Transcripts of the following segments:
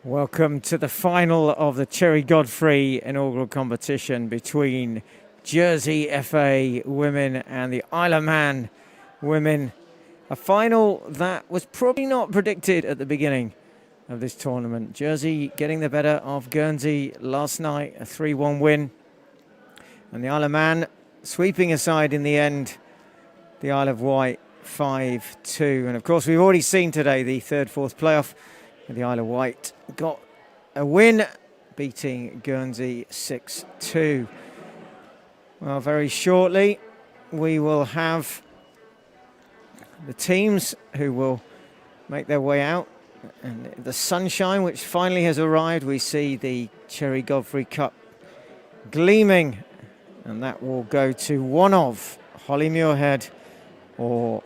Welcome to the final of the Cherry Godfrey inaugural competition between Jersey FA women and the Isle of Man women. A final that was probably not predicted at the beginning of this tournament. Jersey getting the better of Guernsey last night, a 3-1 win. And the Isle of Man sweeping aside in the end the Isle of Wight 5-2. And of course we've already seen today the third-fourth playoff. The Isle of Wight got a win, beating Guernsey 6-2. Well, very shortly we will have the teams who will make their way out. And the sunshine which finally has arrived, we see the Cherry Godfrey Cup gleaming. And that will go to one of Holly Muirhead or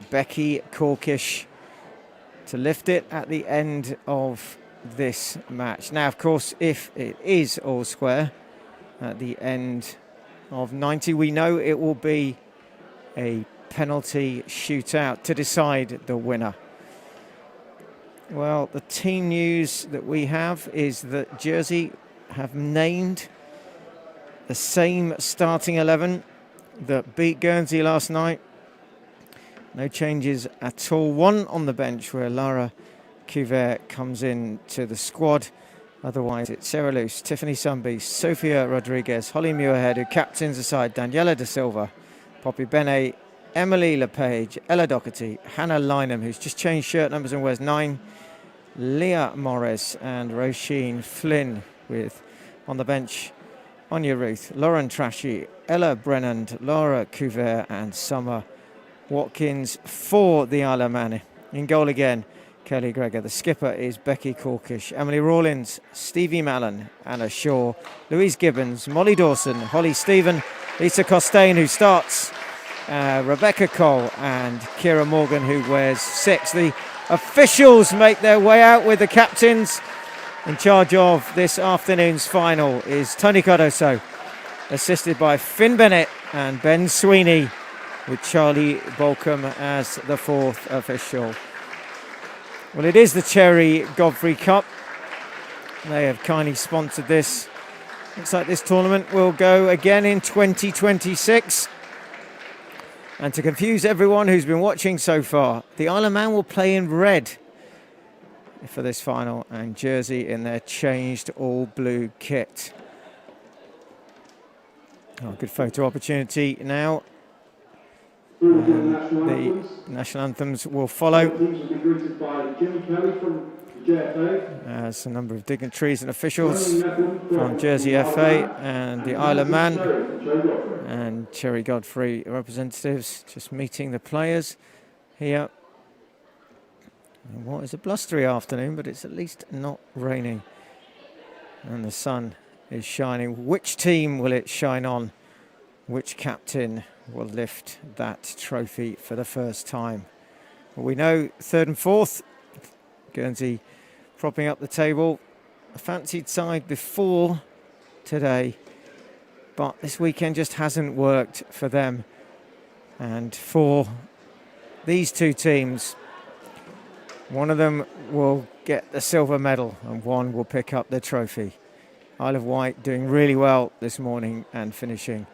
Becky Corkish to lift it at the end of this match. Now, of course, if it is all square at the end of 90, we know it will be a penalty shootout to decide the winner. Well, the team news that we have is that Jersey have named the same starting 11 that beat Guernsey last night. No changes at all. One on the bench where Lara Couvert comes in to the squad. Otherwise, it's Sarah Luce, Tiffany Sunby, Sophia Rodriguez, Holly Muirhead, who captains the side, Daniela De Silva, Poppy Benet, Emily LePage, Ella Doherty, Hannah Lynham, who's just changed shirt numbers and wears 9, Leah Morris, and Roisin Flynn, with on the bench Anya Ruth, Lauren Trashy, Ella Brennand, Laura Couvert, and Summer Watkins for the Isle of Man. In goal again, Kelly Gregor. The skipper is Becky Corkish. Emily Rawlins, Stevie Mallon, Anna Shaw, Louise Gibbons, Molly Dawson, Holly Stephen, Lisa Costain, who starts, Rebecca Cole, and Kira Morgan, who wears 6. The officials make their way out with the captains. In charge of this afternoon's final is Tony Cardoso, assisted by Finn Bennett and Ben Sweeney, with Charlie Bolcombe as the 4th official. Well, it is the Cherry Godfrey Cup. They have kindly sponsored this. Looks like this tournament will go again in 2026. And to confuse everyone who's been watching so far, the Isle of Man will play in red for this final, and Jersey in their changed all-blue kit. Oh, good photo opportunity now. The national anthems will follow as a number of dignitaries and officials from Jersey FA and the Isle of Man and Cherry Godfrey representatives just meeting the players here. And what is a blustery afternoon, but it's at least not raining and the sun is shining. Which team will it shine on? Which captain will lift that trophy for the first time? Well, we know third and fourth, Guernsey propping up the table. A fancied side before today, but this weekend just hasn't worked for them. And for these two teams, one of them will get the silver medal and one will pick up the trophy. Isle of Wight doing really well this morning and finishing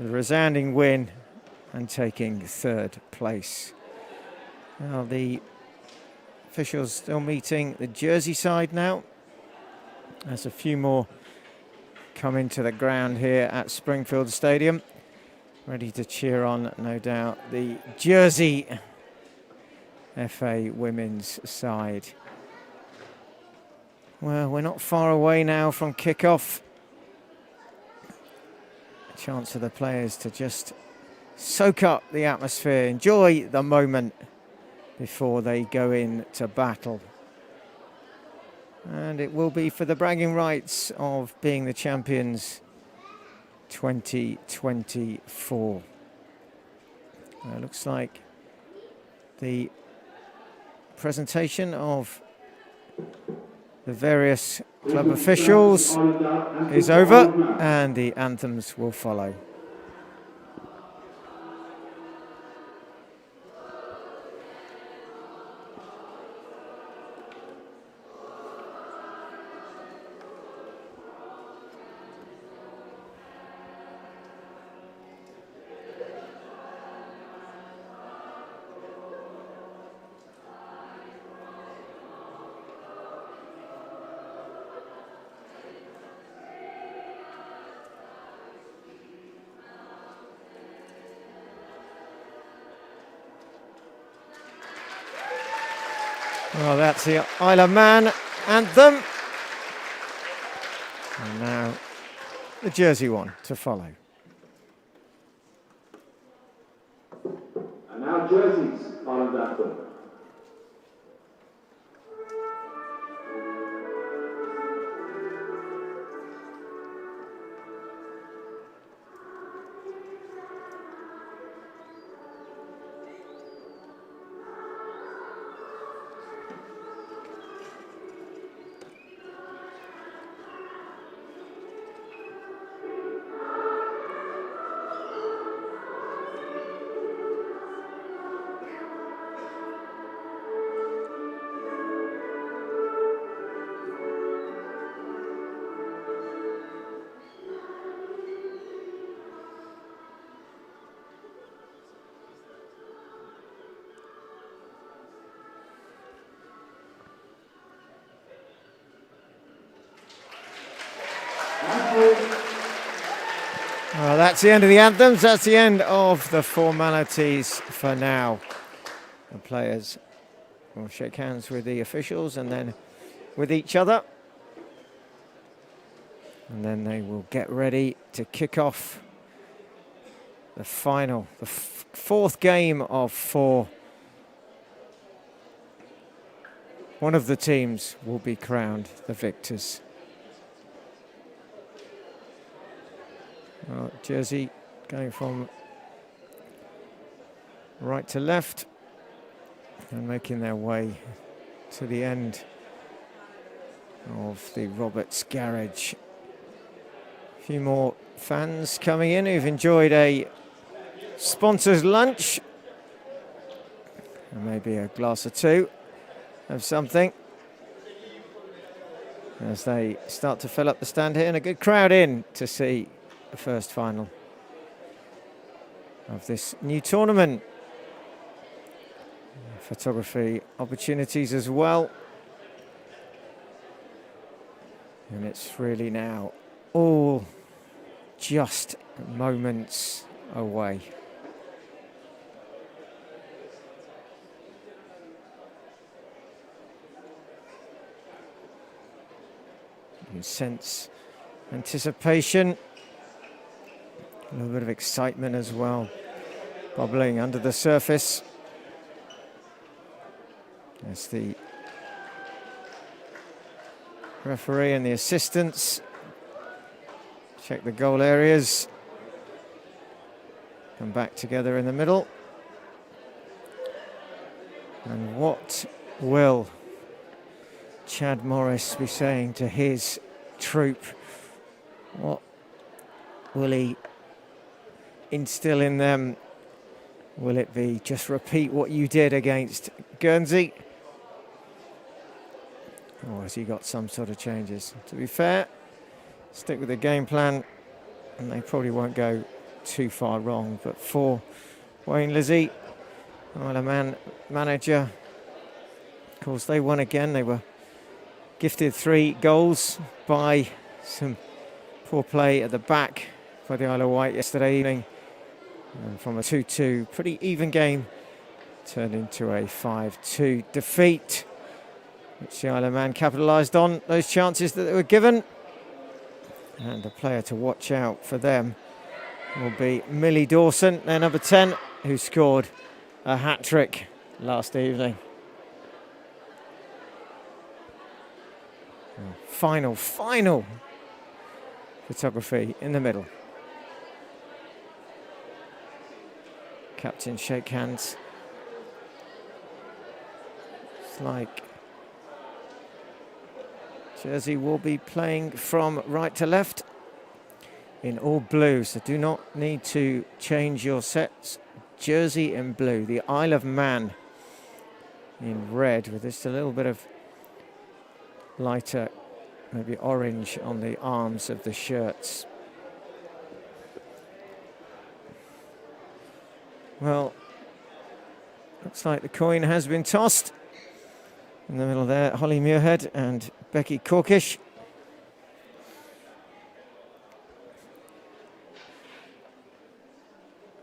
a resounding win and taking third place. Now the officials still meeting the Jersey side now, as a few more come into the ground here at Springfield Stadium, ready to cheer on, no doubt, the Jersey FA women's side. Well, we're not far away now from kick-off. Chance for the players to just soak up the atmosphere, enjoy the moment before they go into battle. And it will be for the bragging rights of being the champions 2024. Looks like the presentation of the various club officials is over and the anthems will follow. Well, that's the Isle of Man anthem. And now the Jersey one to follow. And now Jersey's Island anthem. Well, that's the end of the anthems. That's the end of the formalities for now. The players will shake hands with the officials and then with each other. And then they will get ready to kick off the final, the fourth game of 4. One of the teams will be crowned the victors. Well, Jersey going from right to left and making their way to the end of the Roberts Garage. A few more fans coming in who've enjoyed a sponsor's lunch and maybe a glass or two of something as they start to fill up the stand here, and a good crowd in to see the first final of this new tournament. Photography opportunities as well. And it's really now all just moments away. You can sense anticipation. A little bit of excitement as well, bubbling under the surface as the referee and the assistants check the goal areas, come back together in the middle. And what will Chad Morris be saying to his troop? What will he instill in them? Will it be just repeat what you did against Guernsey? Or has he got some sort of changes? To be fair, stick with the game plan and they probably won't go too far wrong. But for Wayne Lizzie, Isle of Man manager, of course they won again. They were gifted 3 goals by some poor play at the back by the Isle of Wight yesterday evening. And from a 2-2, pretty even game, turned into a 5-2 defeat, which the Isle of Man capitalised on those chances that they were given. And a player to watch out for them will be Millie Dawson, their number 10, who scored a hat-trick last evening. Final photography in the middle. Captains shake hands. It's like Jersey will be playing from right to left in all blue, so do not need to change your sets. Jersey in blue, the Isle of Man in red with just a little bit of lighter, maybe orange on the arms of the shirts. Well, looks like the coin has been tossed. In the middle there, Holly Muirhead and Becky Corkish.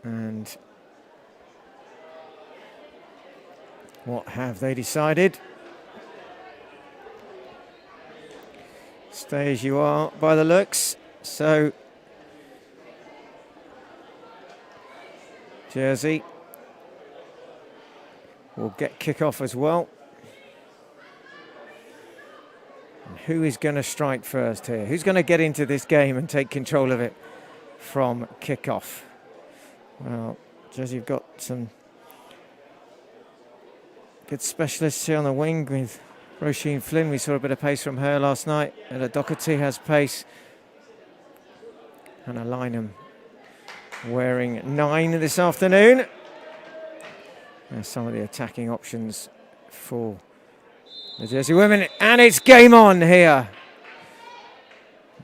And what have they decided? Stay as you are by the looks. So Jersey will get kick-off as well. And who is going to strike first here? Who's going to get into this game and take control of it from kick-off? Well, Jersey have got some good specialists here on the wing with Roisin Flynn. We saw a bit of pace from her last night. Ella Doherty has pace. Hannah Lynham wearing 9 this afternoon. There's some of the attacking options for the Jersey women. And it's game on here.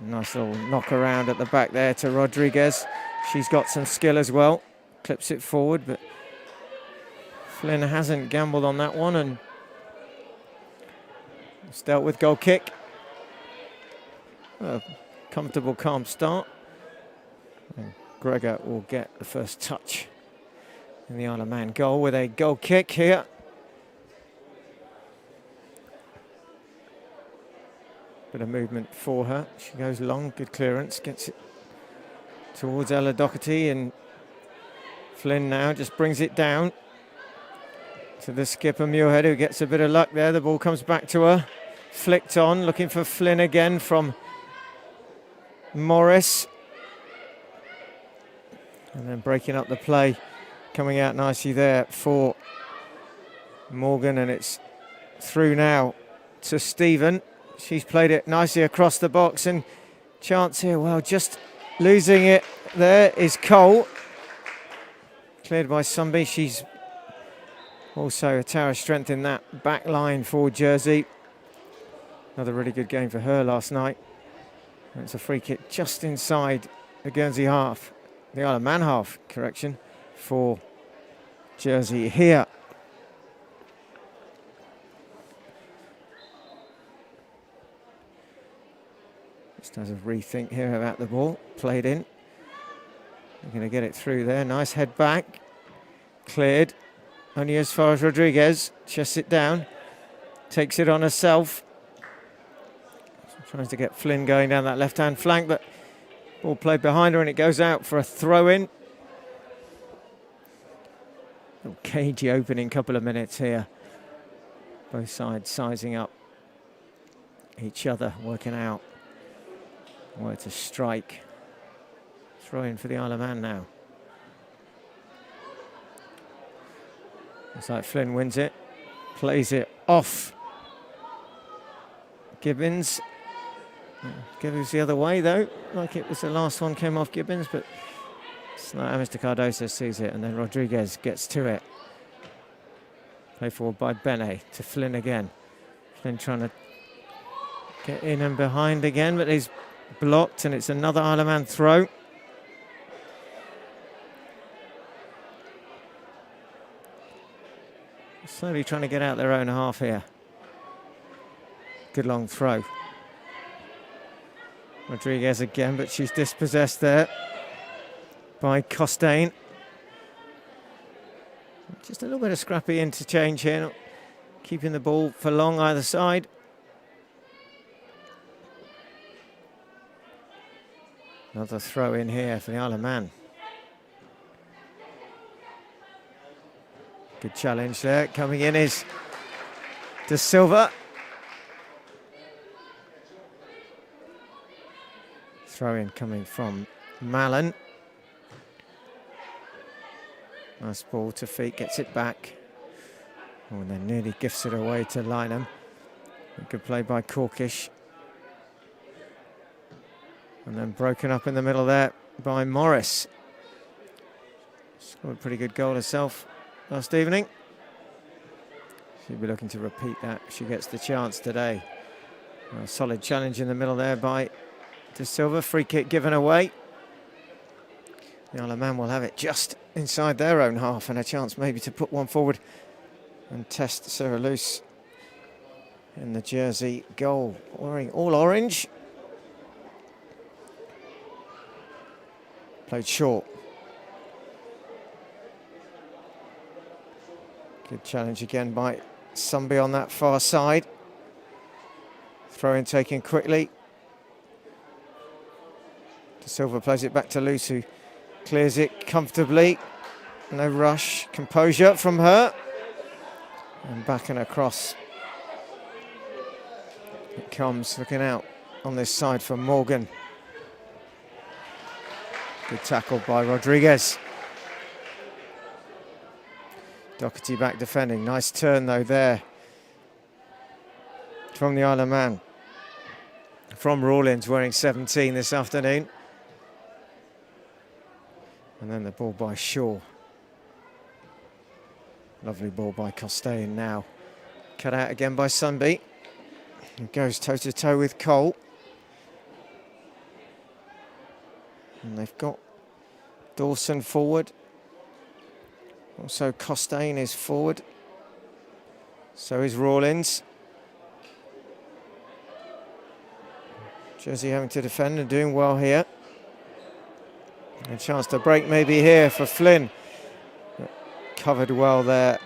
Nice little knock around at the back there to Rodriguez. She's got some skill as well. Clips it forward, but Flynn hasn't gambled on that one, and it's dealt with. Goal kick. A comfortable, calm start. And Gregor will get the first touch in the Isle of Man goal with a goal kick here. Bit of movement for her. She goes long, good clearance, gets it towards Ella Doherty, and Flynn now just brings it down to the skipper Muirhead, who gets a bit of luck there. The ball comes back to her, flicked on, looking for Flynn again from Morris. And then breaking up the play, coming out nicely there for Morgan, and it's through now to Stephen. She's played it nicely across the box, and chance here. Well, just losing it there is Cole. Cleared by Sumby. She's also a tower of strength in that back line for Jersey. Another really good game for her last night. And it's a free kick just inside the Guernsey half. The Isle of Man half, correction, for Jersey here. Just has a rethink here about the ball. Played in. They're going to get it through there. Nice head back. Cleared. Only as far as Rodriguez. Chests it down. Takes it on herself. Tries to get Flynn going down that left-hand flank, but ball played behind her, and it goes out for a throw-in. Little cagey opening couple of minutes here. Both sides sizing up each other, working out where to strike. Throw in for the Isle of Man now. Looks like Flynn wins it. Plays it off Gibbons. Gibbons the other way though. Like it was the last one came off Gibbons, but it's not how Mr. Cardoso sees it. And then Rodriguez gets to it. Played forward by Bene to Flynn again. Flynn trying to get in and behind again, but he's blocked, and it's another Isle of Man throw. Slowly trying to get out their own half here. Good long throw. Rodriguez again, but she's dispossessed there by Costain. Just a little bit of scrappy interchange here, not keeping the ball for long either side. Another throw in here for the Isle of Man. Good challenge there. Coming in is De Silva. Throw in coming from Mallon. Nice ball to feet, gets it back. Oh, and then nearly gifts it away to Lynham. Good play by Corkish. And then broken up in the middle there by Morris. Scored a pretty good goal herself last evening. She'll be looking to repeat that if she gets the chance today. A solid challenge in the middle there by De Silva. Free kick given away. The Isle of Man will have it just inside their own half, and a chance maybe to put one forward and test Sarah Luce in the Jersey goal. Wearing all orange. Played short. Good challenge again by Sumby on that far side. Throw in taken quickly. Silva plays it back to Luce, who clears it comfortably. No rush, composure from her. And back and across. It comes, looking out on this side for Morgan. Good tackle by Rodriguez. Doherty back defending. Nice turn though there from the Isle of Man. From Rawlins, wearing 17 this afternoon. And then the ball by Shaw. Lovely ball by Costain now. Cut out again by Sunby. It goes toe-to-toe with Cole. And they've got Dawson forward. Also Costain is forward. So is Rawlins. Jersey having to defend and doing well here. A chance to break maybe here for Flynn. Covered well there.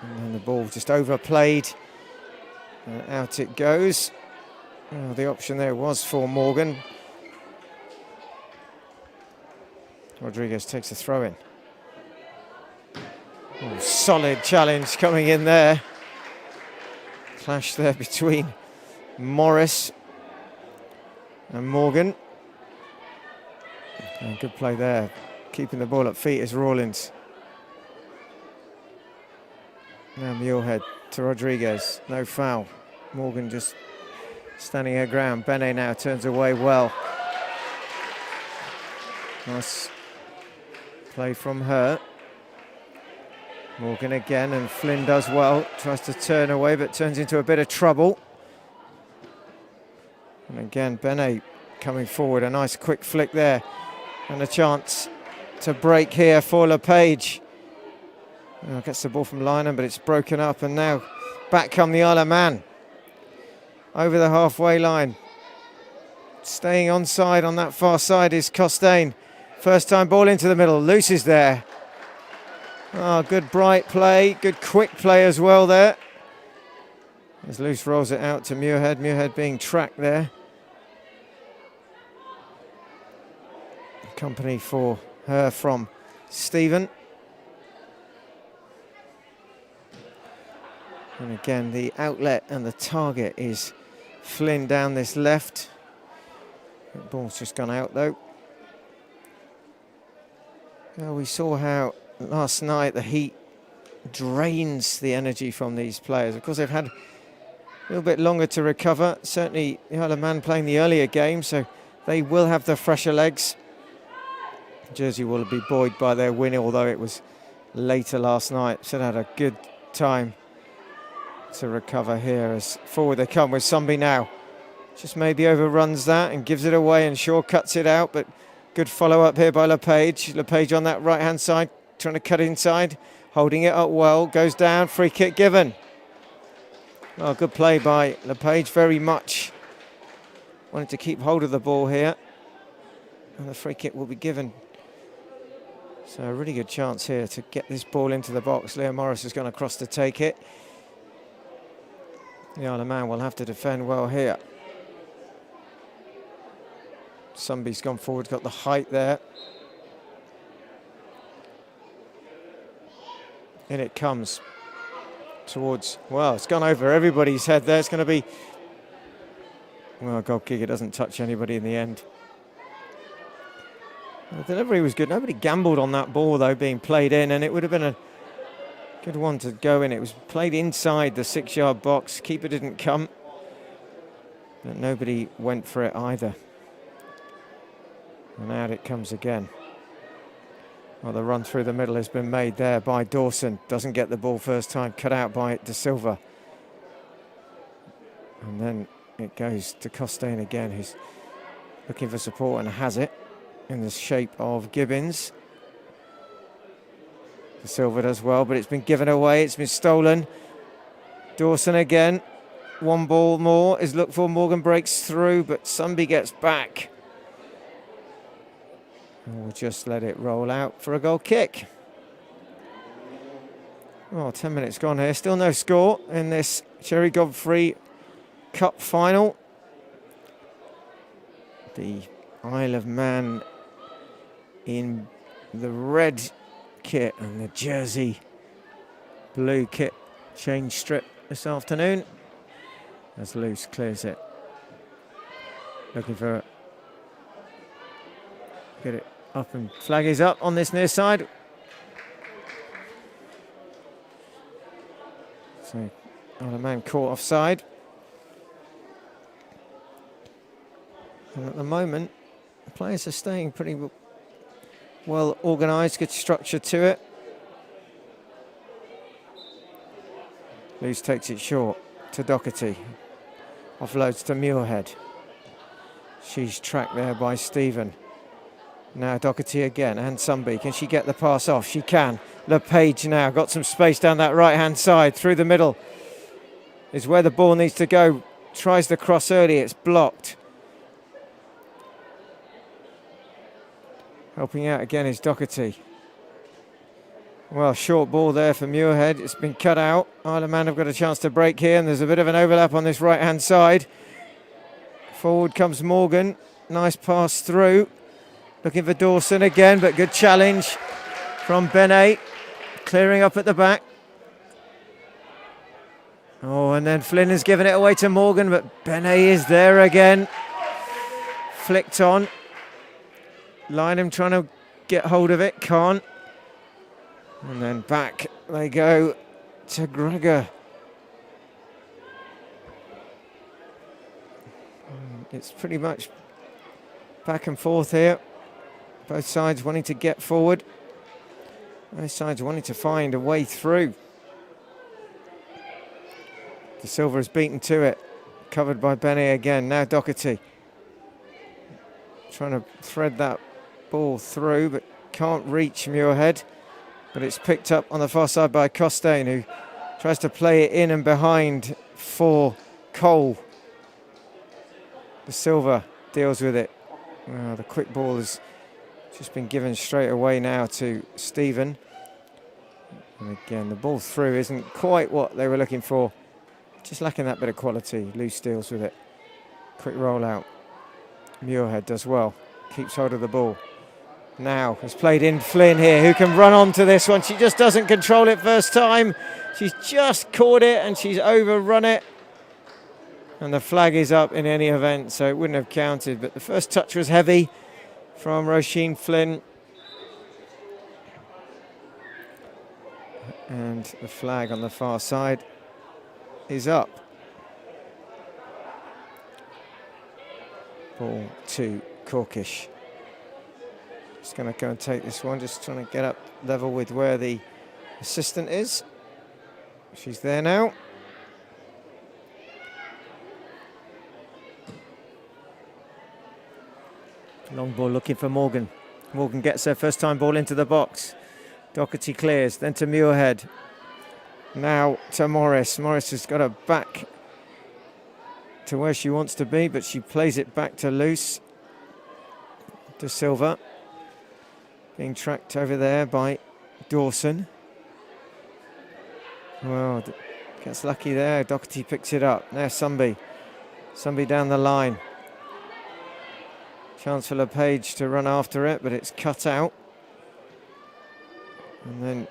And then the ball just overplayed. And out it goes. Oh, the option there was for Morgan. Rodriguez takes a throw in. Oh, solid challenge coming in there. Clash there between Morris and Morgan. And good play there. Keeping the ball at feet is Rawlins. Now Muirhead to Rodriguez. No foul. Morgan just standing her ground. Benet now turns away well. Nice play from her. Morgan again, and Flynn does well. Tries to turn away, but turns into a bit of trouble. And again, Benet coming forward. A nice quick flick there. And a chance to break here for LePage. Oh, gets the ball from Lynham, but it's broken up. And now back come the Isle of Man. Over the halfway line. Staying onside on that far side is Costain. First time ball into the middle. Luce is there. Oh, good bright play. Good quick play as well there. As Luce rolls it out to Muirhead. Muirhead being tracked there. Company for her from Stephen. And again, the outlet and the target is Flynn down this left. The ball's just gone out though. Well, we saw how last night the heat drains the energy from these players. Of course, they've had a little bit longer to recover. Certainly, the Isle of Man playing the earlier game, so they will have the fresher legs. Jersey will be buoyed by their win, although it was later last night. So they had a good time to recover here as forward they come with Sunby now. Just maybe overruns that and gives it away, and Shaw cuts it out, but good follow-up here by LePage. LePage on that right-hand side, trying to cut inside, holding it up well, goes down, free kick given. Oh, good play by LePage, very much wanted to keep hold of the ball here. And the free kick will be given. So a really good chance here to get this ball into the box. Leo Morris has gone across to take it. The Isle of Man will have to defend well here. Sunby's gone forward, got the height there. In it comes towards, well, it's gone over everybody's head there. It's going to be, well, goal kick. It doesn't touch anybody in the end. The delivery was good. Nobody gambled on that ball, though, being played in, and it would have been a good one to go in. It was played inside the 6-yard box. Keeper didn't come, but nobody went for it either. And out it comes again. Well, the run through the middle has been made there by Dawson. Doesn't get the ball first time, cut out by De Silva. And then it goes to Costain again, who's looking for support and has it in the shape of Gibbons. De Silva does well, but it's been given away. It's been stolen. Dawson again. One ball more is looked for. Morgan breaks through, but Sunby gets back. And we'll just let it roll out for a goal kick. Oh, 10 minutes gone here. Still no score in this Cherry Godfrey Cup Final. The Isle of Man in the red kit and the Jersey blue kit change strip this afternoon as Luce clears it. Looking for get it up, and flag is up on this near side. So Isle of Man caught offside. And at the moment, the players are staying pretty well organised, good structure to it. Luce takes it short to Doherty. Offloads to Muirhead. She's tracked there by Stephen. Now Doherty again, and Sunby. Can she get the pass off? She can. LePage now got some space down that right-hand side. Through the middle is where the ball needs to go. Tries the cross early, it's blocked. Helping out again is Doherty. Well, short ball there for Muirhead. It's been cut out. Isle of Man have got a chance to break here, and there's a bit of an overlap on this right-hand side. Forward comes Morgan. Nice pass through. Looking for Dawson again, but good challenge from Benet. Clearing up at the back. Oh, and then Flynn has given it away to Morgan, but Benet is there again. Flicked on. Lynham trying to get hold of it, can't. And then back they go to Gregor. It's pretty much back and forth here. Both sides wanting to get forward. Both sides wanting to find a way through. De Silva is beaten to it. Covered by Benet again. Now Doherty. Trying to thread that ball through, but can't reach Muirhead. But it's picked up on the far side by Costain, who tries to play it in and behind for Cole. De Silva deals with it. The quick ball has just been given straight away now to Stephen. And again, the ball through isn't quite what they were looking for. Just lacking that bit of quality. Luce deals with it. Quick rollout. Muirhead does well. Keeps hold of the ball. Now has played in Flynn here, who can run onto this one. She just doesn't control it first time. She's just caught it and she's overrun it. And the flag is up in any event, so it wouldn't have counted. But the first touch was heavy from Roisin Flynn. And the flag on the far side is up. Ball to Corkish. Just going to go and take this one, just trying to get up level with where the assistant is. She's there now. Long ball looking for Morgan. Morgan gets her first time ball into the box. Doherty clears, then to Muirhead. Now to Morris. Morris has got her back to where she wants to be, but she plays it back to Luce. De Silva. Being tracked over there by Dawson. Well, gets lucky there. Doherty picks it up. Now Sunby. Sunby down the line. Chance for LePage to run after it, but it's cut out. And then,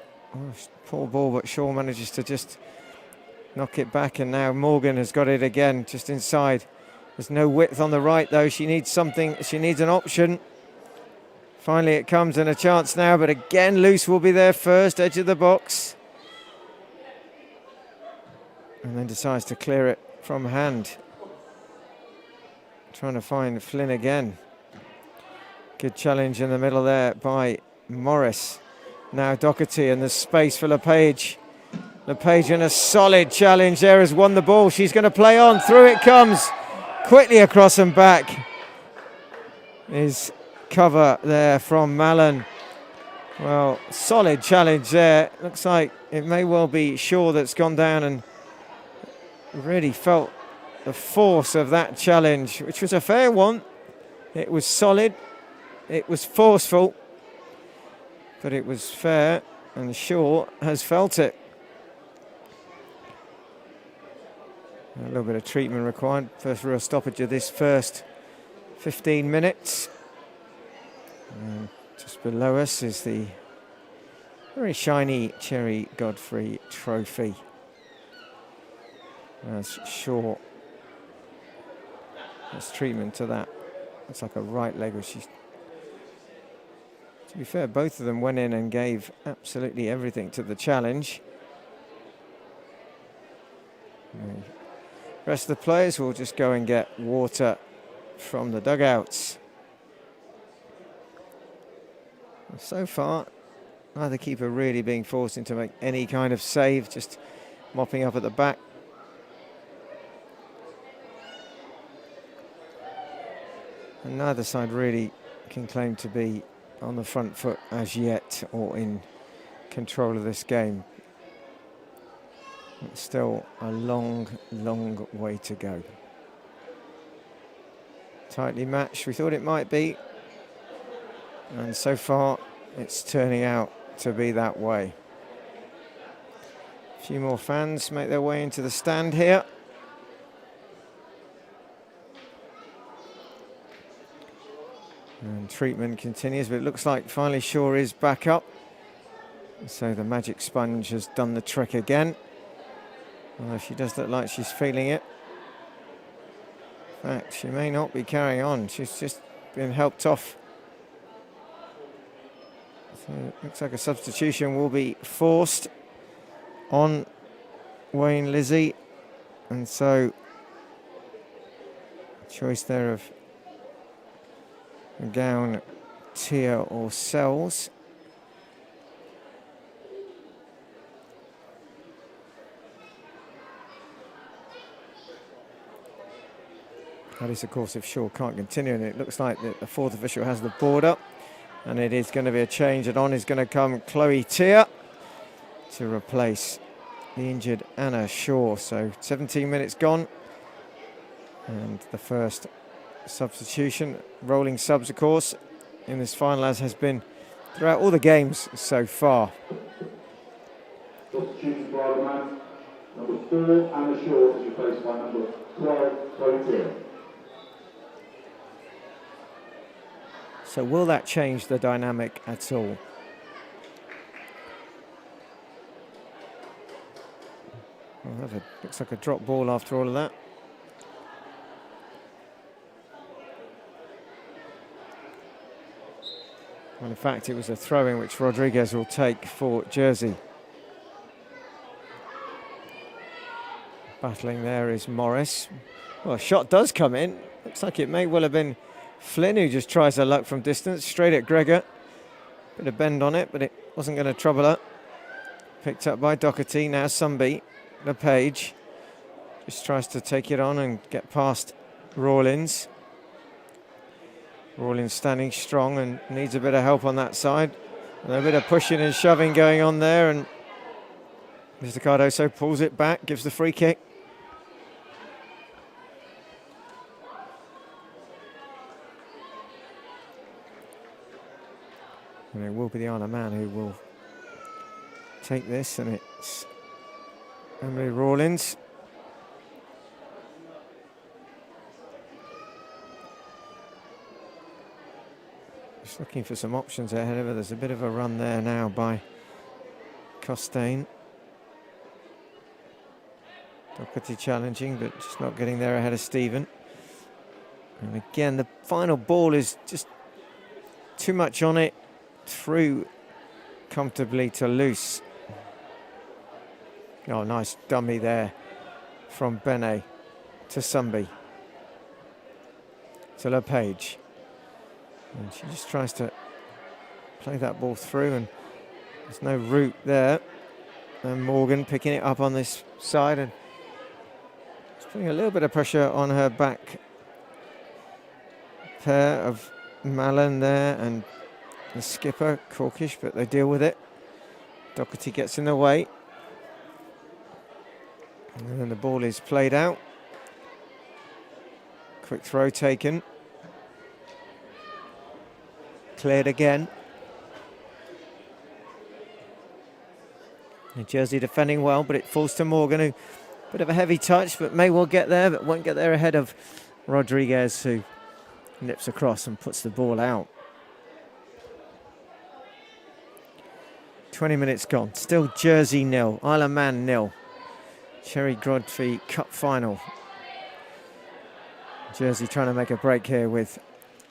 poor ball, but Shaw manages to just knock it back. And now Morgan has got it again, just inside. There's no width on the right, though. She needs something. She needs an option. Finally it comes, and a chance now, but again Luce will be there first, edge of the box. And then decides to clear it from hand. Trying to find Flynn again. Good challenge in the middle there by Morris. Now Doherty, and there's space for LePage. LePage in a solid challenge there, has won the ball. She's going to play on, through it comes. Quickly across and back is cover there from Mallon. Well, solid challenge there. Looks like it may well be Shaw that's gone down and really felt the force of that challenge, which was a fair one. It was solid, it was forceful, but it was fair, and Shaw has felt it. A little bit of treatment required. First real stoppage of this first 15 minutes. And just below us is the very shiny Cherry Godfrey trophy. As Shaw has treatment to that. It's like a right leg, which she's... To be fair, both of them went in and gave absolutely everything to the challenge. The rest of the players will just go and get water from the dugouts. And so far, neither keeper really being forced into make any kind of save, just mopping up at the back. And neither side really can claim to be on the front foot as yet or in control of this game. It's still a long, long way to go. Tightly matched, we thought it might be. And so far, it's turning out to be that way. A few more fans make their way into the stand here. And treatment continues, but it looks like finally Shaw is back up. So the magic sponge has done the trick again. Although she does look like she's feeling it. In fact, she may not be carrying on. She's just been helped off. So it looks like a substitution will be forced on Wayne Lizzie. And so, choice there of Gown, Tia or Sells. That is, of course, if Shaw can't continue, and it looks like the fourth official has the board up, and it is going to be a change, and on is going to come Chloe Tia to replace the injured Anna Shaw. So 17 minutes gone, and the first substitution, rolling subs, of course, in this final, as has been throughout all the games so far. Substitution for Ironman. Number 4, Anna Shaw, is replaced by number 12, Chloe Tia. So will that change the dynamic at all? Well, that looks like a drop ball after all of that. Well, in fact, it was a throw-in which Rodriguez will take for Jersey. Battling there is Morris. Well, a shot does come in. Looks like it may well have been Flynn who just tries her luck from distance, straight at Gregor. Bit of bend on it, but it wasn't going to trouble her. Picked up by Doherty, now Sumby. LePage just tries to take it on and get past Rawlins. Rawlins standing strong and needs a bit of help on that side. And a bit of pushing and shoving going on there, and Mr. Cardoso pulls it back, gives the free kick. And it will be the Isle of Man who will take this, and it's Emily Rawlins. Just looking for some options ahead of her. There's a bit of a run there now by Costain. Doherty challenging, but just not getting there ahead of Stephen. And again, the final ball is just too much on it. Through comfortably to Loose. Oh, nice dummy there from Benet to Sumby. To LePage. And she just tries to play that ball through, and there's no route there. And Morgan picking it up on this side and just putting a little bit of pressure on her back pair of Mallon there and the skipper, Corkish, but they deal with it. Doherty gets in the way. And then the ball is played out. Quick throw taken. Cleared again. New Jersey defending well, but it falls to Morgan, who bit of a heavy touch, but may well get there, but won't get there ahead of Rodriguez, who nips across and puts the ball out. 20 minutes gone. Still Jersey 0, Isle of Man 0. Cherry Godfrey Cup Final. Jersey trying to make a break here with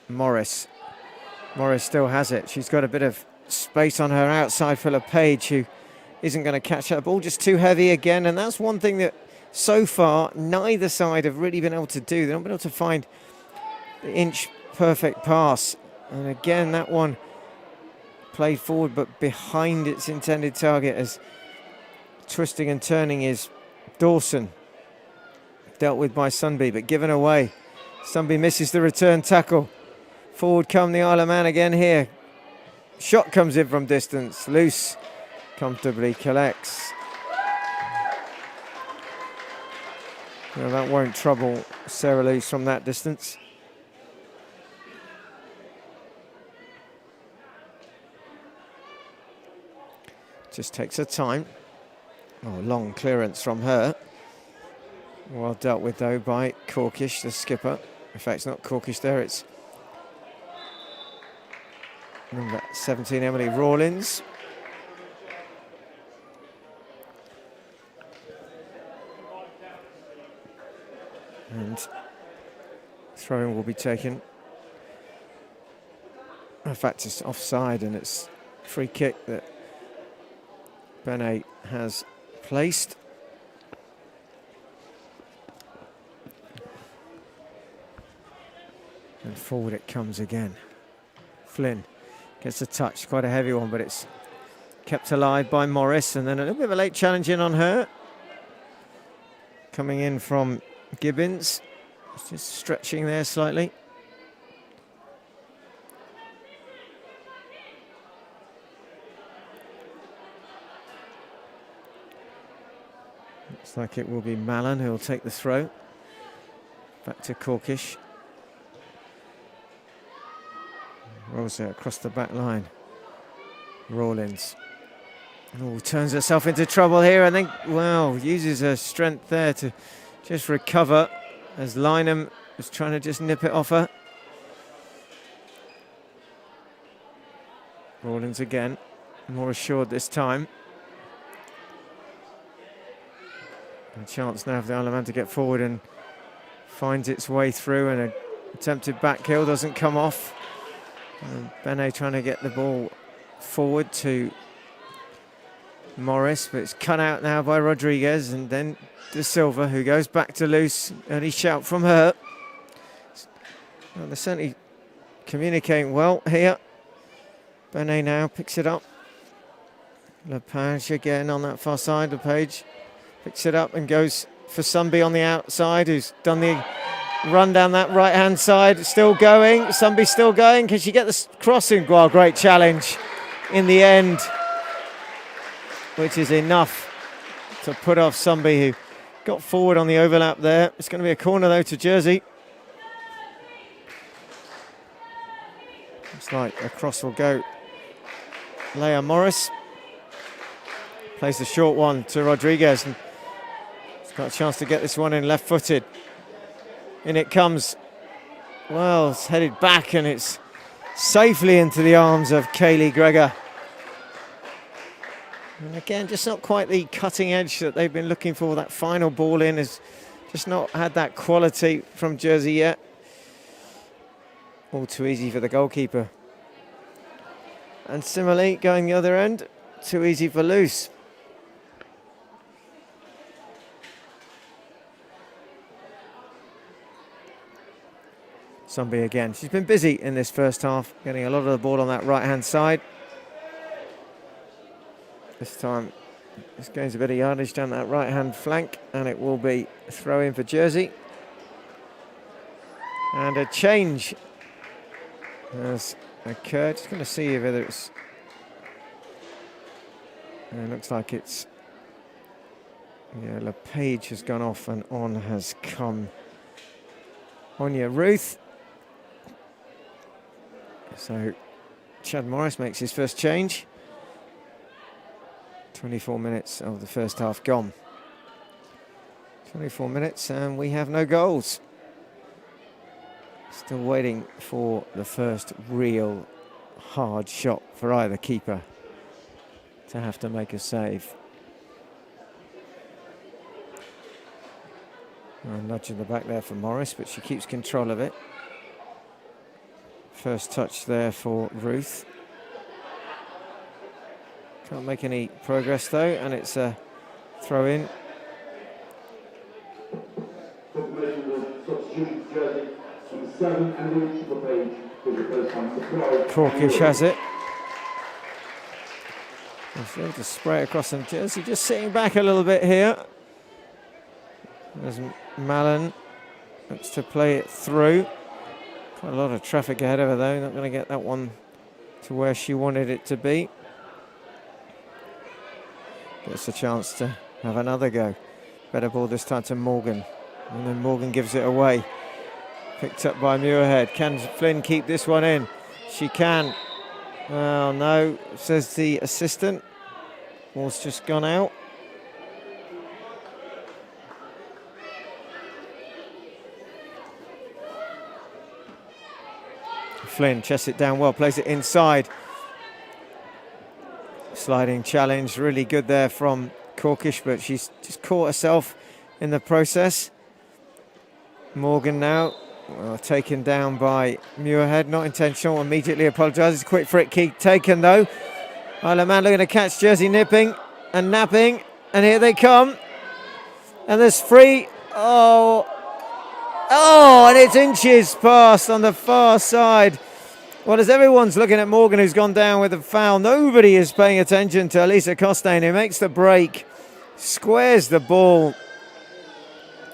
Morris. Morris still has it. She's got a bit of space on her outside for LePage, who isn't going to catch that ball. Just too heavy again. And that's one thing that so far neither side have really been able to do. They've not been able to find the inch perfect pass. And again, that one played forward but behind its intended target, as twisting and turning is Dawson. Dealt with by Sunby, but given away. Sunby misses the return tackle. Forward come the Isle of Man again here. Shot comes in from distance. Loose comfortably collects. Well, that won't trouble Sarah Loose from that distance. Just takes her time. Oh, long clearance from her. Well dealt with though by Corkish, the skipper. In fact, it's not Corkish there, it's number 17, Emily Rawlins. And throwing will be taken. In fact, it's offside, and it's free kick that Benet has placed. And forward it comes again. Flynn gets a touch, quite a heavy one, but it's kept alive by Morris, and then a little bit of a late challenge in on her. Coming in from Gibbons, just stretching there slightly. Looks like it will be Mallon who will take the throw. Back to Corkish. Rolls it across the back line. Rawlins. Oh, turns herself into trouble here, and then, well, uses her strength there to just recover as Lynham was trying to just nip it off her. Rawlins again, more assured this time. A chance now for the Isle of Man to get forward, and finds its way through, and an attempted back heel doesn't come off. And Benet trying to get the ball forward to Morris, but it's cut out now by Rodriguez, and then De Silva, who goes back to Loose. Early shout from her. Well, they're certainly communicating well here. Benet now picks it up. LePage again on that far side. LePage picks it up and goes for Sunby on the outside, who's done the run down that right-hand side. Still going. Sunby still going. Can she get the crossing? Well, great challenge in the end, which is enough to put off Sunby, who got forward on the overlap there. It's going to be a corner, though, to Jersey. Looks like across will go Leah Morris. Plays the short one to Rodriguez, and he's got a chance to get this one in left-footed. In it comes. Well, it's headed back, and it's safely into the arms of Kaylee Gregor. And again, just not quite the cutting edge that they've been looking for. That final ball in has just not had that quality from Jersey yet. All too easy for the goalkeeper. And similarly, going the other end, too easy for Loose. Sunby again. She's been busy in this first half, getting a lot of the ball on that right-hand side. This time, this gains a bit of yardage down that right-hand flank, and it will be a throw-in for Jersey. And a change has occurred. Just going to see whether it's... It looks like it's... Yeah, LePage has gone off, and on has come Anya Ruth. So Chad Morris makes his first change. 24 minutes of the first half gone. 24 minutes and we have no goals. Still waiting for the first real hard shot for either keeper to have to make a save. A nudge in the back there for Morris, but she keeps control of it. First touch there for Ruth. Can't make any progress though, and it's a throw in. Crawkish has it. She's able to spray across some jersey, just sitting back a little bit here. There's Mallon, looks to play it through. Quite a lot of traffic ahead of her though, not going to get that one to where she wanted it to be. Gets a chance to have another go. Better ball this time to Morgan. And then Morgan gives it away. Picked up by Muirhead. Can Flynn keep this one in? She can. Well, no, says the assistant. Ball's just gone out. Flynn chests it down well, plays it inside. Sliding challenge, really good there from Crawkish, but she's just caught herself in the process. Morgan now, taken down by Muirhead, not intentional, immediately apologises. Quick free kick taken though. Isle of Man looking to catch Jersey nipping and napping, and here they come. And there's free. Oh, and it's inches past on the far side. Well, as everyone's looking at Morgan, who's gone down with a foul, nobody is paying attention to Elisa Costain, who makes the break, squares the ball,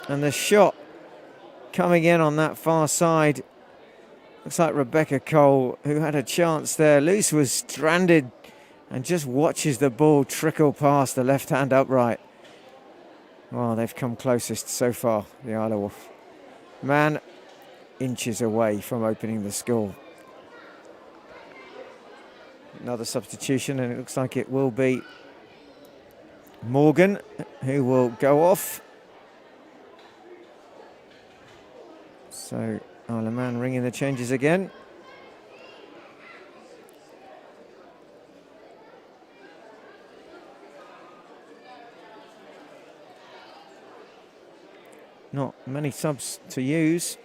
and the shot coming in on that far side. Looks like Rebecca Cole, who had a chance there. Luce was stranded and just watches the ball trickle past the left-hand upright. Well, they've come closest so far, the Isle of Man, inches away from opening the score. Another substitution, and it looks like it will be Morgan who will go off. So Isle of Man ringing the changes again. Not many subs to use.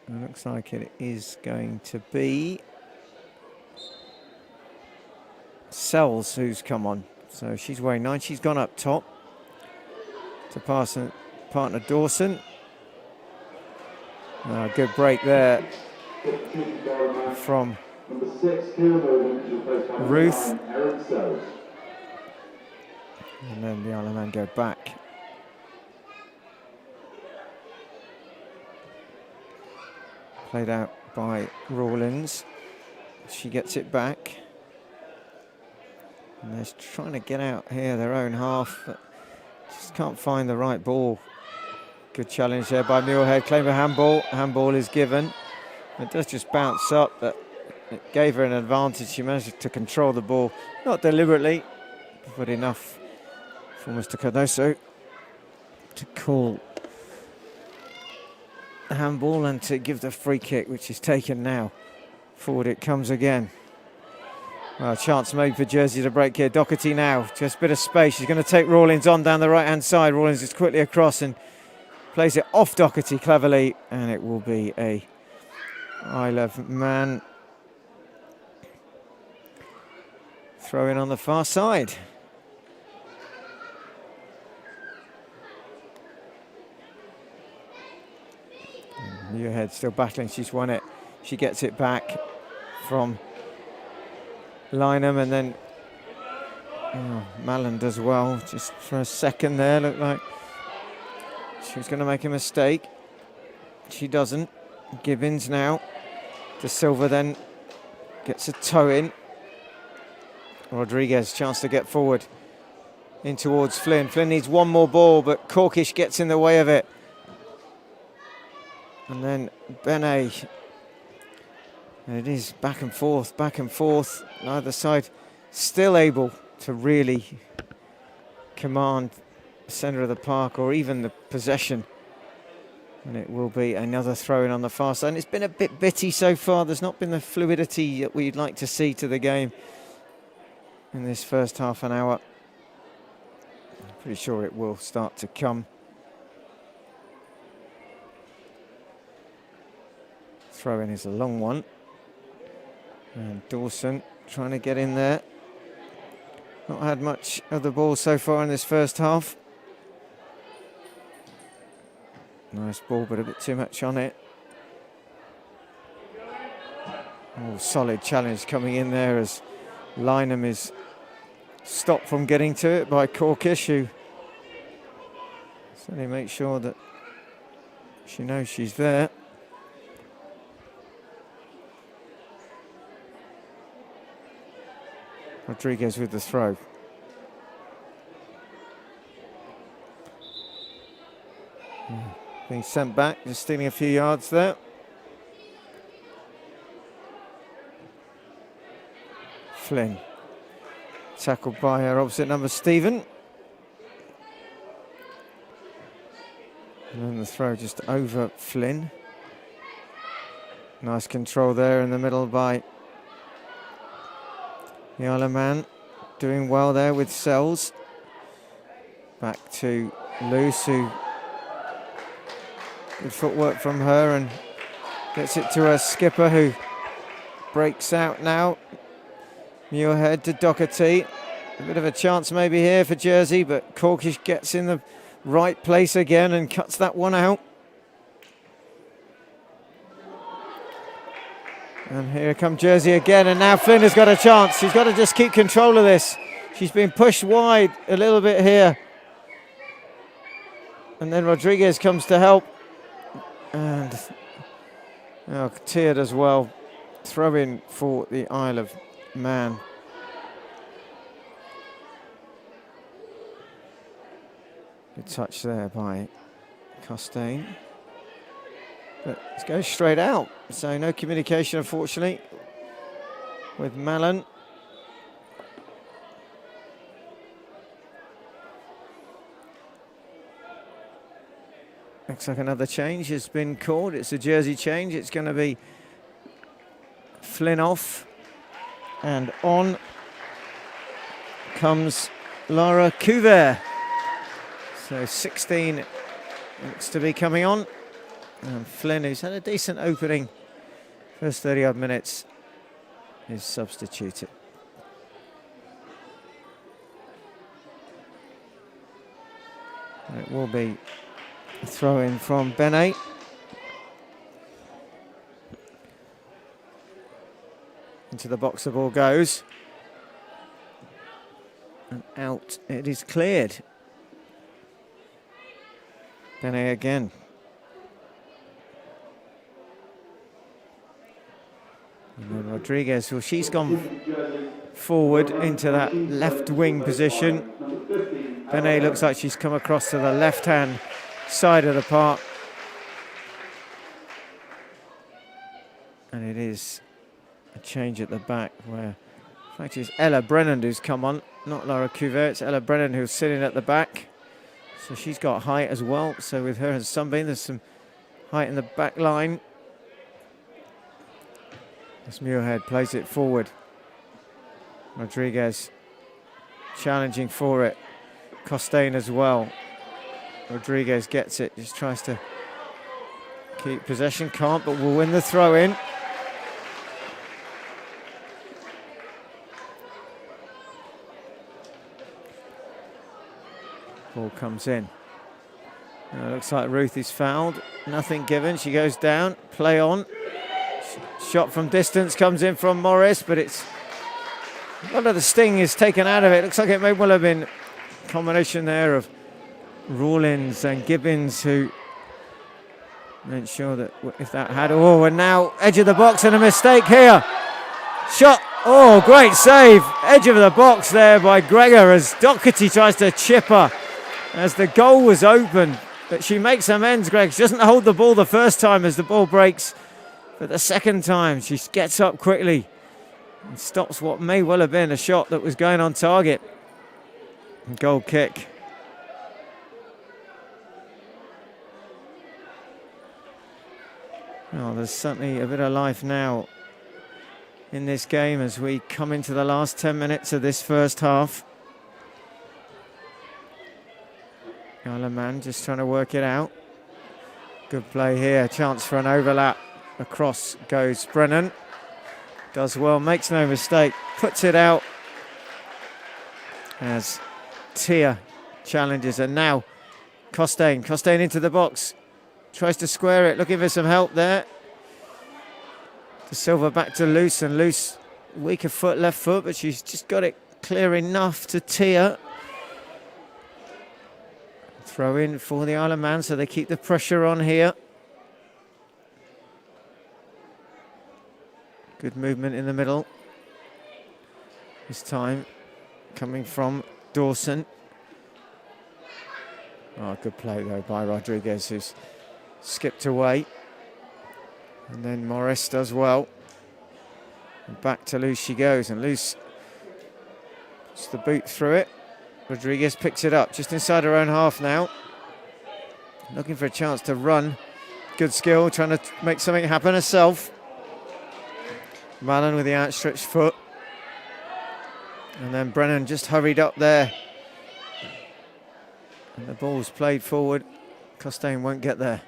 It looks like it is going to be Sells who's come on. So she's wearing 9. She's gone up top to pass partner Dawson. Good break there from Ruth. And then the Isle of Man go back. Played out by Rawlins. She gets it back. And they're trying to get out here their own half, but just can't find the right ball. Good challenge there by Muirhead. Claim a handball. Handball is given. It does just bounce up, but it gave her an advantage. She managed to control the ball, not deliberately, but enough for Mr. Cardoso to call the handball and to give the free kick, which is taken now. Forward it comes again. Well, chance made for Jersey to break here. Doherty now, just a bit of space. She's going to take Rawlins on down the right-hand side. Rawlins is quickly across and plays it off Doherty cleverly, and it will be a Isle of Man throw in on the far side. Muirhead still battling, she's won it. She gets it back from Lynham, and then Mallon does well. Just for a second there, looked like she was going to make a mistake. She doesn't. Gibbons now to Silva, then gets a toe in. Rodriguez, chance to get forward in towards Flynn. Flynn needs one more ball, but Crawkish gets in the way of it. And then Benet. And it is back and forth, neither side still able to really command the centre of the park or even the possession And it will be another throw in on the far side. And it's been a bit bitty so far. There's not been the fluidity that we'd like to see to the game in this first half an hour. I'm pretty sure it will start to come. Throw in is a long one. And Dawson trying to get in there. Not had much of the ball so far in this first half. Nice ball, but a bit too much on it. Oh, solid challenge coming in there as Lynham is stopped from getting to it by Corkish, who certainly makes sure that she knows she's there. Rodriguez with the throw. Being sent back, just stealing a few yards there. Flynn. Tackled by her opposite number, Stephen. And then the throw just over Flynn. Nice control there in the middle by the Isle of Man. Doing well there with Sells. Back to Luce, who good footwork from her and gets it to her skipper, who breaks out now. Muirhead to Doherty. A bit of a chance maybe here for Jersey, but Corkish gets in the right place again and cuts that one out. And here comes Jersey again, and now Flynn has got a chance. She's got to just keep control of this. She's been pushed wide a little bit here. And then Rodriguez comes to help. And tiered as well. Throw in for the Isle of Man. Good touch there by Costain. But it goes straight out. So no communication, unfortunately, with Mallon. Looks like another change has been called. It's a Jersey change. It's going to be Flynn off. And on comes Lara Couvert. So 16 looks to be coming on. And Flynn, who's had a decent opening, first 30-odd minutes, is substituted. And it will be a throw-in from Benet. Into the box the ball goes. And out it is cleared. Benet again. And then Rodriguez, well, she's gone forward into that left wing position. Benet looks like she's come across to the left-hand side of the park. And it is a change at the back where, in fact, it's Ella Brennan who's come on, not Lara Couvert. It's Ella Brennan who's sitting at the back. So she's got height as well. So with her and Sunbeam, there's some height in the back line. As Muirhead plays it forward. Rodriguez challenging for it. Costain as well. Rodriguez gets it, just tries to keep possession, can't, but will win the throw in. Ball comes in. It looks like Ruth is fouled. Nothing given. She goes down. Play on. Shot from distance comes in from Morris, but it's a lot of the sting is taken out of it. Looks like it may well have been a combination there of Rawlins and Gibbons, who made sure that if that had... Oh, and now edge of the box and a mistake here. Shot. Oh, great save. Edge of the box there by Gregor as Doherty tries to chip her as the goal was open. But she makes amends, Greg. She doesn't hold the ball the first time as the ball breaks. But the second time, she gets up quickly and stops what may well have been a shot that was going on target. Goal kick. Well, there's certainly a bit of life now in this game as we come into the last 10 minutes of this first half. Isle of Man just trying to work it out. Good play here, chance for an overlap. Across goes Brennan. Does well, makes no mistake, puts it out as Tia challenges. And now Costain into the box. Tries to square it, looking for some help there. De Silva back to Luce, and Luce, weaker foot, left foot, but she's just got it clear enough to Tia. Throw in for the Isle of Man, so they keep the pressure on here. Good movement in the middle. This time coming from Dawson. Oh, good play though by Rodriguez, who's skipped away. And then Morris does well. And back to Luce she goes, and Luce puts the boot through it. Rodriguez picks it up just inside her own half now. Looking for a chance to run. Good skill, trying to make something happen herself. Mallon with the outstretched foot. And then Brennan just hurried up there. And the ball's played forward. Costain won't get there.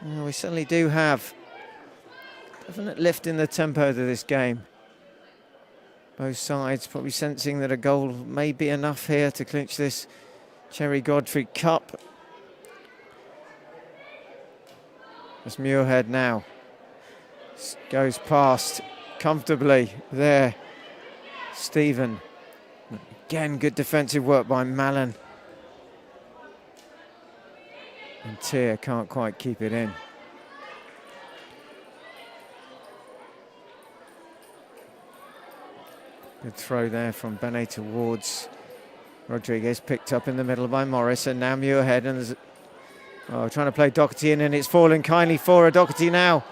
Well, we certainly do have definite lift in the tempo of this game. Both sides probably sensing that a goal may be enough here to clinch this Cherry Godfrey Cup. It's Muirhead now. Goes past comfortably there. Stephen. Again, good defensive work by Mallon. And Tia can't quite keep it in. Good throw there from Benet towards Rodriguez, picked up in the middle by Morris, and now Muirhead, and there's, trying to play Doherty in, and it's fallen kindly for her. Doherty now.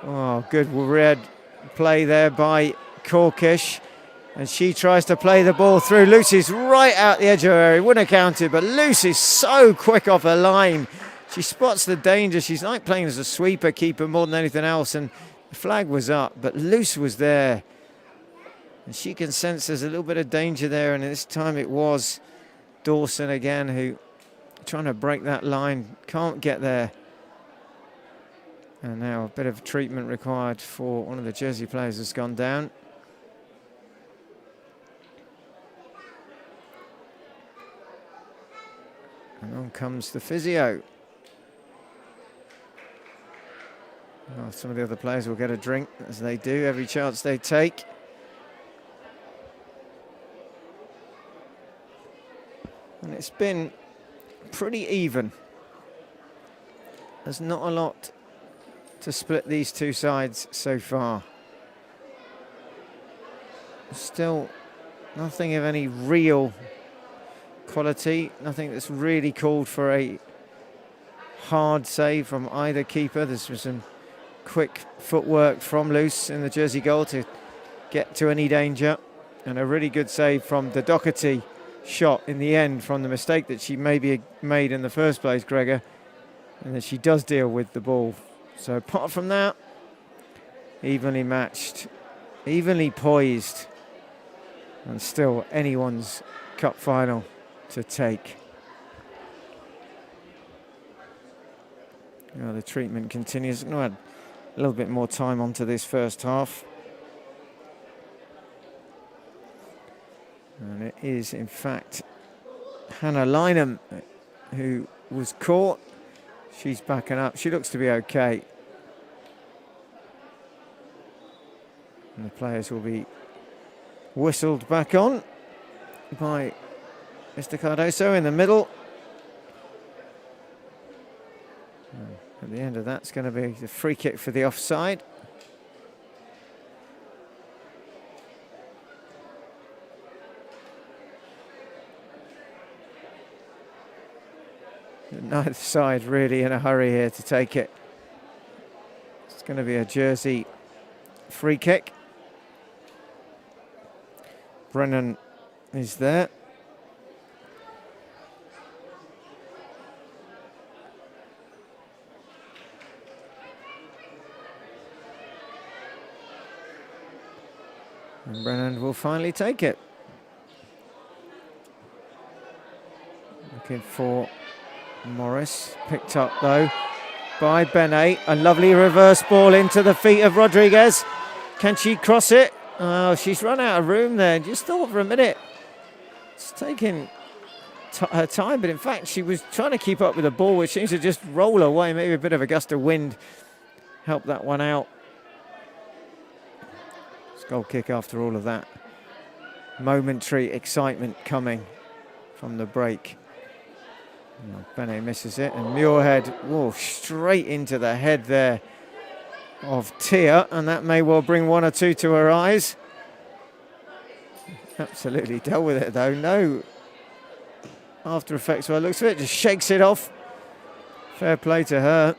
Oh, good red play there by Corkish, and she tries to play the ball through. Lucy's right out the edge of her area, wouldn't have counted, but Lucy's so quick off her line. She spots the danger. She's like playing as a sweeper keeper more than anything else, and the flag was up, but Luce was there. And she can sense there's a little bit of danger there, and this time it was Dawson again who trying to break that line, can't get there. And now a bit of treatment required for one of the Jersey players has gone down. And on comes the physio. Oh, some of the other players will get a drink, as they do every chance they take. And it's been pretty even. There's not a lot to split these two sides so far. Still nothing of any real quality, nothing that's really called for a hard save from either keeper. There's some quick footwork from Luce in the Jersey goal to get to any danger, and a really good save from the Doherty shot in the end from the mistake that she maybe made in the first place, Gregor, and that she does deal with the ball. So apart from that, evenly matched, evenly poised, and still anyone's cup final to take. Well, the treatment continues. I'm going to add a little bit more time onto this first half. And it is, in fact, Hannah Lynham who was caught. She's backing up. She looks to be okay. And the players will be whistled back on by Mr. Cardoso in the middle. And at the end of that's going to be the free kick for the offside. Neither side really in a hurry here to take it. It's going to be a Jersey free kick. Brennan is there. And Brennan will finally take it. Looking for Morris. Picked up though by Benet. A lovely reverse ball into the feet of Rodriguez. Can she cross it? Oh, she's run out of room there. Just thought for a minute. It's taking her time, but in fact she was trying to keep up with the ball, which seems to just roll away. Maybe a bit of a gust of wind helped that one out. It's goal kick after all of that momentary excitement coming from the break. Benet misses it, and Muirhead, whoa, straight into the head there of Tia, and that may well bring one or two to her eyes. Absolutely dealt with it though, no after effects by the looks of it, just shakes it off. Fair play to her.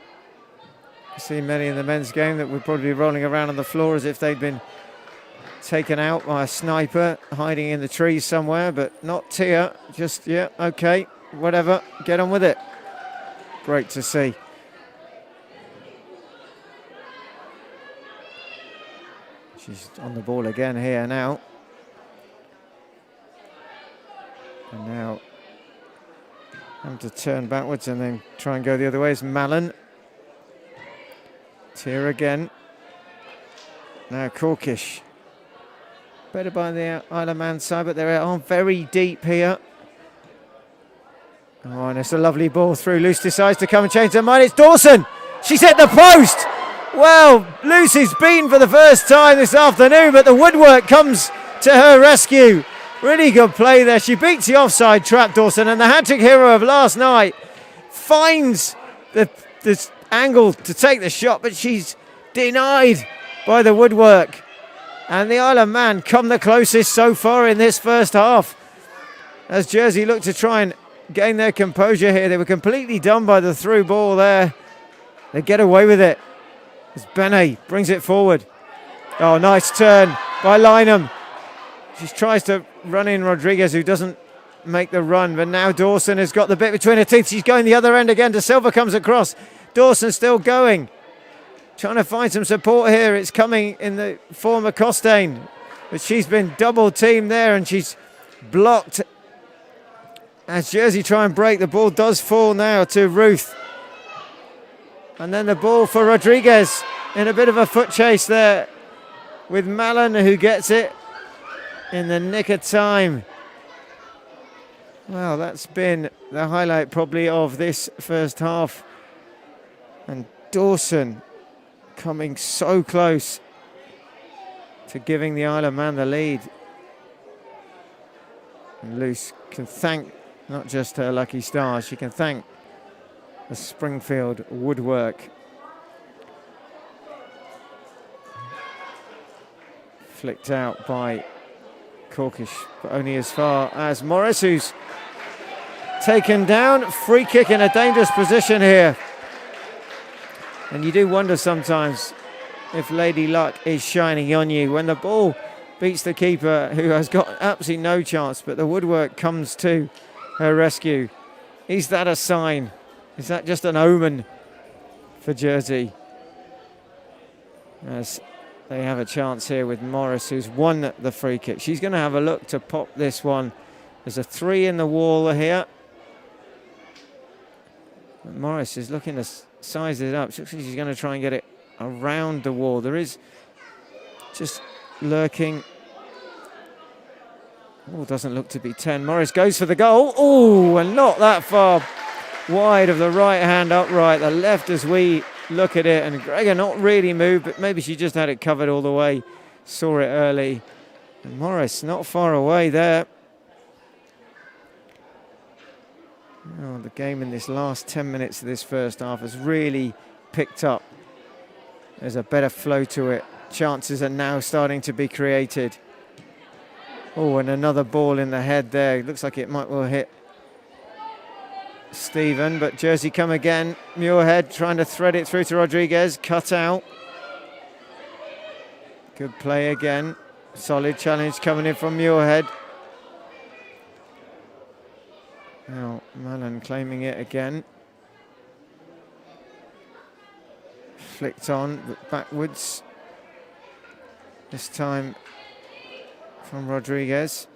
I've seen many in the men's game that would probably be rolling around on the floor as if they'd been taken out by a sniper hiding in the trees somewhere, but not Tia. Just, yeah, okay, whatever, get on with it. Great to see. She's on the ball again here now. And now having to turn backwards and then try and go the other way is Mallon. Tia again. Now Corkish. Better by the Isle of Man side, but they are very deep here. Oh, and it's a lovely ball through. Luce decides to come and change her mind. It's Dawson. She's hit the post. Well, Luce is beaten for the first time this afternoon, but the woodwork comes to her rescue. Really good play there. She beats the offside trap, Dawson, and the hat-trick hero of last night finds this angle to take the shot, but she's denied by the woodwork. And the Isle of Man come the closest so far in this first half. As Jersey look to try and gain their composure here, they were completely done by the through ball there. They get away with it as Benet brings it forward. Oh, nice turn by Lynham. She tries to run in Rodriguez, who doesn't make the run, but now Dawson has got the bit between her teeth. She's going the other end again. De Silva comes across. Dawson still going. Trying to find some support here. It's coming in the form of Costain, but she's been double teamed there and she's blocked. As Jersey try and break, the ball does fall now to Ruth. And then the ball for Rodriguez in a bit of a foot chase there with Mallon, who gets it in the nick of time. Well, that's been the highlight probably of this first half. And Dawson coming so close to giving the Isle of Man the lead. And Luce can thank not just her lucky stars, she can thank the Springfield woodwork. Flicked out by Corkish, but only as far as Morris, who's taken down. Free kick in a dangerous position here. And you do wonder sometimes if Lady Luck is shining on you when the ball beats the keeper, who has got absolutely no chance, but the woodwork comes to her rescue. Is that a sign? Is that just an omen for Jersey? As they have a chance here with Morris, who's won the free kick. She's going to have a look to pop this one. There's a 3 in the wall here. But Morris is looking to size it up. She's going to try and get it around the wall. There is just lurking. Oh, doesn't look to be 10. Morris goes for the goal. Oh, and not that far wide of the right hand upright. The left, as we look at it, and Gregor not really moved, but maybe she just had it covered all the way. Saw it early. And Morris not far away there. Oh, the game in this last 10 minutes of this first half has really picked up. There's a better flow to it. Chances are now starting to be created. Oh, and another ball in the head there. Looks like it might well hit Stephen, but Jersey come again. Muirhead trying to thread it through to Rodriguez. Cut out. Good play again. Solid challenge coming in from Muirhead. Now Mallon claiming it again. Flicked on, but backwards. This time from Rodriguez.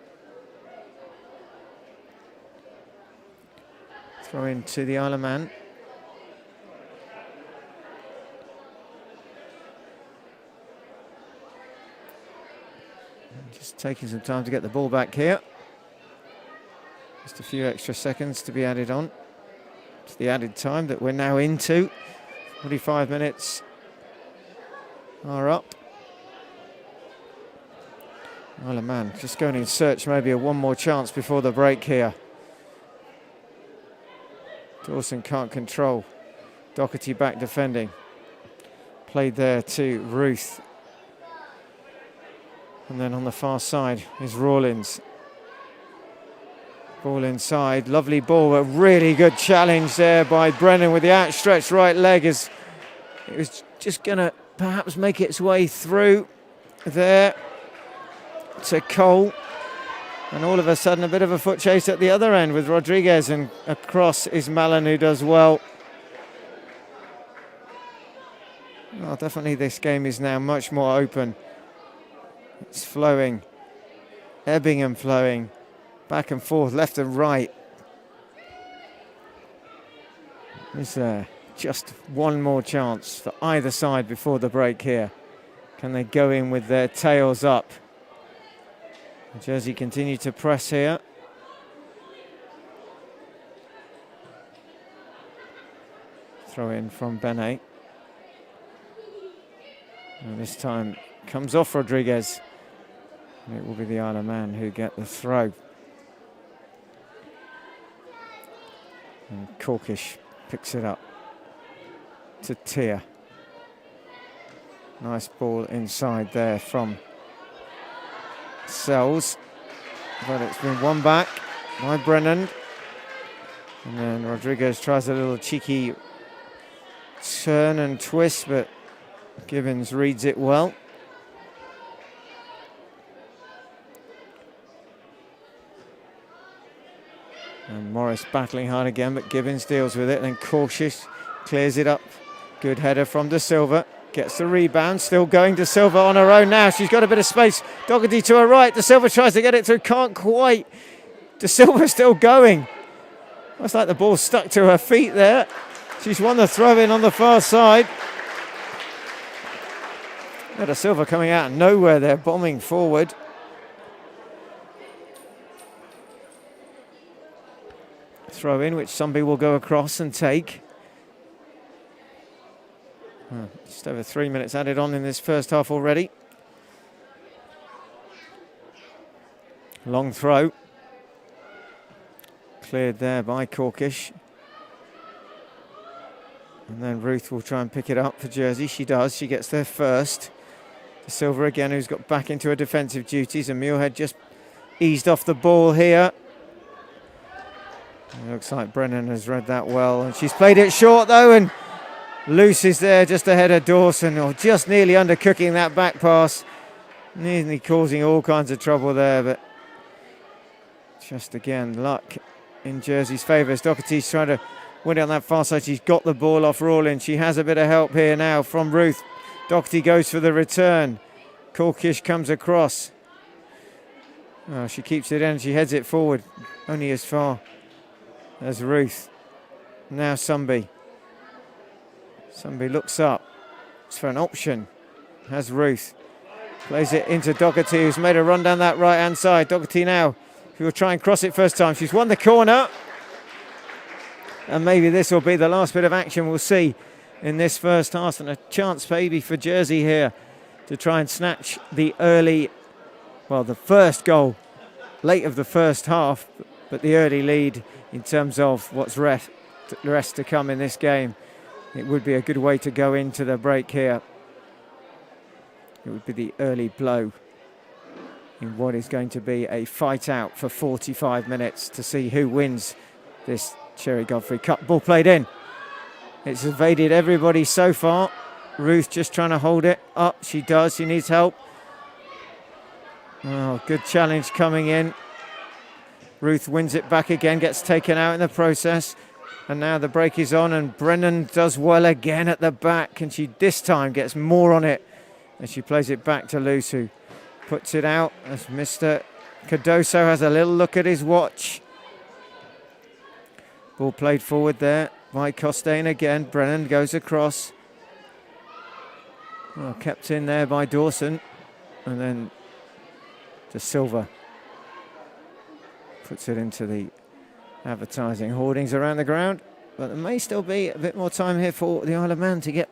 Throw into the Isle of Man. Just taking some time to get the ball back here. Just a few extra seconds to be added on. It's the added time that we're now into. 45 minutes are up. Isle of Man just going in search maybe of one more chance before the break here. Dawson can't control. Doherty back defending. Played there to Ruth. And then on the far side is Rawlins. Ball inside, lovely ball, a really good challenge there by Brennan with the outstretched right leg as it was just going to perhaps make its way through there to Cole. And all of a sudden a bit of a foot chase at the other end with Rodriguez, and across is Mallon, who does well. Well, definitely this game is now much more open. It's flowing, ebbing and flowing, back and forth, left and right. Is there just one more chance for either side before the break here? Can they go in with their tails up? Jersey continue to press here. Throw in from Benet. And this time comes off Rodriguez. And it will be the Isle of Man who get the throw. And Corkish picks it up to Tier. Nice ball inside there from Sells, but it's been won back by Brennan. And then Rodriguez tries a little cheeky turn and twist, but Gibbons reads it well. And Morris battling hard again, but Gibbons deals with it, and then Cautious clears it up. Good header from De Silva. Gets the rebound, still going De Silva on her own now. She's got a bit of space. Doherty to her right. De Silva tries to get it through, can't quite. De Silva still going. Looks like the ball stuck to her feet there. She's won the throw in on the far side. De Silva coming out of nowhere there, bombing forward. Throw in, which somebody will go across and take. Just over 3 minutes added on in this first half already. Long throw. Cleared there by Corkish. And then Ruth will try and pick it up for Jersey. She does. She gets there first. De Silva again, who's got back into her defensive duties. And Muirhead just eased off the ball here. It looks like Brennan has read that well. And she's played it short though. And Luce is there just ahead of Dawson, or just nearly undercooking that back pass. Nearly causing all kinds of trouble there, but just again, luck in Jersey's favour. Doherty's trying to win it on that far side. She's got the ball off Rawlins. She has a bit of help here now from Ruth. Doherty goes for the return. Corkish comes across. Oh, she keeps it in. She heads it forward, only as far as Ruth. Now Sumby. Sumby looks up. It's for an option. Has Ruth. Plays it into Doherty, who's made a run down that right-hand side. Doherty now, who will try and cross it first time. She's won the corner. And maybe this will be the last bit of action we'll see in this first half. And a chance maybe for Jersey here to try and snatch the early, well, the first goal late of the first half, but the early lead in terms of what's rest to come in this game. It would be a good way to go into the break here. It would be the early blow in what is going to be a fight out for 45 minutes to see who wins this Cherry Godfrey Cup. Ball played in. It's evaded everybody so far. Ruth just trying to hold it up. She does. She needs help. Oh, good challenge coming in. Ruth wins it back again, gets taken out in the process. And now the break is on, and Brennan does well again at the back, and she this time gets more on it as she plays it back to Luce, who puts it out as Mr. Cardoso has a little look at his watch. Ball played forward there by Costain again. Brennan goes across. Well, kept in there by Dawson. And then to Silva. Puts it into the advertising hoardings around the ground. But there may still be a bit more time here for the Isle of Man to get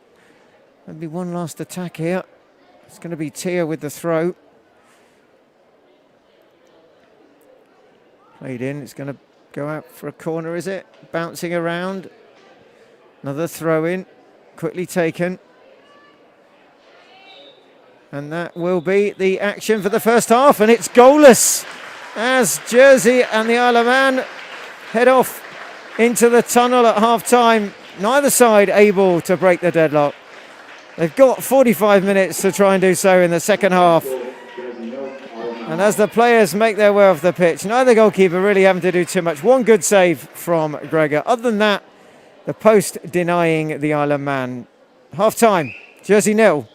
maybe one last attack here. It's going to be Tia with the throw. Played in. It's going to go out for a corner, is it? Bouncing around. Another throw in. Quickly taken. And that will be the action for the first half. And it's goalless as Jersey and the Isle of Man head off into the tunnel at half-time. Neither side able to break the deadlock. They've got 45 minutes to try and do so in the second half. And as the players make their way off the pitch, neither goalkeeper really having to do too much. One good save from Gregor. Other than that, the post denying the Isle of Man. Half-time, Jersey 0,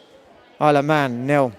Isle of Man 0.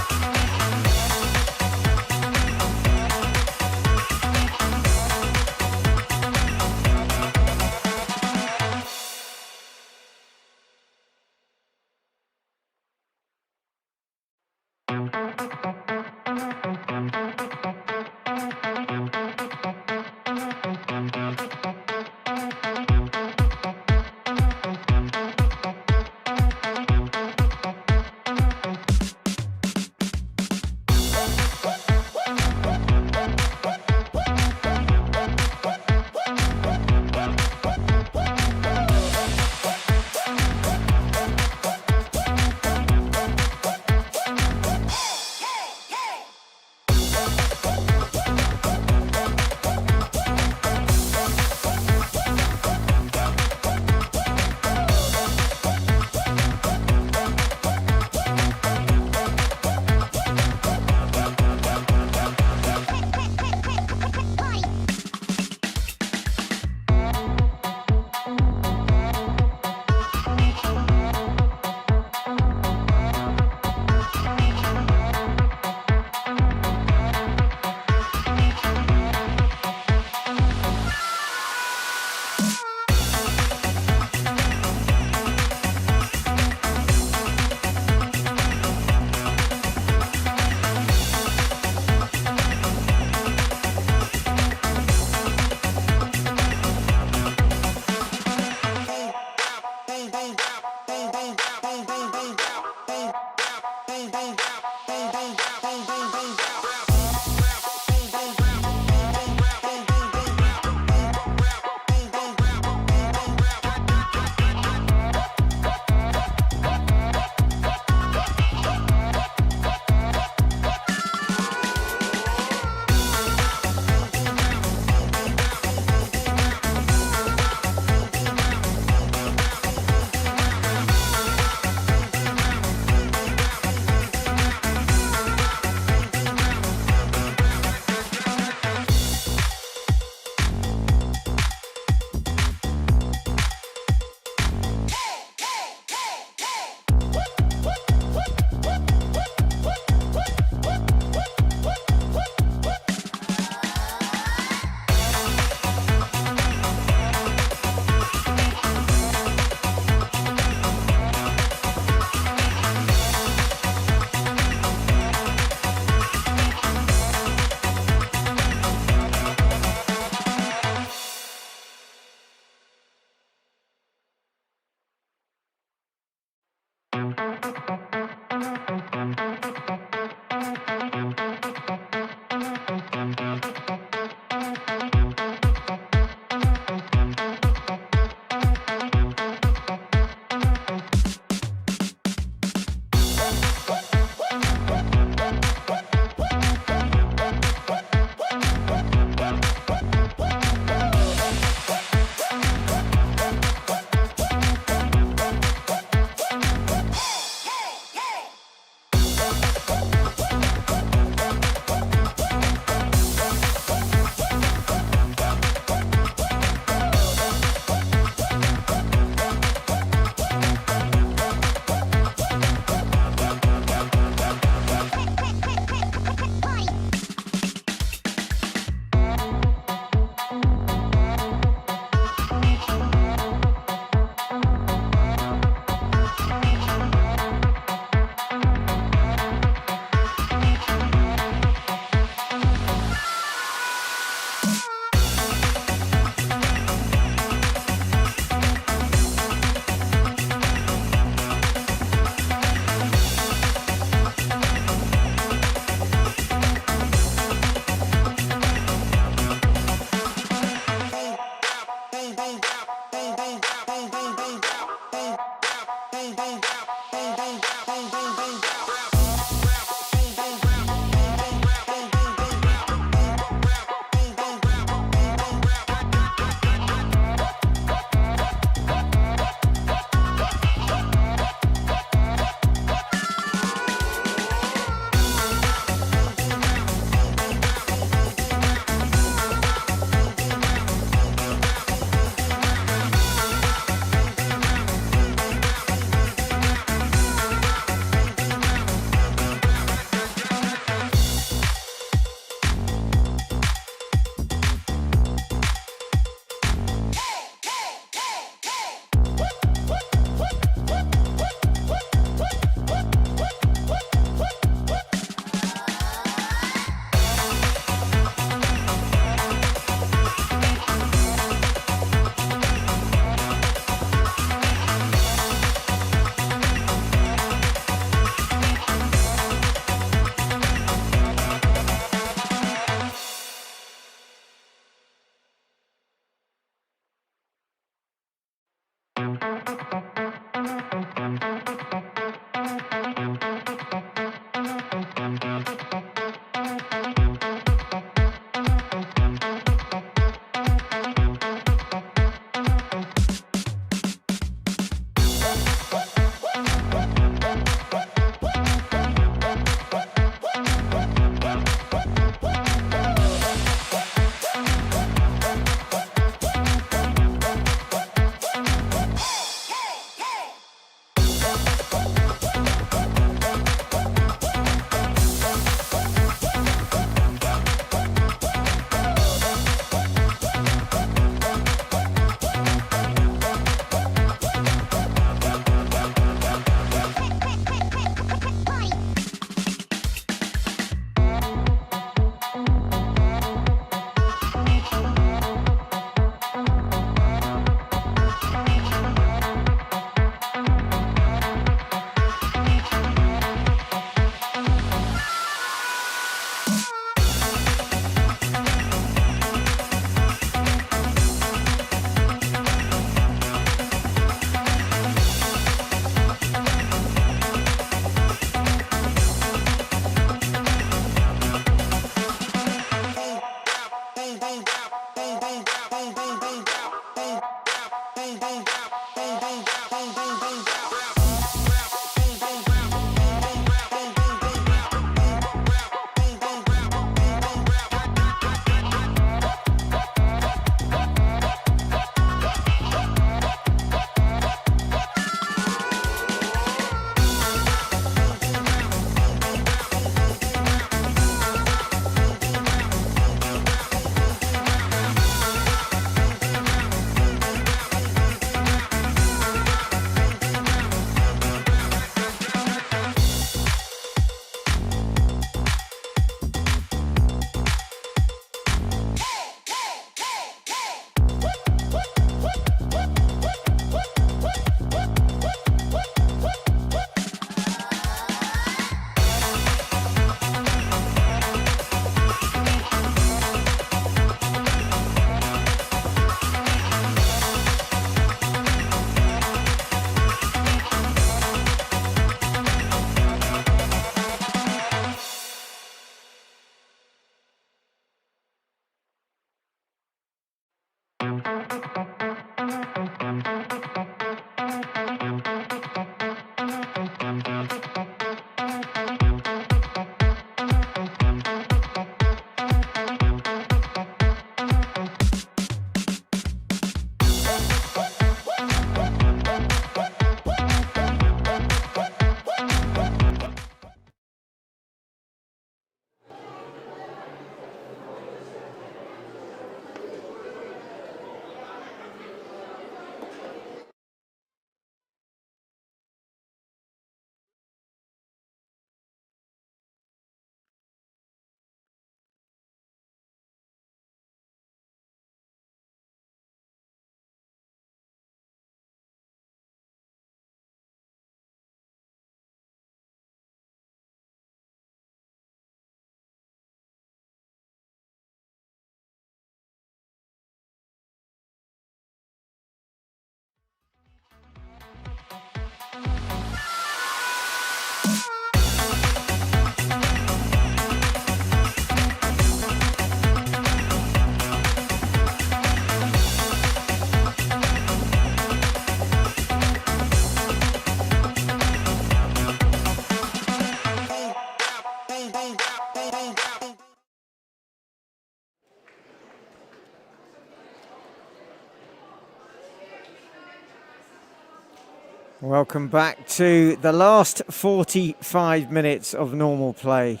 Welcome back to the last 45 minutes of normal play.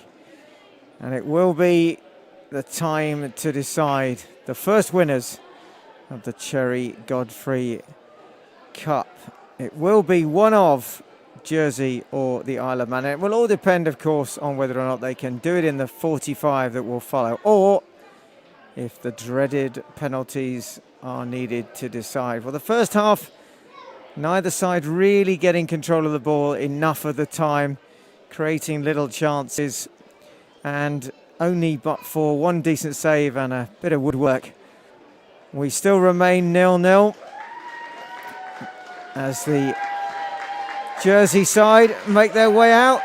And it will be the time to decide the first winners of the Cherry Godfrey Cup. It will be one of Jersey or the Isle of Man. It will all depend, of course, on whether or not they can do it in the 45 that will follow, or if the dreaded penalties are needed to decide. Well, the first half, neither side really getting control of the ball enough of the time, creating little chances, and only but for one decent save and a bit of woodwork, we still remain 0-0 as the Jersey side make their way out.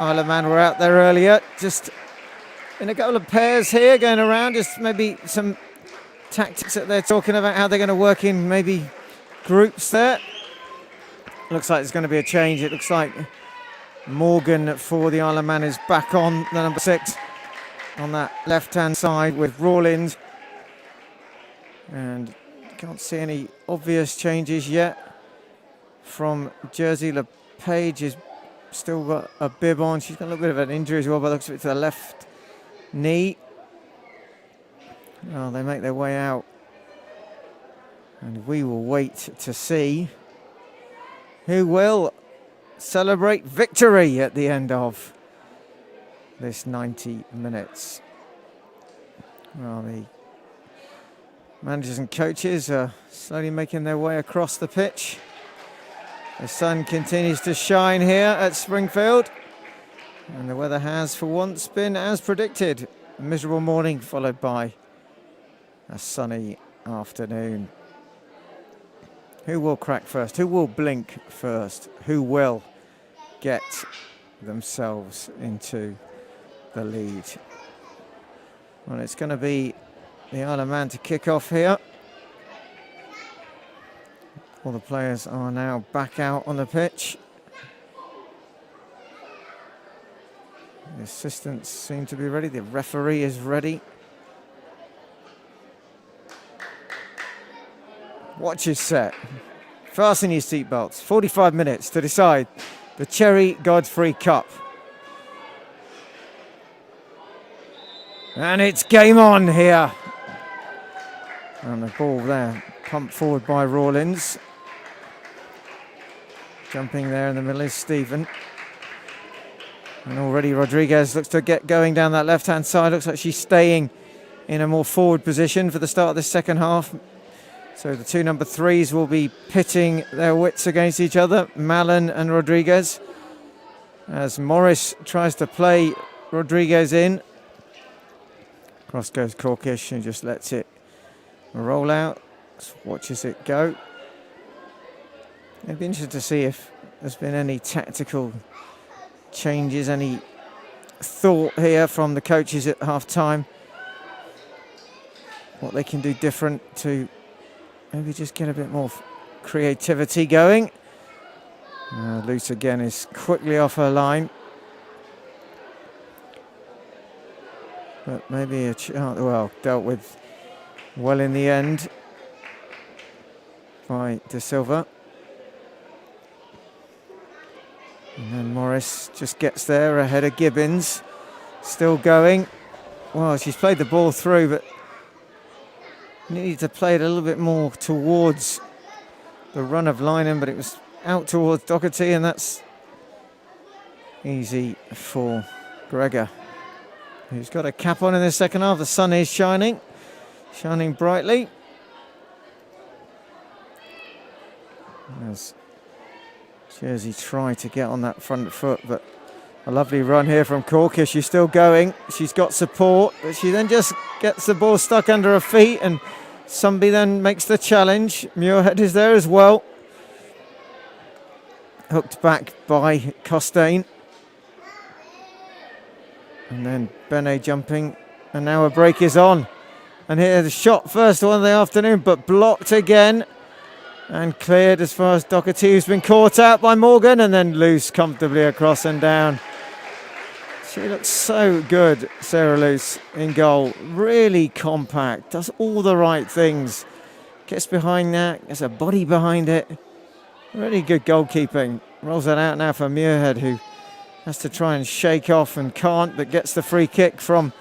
Isle of Man were out there earlier, just in a couple of pairs here going around, just maybe some tactics that they're talking about, how they're going to work in maybe groups there. Looks like there's going to be a change. It looks like Morgan for the Isle of Man is back on the number 6 on that left-hand side with Rawlins. And can't see any obvious changes yet from Jersey. LePage has still got a bib on. She's got a little bit of an injury as well, but looks a bit to the left knee. Well, they make their way out. And we will wait to see who will celebrate victory at the end of this 90 minutes. Well, the managers and coaches are slowly making their way across the pitch. The sun continues to shine here at Springfield, and the weather has for once been as predicted. A miserable morning followed by a sunny afternoon. Who will crack first? Who will blink first? Who will get themselves into the lead? Well, it's going to be the Isle of Man to kick off here. All the players are now back out on the pitch. The assistants seem to be ready. The referee is ready. Watch is set. Fasten your seatbelts. 45 minutes to decide the Cherry Godfrey Cup. And it's game on here. And the ball there, pumped forward by Rawlins. Jumping there in the middle is Stephen. And already Rodriguez looks to get going down that left-hand side. Looks like she's staying in a more forward position for the start of the second half. So the two number 3s will be pitting their wits against each other, Mallon and Rodriguez. As Morris tries to play Rodriguez in. Cross goes Corkish and just lets it roll out. Watches it go. It'd be interesting to see if there's been any tactical changes, any thought here from the coaches at half-time. What they can do different to maybe just get a bit more creativity going. Luce again is quickly off her line. But maybe a chance, well, dealt with well in the end by De Silva. And then Morris just gets there ahead of Gibbons. Still going. Well, she's played the ball through, but needed to play it a little bit more towards the run of Lynham, but it was out towards Doherty, and that's easy for Gregor, who's got a cap on in the second half. The sun is shining brightly. As Jersey try to get on that front foot, but a lovely run here from Corkish. She's still going. She's got support, but she then just gets the ball stuck under her feet, and somebody then makes the challenge. Muirhead is there as well. Hooked back by Costain. And then Benet jumping, and now a break is on. And here the shot, first one of the afternoon, but blocked again. And cleared as far as Doherty, who's been caught out by Morgan, and then loose comfortably across and down. She looks so good, Sarah Luce, in goal. Really compact, does all the right things. Gets behind that, gets a body behind it. Really good goalkeeping. Rolls that out now for Muirhead, who has to try and shake off and can't, but gets the free kick from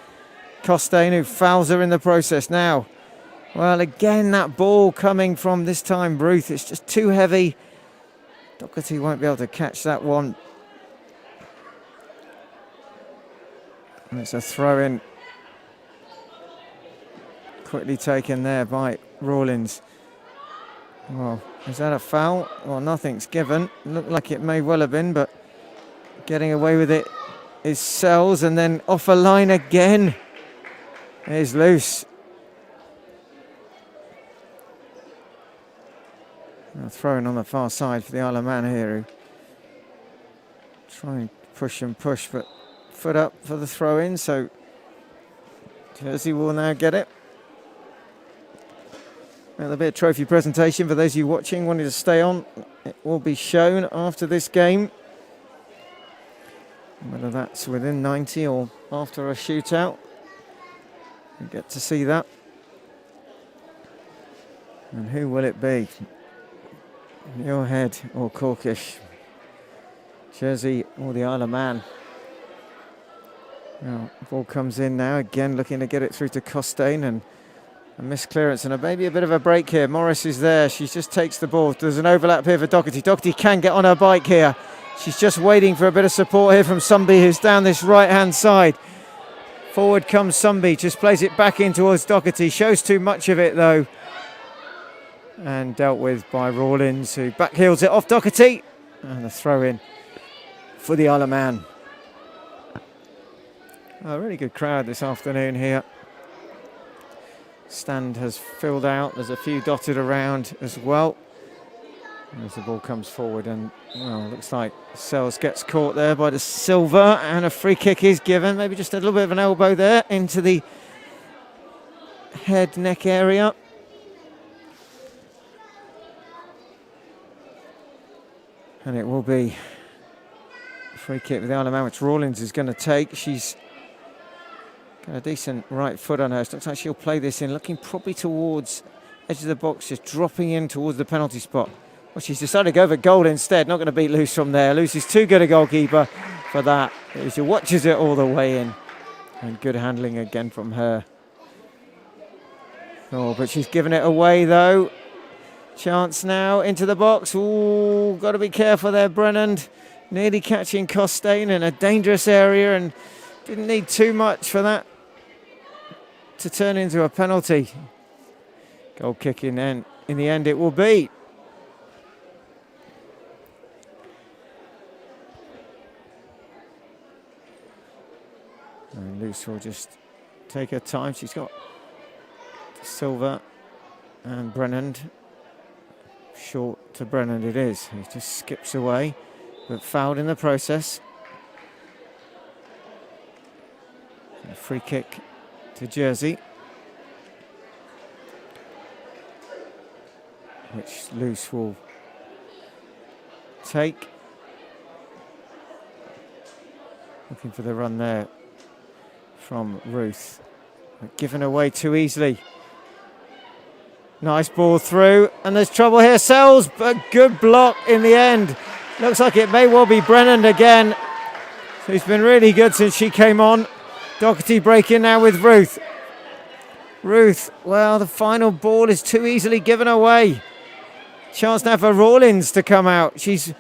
Costain, who fouls her in the process now. Well, again, that ball coming from, this time, Ruth. It's just too heavy. Doherty won't be able to catch that one. And it's a throw-in. Quickly taken there by Rawlins. Well, is that a foul? Well, nothing's given. Looked like it may well have been, but getting away with it is Sells, and then off a line again. It's loose. Throwing on the far side for the Isle of Man here, who try and push and push, but foot up for the throw-in, so Jersey will now get it. There'll be a trophy presentation for those of you watching, wanting to stay on. It will be shown after this game, whether that's within 90 or after a shootout. You get to see that. And who will it be? Muirhead or Corkish? Jersey or the Isle of Man? Now, ball comes in now, again looking to get it through to Costain, and a missed clearance and maybe a bit of a break here. Morris is there, she just takes the ball. There's an overlap here for Doherty. Doherty can get on her bike here. She's just waiting for a bit of support here from Sumby, who's down this right-hand side. Forward comes Sumby, just plays it back in towards Doherty. Shows too much of it though. And dealt with by Rawlins, who backheels it off Doherty. And a throw-in for the Isle of Man. A really good crowd this afternoon here. Stand has filled out. There's a few dotted around as well. As the ball comes forward, and well, looks like Sells gets caught there by the silver, and a free kick is given. Maybe just a little bit of an elbow there into the head neck area. And it will be a free kick with the Isle of Man, which Rawlins is going to take. She's got a decent right foot on her. It looks like she'll play this in, looking probably towards edge of the box, just dropping in towards the penalty spot. Well, she's decided to go for goal instead. Not going to beat Luce from there. Luce is too good a goalkeeper for that. She watches it all the way in. And good handling again from her. Oh, but she's given it away though. Chance now into the box. Ooh, got to be careful there, Brennan. Nearly catching Costain in a dangerous area, and didn't need too much for that to turn into a penalty. Goal kick in the end it will be. And Luce will just take her time. She's got Silver and Brennan. Short to Brennan it is. He just skips away, but fouled in the process. A free kick to Jersey, which Luce will take. Looking for the run there from Ruth. But given away too easily. Nice ball through, and there's trouble here. Sells, but good block in the end. Looks like it may well be Brennan again, who's been really good since she came on. Doherty breaking now with Ruth. Ruth, well, the final ball is too easily given away. Chance now for Rawlins to come out. She's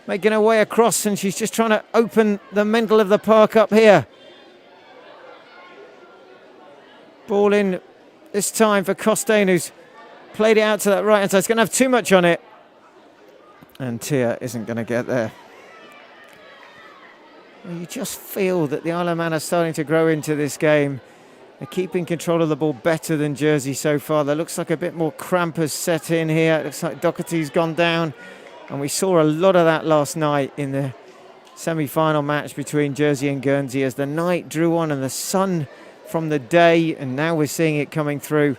making her way across, and she's just trying to open the middle of the park up here. Ball in this time for Costain, who's played it out to that right-hand side. It's going to have too much on it. And Tia isn't going to get there. Well, you just feel that the Isle of Man are starting to grow into this game. They're keeping control of the ball better than Jersey so far. There looks like a bit more cramp has set in here. It looks like Doherty's gone down. And we saw a lot of that last night in the semi-final match between Jersey and Guernsey as the night drew on and the sun from the day, and now we're seeing it coming through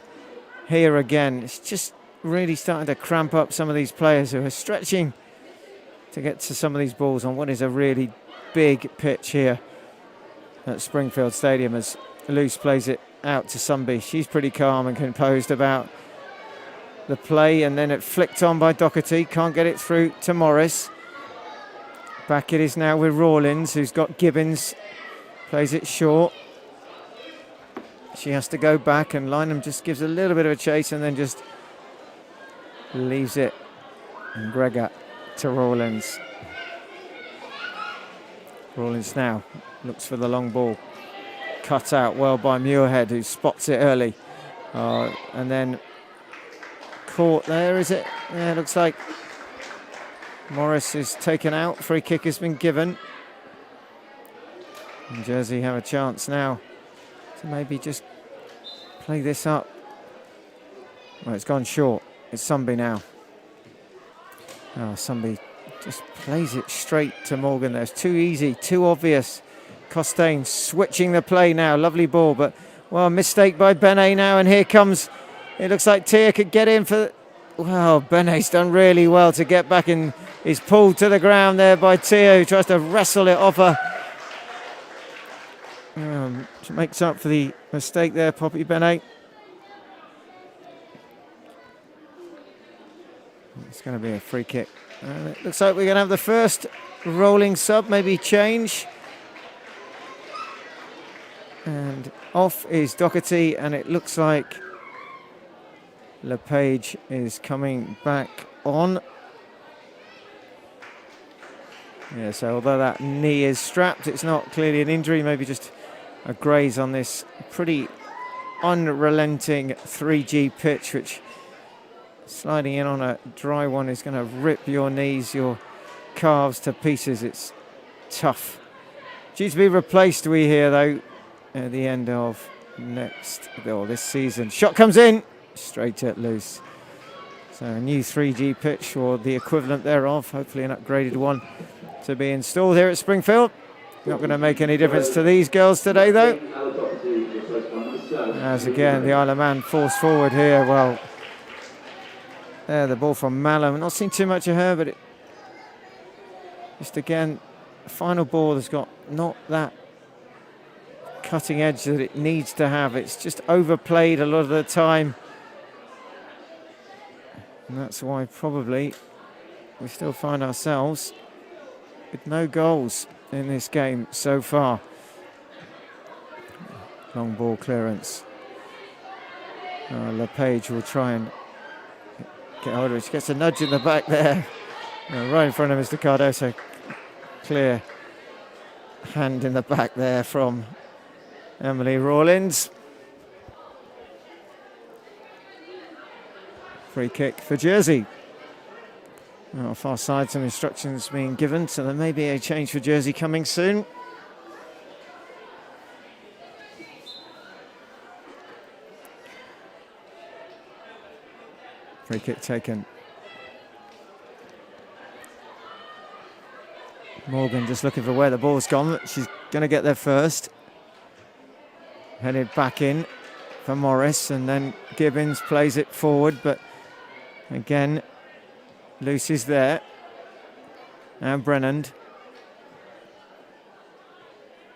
here again. It's just really starting to cramp up some of these players who are stretching to get to some of these balls on what is a really big pitch here at Springfield Stadium as Luce plays it out to Sumby. She's pretty calm and composed about the play, and then it flicked on by Doherty. Can't get it through to Morris. Back it is now with Rawlins, who's got Gibbons. Plays it short. She has to go back, and Lynham just gives a little bit of a chase and then just leaves it. And Gregor to Rawlins. Rawlins now looks for the long ball. Cut out well by Muirhead, who spots it early. And then caught there, is it? Yeah, it looks like Morris is taken out. Free kick has been given. And Jersey have a chance now to maybe just play this up. Well, it's gone short. It's Sumby now. Sumby just plays it straight to Morgan there. It's too easy, too obvious. Costain switching the play now. Lovely ball, but, well, mistake by Benet now. And here comes, it looks like Tia could get in for, well, Benet's done really well to get back and is pulled to the ground there by Tia, who tries to wrestle it off her. She makes up for the mistake there, Poppy Benet. It's going to be a free kick. And it looks like we're going to have the first rolling sub, maybe change. And off is Doherty, and it looks like LePage is coming back on. Yeah, so although that knee is strapped, it's not clearly an injury, maybe just a graze on this pretty unrelenting 3G pitch, which sliding in on a dry one is going to rip your knees, your calves to pieces. It's tough. Due to be replaced, we hear, though, at the end of this season. Shot comes in, straight at loose. So a new 3G pitch, or the equivalent thereof, hopefully an upgraded one, to be installed here at Springfield. Not going to make any difference to these girls today, though. As again, the Isle of Man forced forward here. Well, there, the ball from Malum. Not seen too much of her, but it just again, the final ball has got not that cutting edge that it needs to have. It's just overplayed a lot of the time. And that's why probably we still find ourselves with no goals in this game so far. Long ball clearance. LePage will try and get hold of it. She gets a nudge in the back there. Right in front of Mr. Cardoso. Clear hand in the back there from Emily Rawlins. Free kick for Jersey. Far side, some instructions being given, so there may be a change for Jersey coming soon. Free kick taken. Morgan just looking for where the ball's gone. She's going to get there first. Headed back in for Morris, and then Gibbons plays it forward, but again, Lucy's there. And Brennan.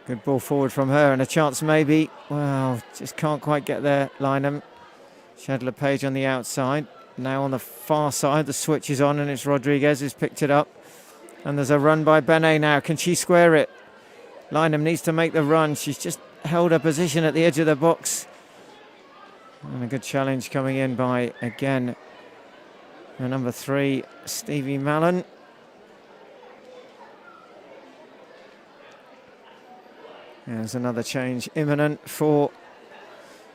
Good ball forward from her, and a chance maybe. Well, just can't quite get there, Lynham. Shad LePage on the outside. Now on the far side, the switch is on, and it's Rodriguez who's picked it up. And there's a run by Benet now. Can she square it? Lynham needs to make the run. She's just held her position at the edge of the box. And a good challenge coming in by, again, number 3, Stevie Mallon. There's another change imminent for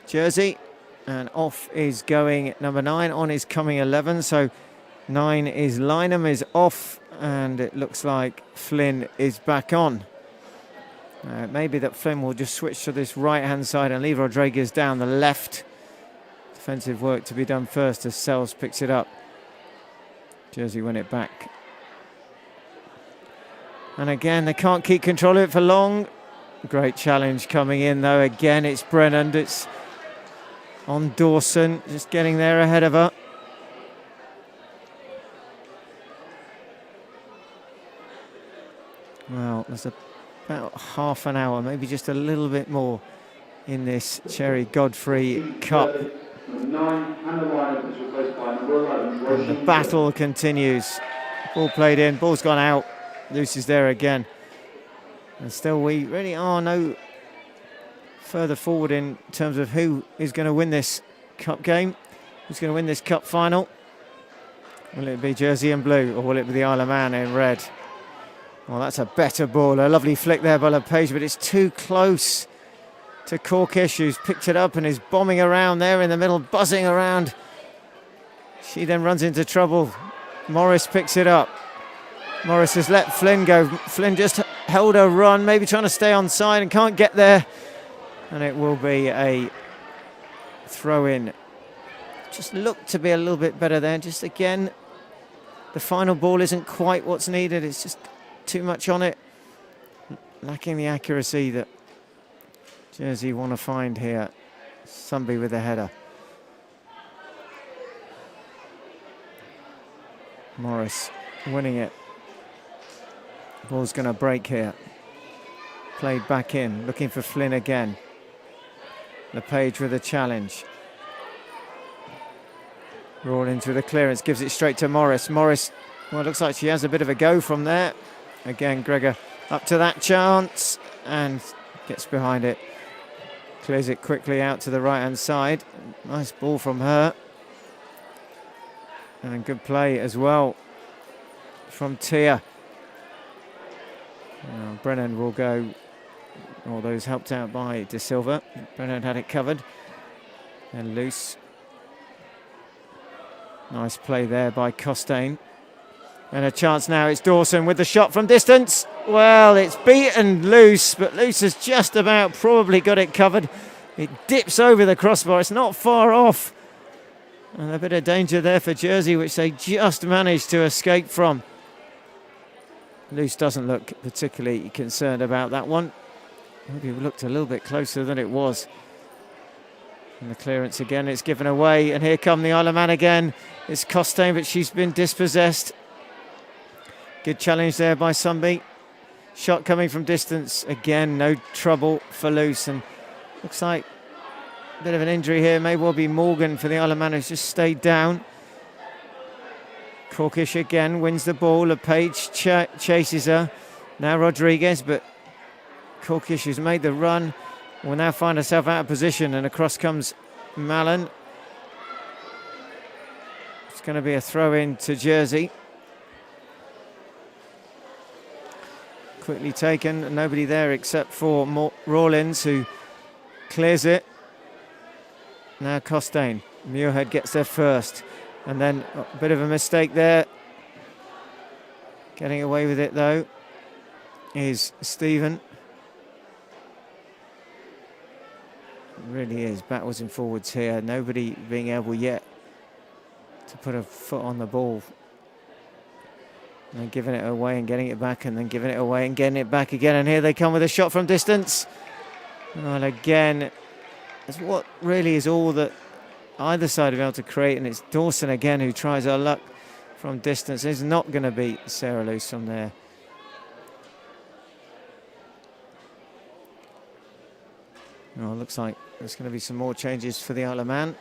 Jersey. And off is going number 9. On is coming 11. So 9 is Lynham is off. And it looks like Flynn is back on. Maybe that Flynn will just switch to this right-hand side and leave Rodriguez down the left. Defensive work to be done first as Sells picks it up. Jersey win it back. And again, they can't keep control of it for long. Great challenge coming in, though. Again, it's Brennan. It's on Dawson, just getting there ahead of her. Well, there's about half an hour, maybe just a little bit more in this Cherry Godfrey Cup Number 9, Hannah Reinert is replaced by number 11, And the Roisin. battle continues. Ball played in, ball's gone out. Luce is there again. And still we really are no further forward in terms of who is going to win this cup game. Who's going to win this cup final? Will it be Jersey in blue or will it be the Isle of Man in red? Well, that's a better ball. A lovely flick there by LePage, but it's too close to Corkish, who's picked it up and is bombing around there in the middle, buzzing around. She then runs into trouble. Morris picks it up. Morris has let Flynn go. Flynn just held her run, maybe trying to stay on side and can't get there. And it will be a throw-in. Just looked to be a little bit better there. Just again, the final ball isn't quite what's needed. It's just too much on it. Lacking the accuracy that Jersey want to find here. Sumby with the header. Morris winning it. Ball's going to break here. Played back in, looking for Flynn again. LePage with a challenge. Rawlins with a clearance, gives it straight to Morris. Morris, well, it looks like she has a bit of a go from there. Again, Gregor up to that chance and gets behind it. Clears it quickly out to the right-hand side. Nice ball from her. And good play as well from Tia. Brennan will go, all those helped out by De Silva. Brennan had it covered. And loose. Nice play there by Costain. And a chance now, it's Dawson with the shot from distance. Well, it's beaten loose, but Loose has just about probably got it covered. It dips over the crossbar, it's not far off. And a bit of danger there for Jersey, which they just managed to escape from. Loose doesn't look particularly concerned about that one. Maybe it looked a little bit closer than it was. And the clearance again, it's given away. And here come the Isle of Man again. It's Costain, but she's been dispossessed. Good challenge there by Sumby. Shot coming from distance. Again, no trouble for Loose. And looks like a bit of an injury here. May well be Morgan for the Isle of Man, who's just stayed down. Corkish again wins the ball. LePage chases her. Now Rodriguez, but Corkish, who's made the run, will now find herself out of position, and across comes Mallon. It's going to be a throw-in to Jersey. Quickly taken, nobody there except for Rawlins, who clears it. Now Costain. Muirhead gets there first. And then a bit of a mistake there. Getting away with it, though, is Stephen. It really is backwards and forwards here. Nobody being able yet to put a foot on the ball. And then giving it away and getting it back, and then giving it away and getting it back again. And here they come with a shot from distance. And again, it's what really is all that either side have been able to create. And it's Dawson again who tries her luck from distance. Is not going to beat Sarah Luce from there. Oh, it looks like there's going to be some more changes for the Isle of Man.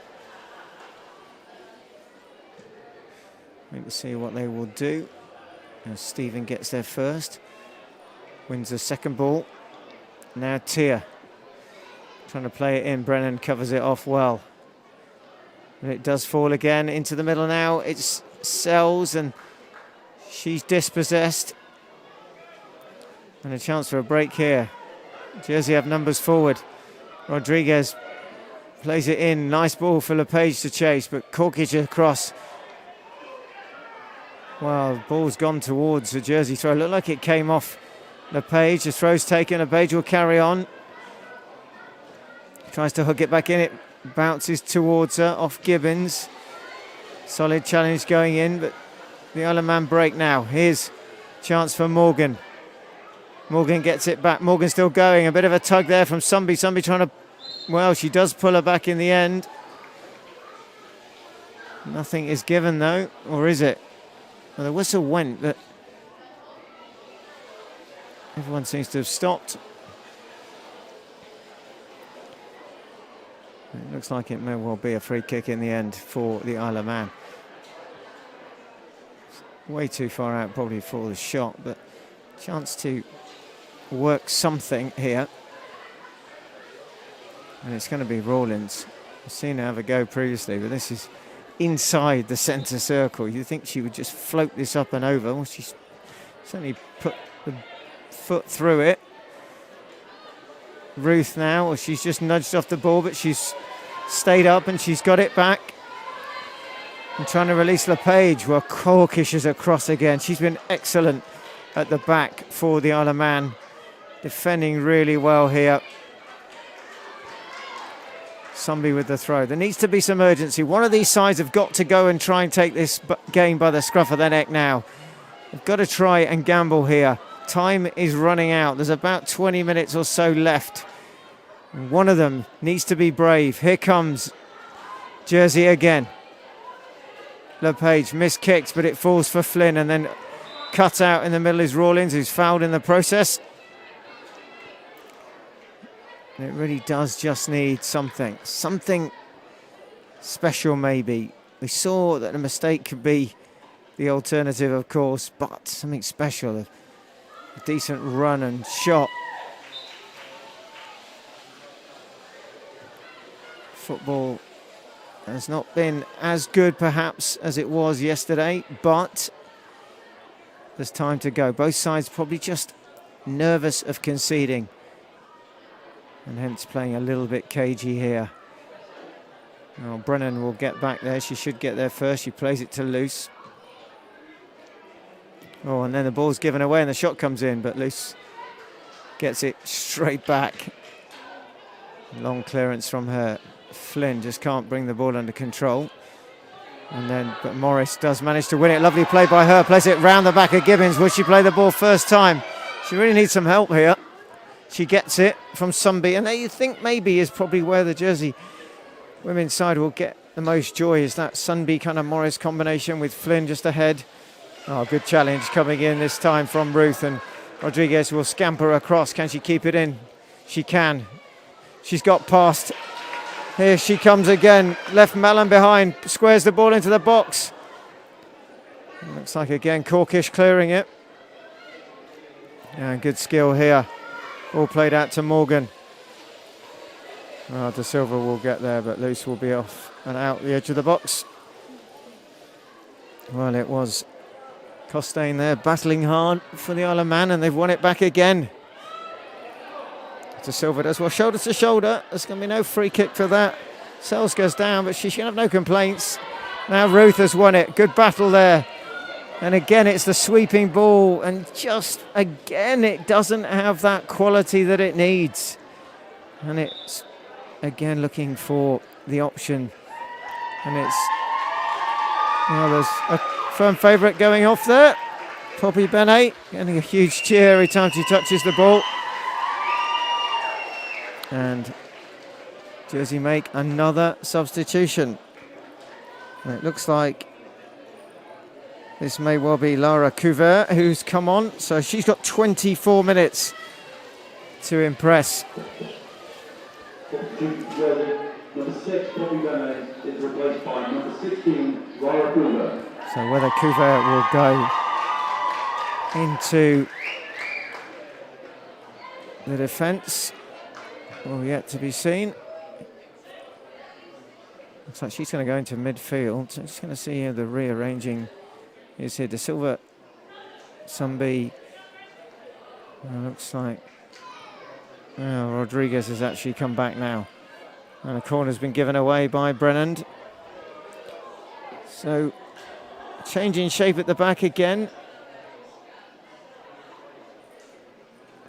Wait to see what they will do. Now Stephen gets there first. Wins the second ball. Now Tia. Trying to play it in. Brennan covers it off well. And it does fall again into the middle now. It's Sells and she's dispossessed. And a chance for a break here. Jersey have numbers forward. Rodriguez plays it in. Nice ball for LePage to chase, but Corkage across. Well, the ball's gone towards the Jersey throw. Looked like it came off LePage. The throw's taken. LePage will carry on. Tries to hook it back in. It bounces towards her off Gibbons. Solid challenge going in, but the Isle of Man break now. Here's chance for Morgan. Morgan gets it back. Morgan still going. A bit of a tug there from Sumby. Sumby trying to... Well, she does pull her back in the end. Nothing is given, though. Or is it? Well, the whistle went, but everyone seems to have stopped. It looks like it may well be a free kick in the end for the Isle of Man. Way too far out probably for the shot, but chance to work something here. And it's going to be Rawlins. I've seen her have a go previously, but this is inside the centre circle. You'd think she would just float this up and over. Well, she's certainly put the foot through it. Ruth now, well, she's just nudged off the ball, but she's stayed up and she's got it back. And trying to release LePage. Well, Corkish is across again. She's been excellent at the back for the Isle of Man. Defending really well here. Sunby with the throw. There needs to be some urgency. One of these sides have got to go and try and take this game by the scruff of the neck now. They've got to try and gamble here. Time is running out. There's about 20 minutes or so left. And one of them needs to be brave. Here comes Jersey again. LePage miskicks, but it falls for Flynn, and then cut out in the middle is Rawlins, who's fouled in the process. And it really does just need something special maybe. We saw that a mistake could be the alternative, of course, but something special, a decent run and shot. Football has not been as good perhaps as it was yesterday, but there's time to go. Both sides probably just nervous of conceding, and hence playing a little bit cagey here. Well, Brennan will get back there. She should get there first. She plays it to Luce. Oh, and then the ball's given away and the shot comes in, but Luce gets it straight back. Long clearance from her. Flynn just can't bring the ball under control. And then, but Morris does manage to win it. Lovely play by her. Plays it round the back of Gibbons. Will she play the ball first time? She really needs some help here. She gets it from Sunby, and you think maybe is probably where the Jersey women's side will get the most joy, is that Sunby kind of Morris combination with Flynn just ahead. Oh, good challenge coming in this time from Ruth, and Rodriguez will scamper across. Can she keep it in? She can. She's got past. Here she comes again. Left Mallon behind. Squares the ball into the box. Looks like again Corkish clearing it. And good skill here. All played out to Morgan. De Silva will get there, but Luce will be off and out the edge of the box. Well, it was Costain there battling hard for the Isle of Man, and they've won it back again. De Silva does well, shoulder to shoulder. There's going to be no free kick for that. Sells goes down, but she should have no complaints. Now Ruth has won it. Good battle there. And again, it's the sweeping ball, and just again, it doesn't have that quality that it needs. And it's again looking for the option. And it's, well, there's a firm favourite going off there. Poppy Benet getting a huge cheer every time she touches the ball. And Jersey make another substitution. And it looks like this may well be Lara Couvert who's come on. So she's got 24 minutes to impress. Number 6, Poppy Benet, is replaced by number 16, Lara Couvert. So whether Couvert will go into the defence, well, yet to be seen. Looks like she's going to go into midfield. So just going to see how the rearranging is here. De Silva, Sunby. Looks like Rodriguez has actually come back now. And a corner's been given away by Brennan. So changing shape at the back again.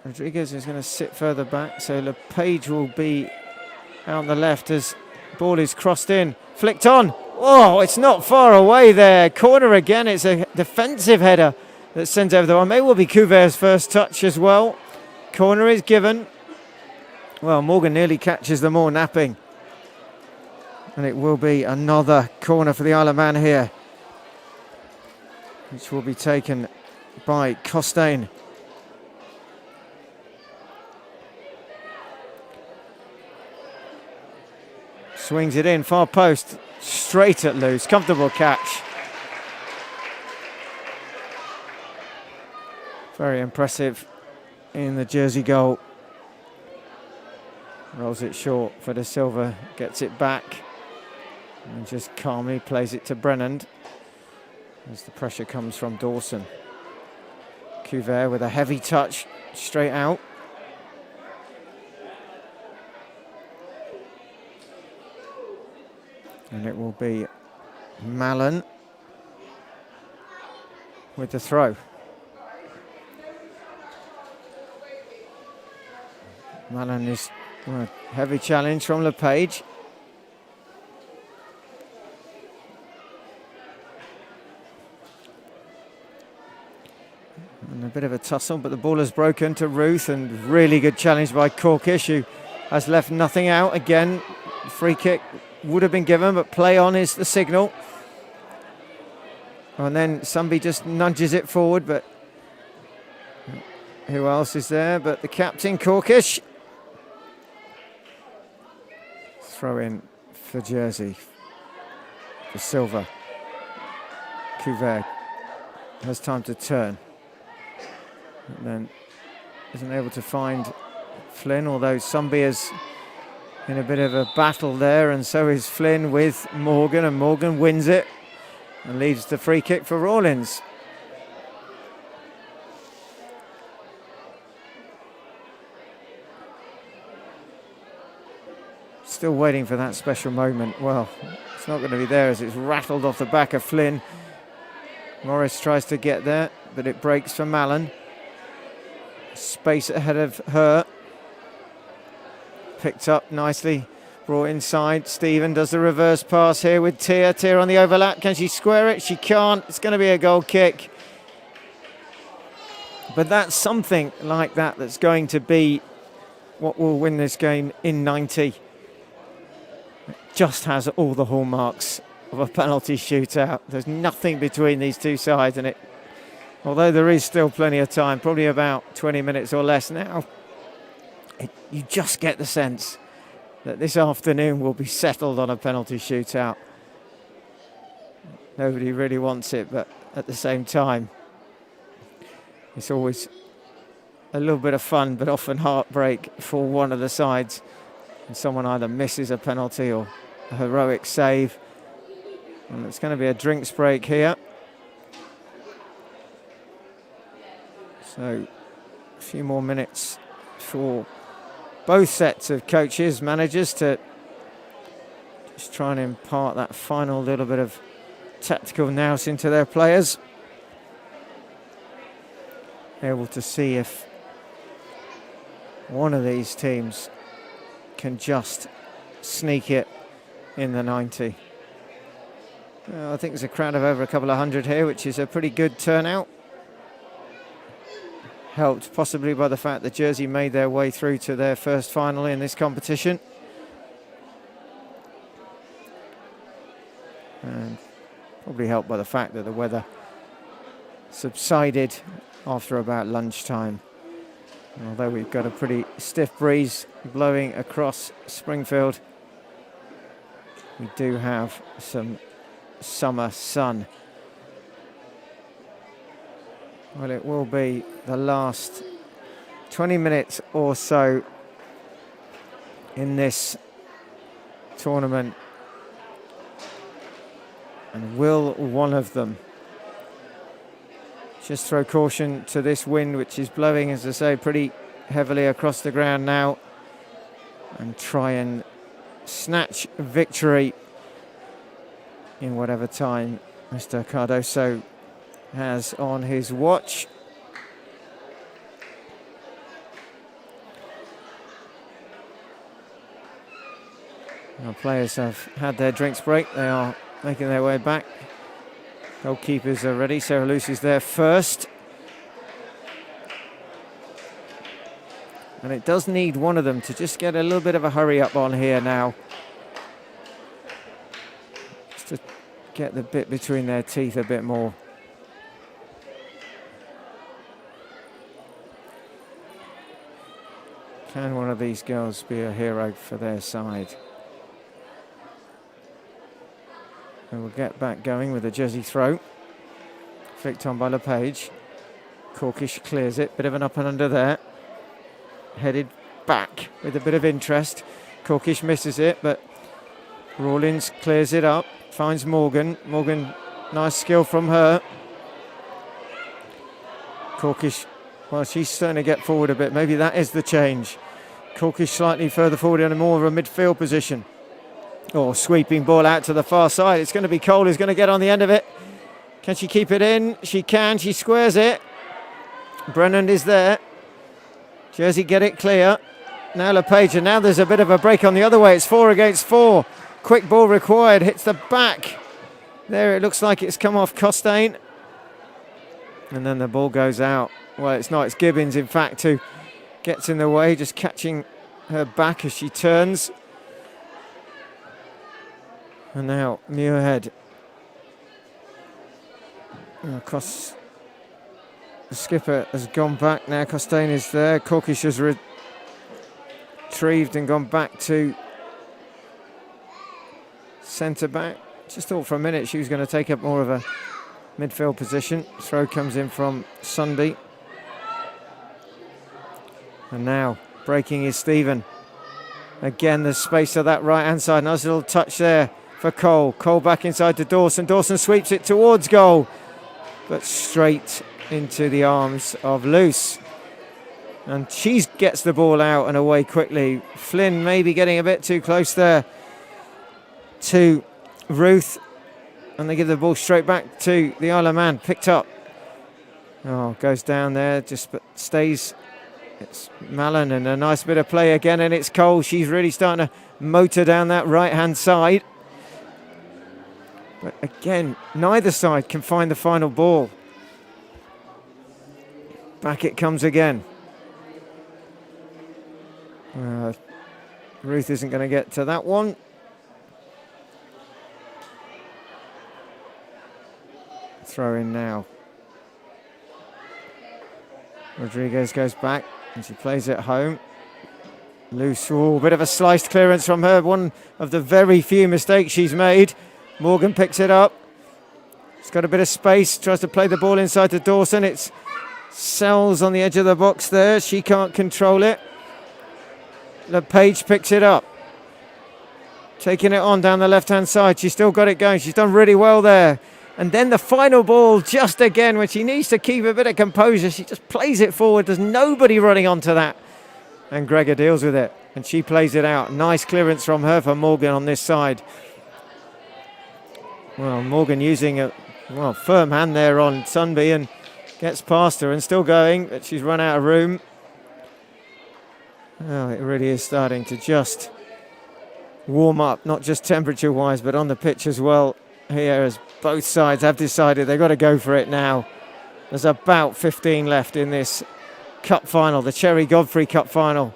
Rodriguez is going to sit further back, so LePage will be out on the left as ball is crossed in, flicked on. Oh, it's not far away there. Corner again. It's a defensive header that sends over the one. May well be Couvert's first touch as well. Corner is given. Well, Morgan nearly catches them all napping. And it will be another corner for the Isle of Man here, which will be taken by Costain. Swings it in, far post, straight at loose, comfortable catch. Very impressive in the Jersey goal. Rolls it short for De Silva, gets it back and just calmly plays it to Brennan as the pressure comes from Dawson. Cuvert with a heavy touch straight out. And it will be Mallon with the throw. Mallon is a heavy challenge from LePage. And a bit of a tussle, but the ball has broken to Ruth, and really good challenge by Corkish, who has left nothing out. Again, free kick would have been given, but play on is the signal. And then somebody just nudges it forward, but who else is there but the captain, Corkish? Throw in for Jersey, for Silva. Cuvert has time to turn. And then isn't able to find Flynn, although Sumby is in a bit of a battle there, and so is Flynn with Morgan, and Morgan wins it and leaves the free kick for Rawlins. Still waiting for that special moment. Well, it's not going to be there as it's rattled off the back of Flynn. Morris tries to get there, but it breaks for Mallon. Space ahead of her. Picked up nicely, brought inside. Stephen does the reverse pass here with Tia. Tia on the overlap. Can she square it? She can't. It's going to be a goal kick. But that's something like that that's going to be what will win this game in 90. It just has all the hallmarks of a penalty shootout. There's nothing between these two sides, and although there is still plenty of time, probably about 20 minutes or less now, you just get the sense that this afternoon will be settled on a penalty shootout. Nobody really wants it, but at the same time, it's always a little bit of fun, but often heartbreak for one of the sides. And someone either misses a penalty or a heroic save. And it's going to be a drinks break here. So a few more minutes for both sets of coaches, managers, to just try and impart that final little bit of tactical nous into their players. Able to see if one of these teams can just sneak it in the 90. I think there's a crowd of over a couple of hundred here, which is a pretty good turnout. Helped possibly by the fact that Jersey made their way through to their first final in this competition. And probably helped by the fact that the weather subsided after about lunchtime. Although we've got a pretty stiff breeze blowing across Springfield, we do have some summer sun. Well, it will be the last 20 minutes or so in this tournament. And will one of them just throw caution to this wind, which is blowing, as I say, pretty heavily across the ground now, and try and snatch victory in whatever time Mr. Cardoso has on his watch. Our players have had their drinks break. They are making their way back. Goalkeepers are ready. Sarah Luce is there first. And it does need one of them to just get a little bit of a hurry up on here now. Just to get the bit between their teeth a bit more. Can one of these girls be a hero for their side? And we'll get back going with the Jersey throw. Flicked on by LePage. Corkish clears it. Bit of an up and under there. Headed back with a bit of interest. Corkish misses it, but Rawlins clears it up. Finds Morgan. Morgan, nice skill from her. Corkish, well, she's starting to get forward a bit. Maybe that is the change. Corkish slightly further forward in a more of a midfield position. Oh, sweeping ball out to the far side. It's going to be Cole who's going to get on the end of it. Can she keep it in? She can. She squares it. Brennan is there. Jersey get it clear. Now LePage, and now there's a bit of a break on the other way. It's 4 against 4. Quick ball required. Hits the back. There, it looks like it's come off Costain. And then the ball goes out. Well, it's not. It's Gibbons, in fact, who gets in the way, just catching her back as she turns. And now Muirhead. Across. The skipper has gone back now. Costain is there. Corkish has retrieved and gone back to centre back. Just thought for a minute she was going to take up more of a midfield position. Throw comes in from Sunday. And now breaking is Stephen. Again, there's space to that right hand side. Nice little touch there for Cole. Cole back inside to Dawson. Dawson sweeps it towards goal, but straight into the arms of Luce. And she gets the ball out and away quickly. Flynn maybe getting a bit too close there to Ruth. And they give the ball straight back to the Isle of Man. Picked up. Oh, goes down there, just but stays. It's Mallon, and a nice bit of play again, and it's Cole. She's really starting to motor down that right-hand side. But again, neither side can find the final ball. Back it comes again. Ruth isn't going to get to that one. Throw in now. Rodriguez goes back and she plays it home. Loose. Oh, bit of a sliced clearance from her. One of the very few mistakes she's made. Morgan picks it up. She's got a bit of space. Tries to play the ball inside to Dawson. It's Sells on the edge of the box there. She can't control it. LePage picks it up. Taking it on down the left-hand side. She's still got it going. She's done really well there. And then the final ball, just again, when she needs to keep a bit of composure, she just plays it forward. There's nobody running onto that. And Gregor deals with it. And she plays it out. Nice clearance from her for Morgan on this side. Well, Morgan using a firm hand there on Sunby and gets past her and still going, but she's run out of room. Oh, it really is starting to just warm up, not just temperature-wise, but on the pitch as well. Here, as both sides have decided they've got to go for it now. There's about 15 left in this cup final, the Cherry Godfrey Cup Final.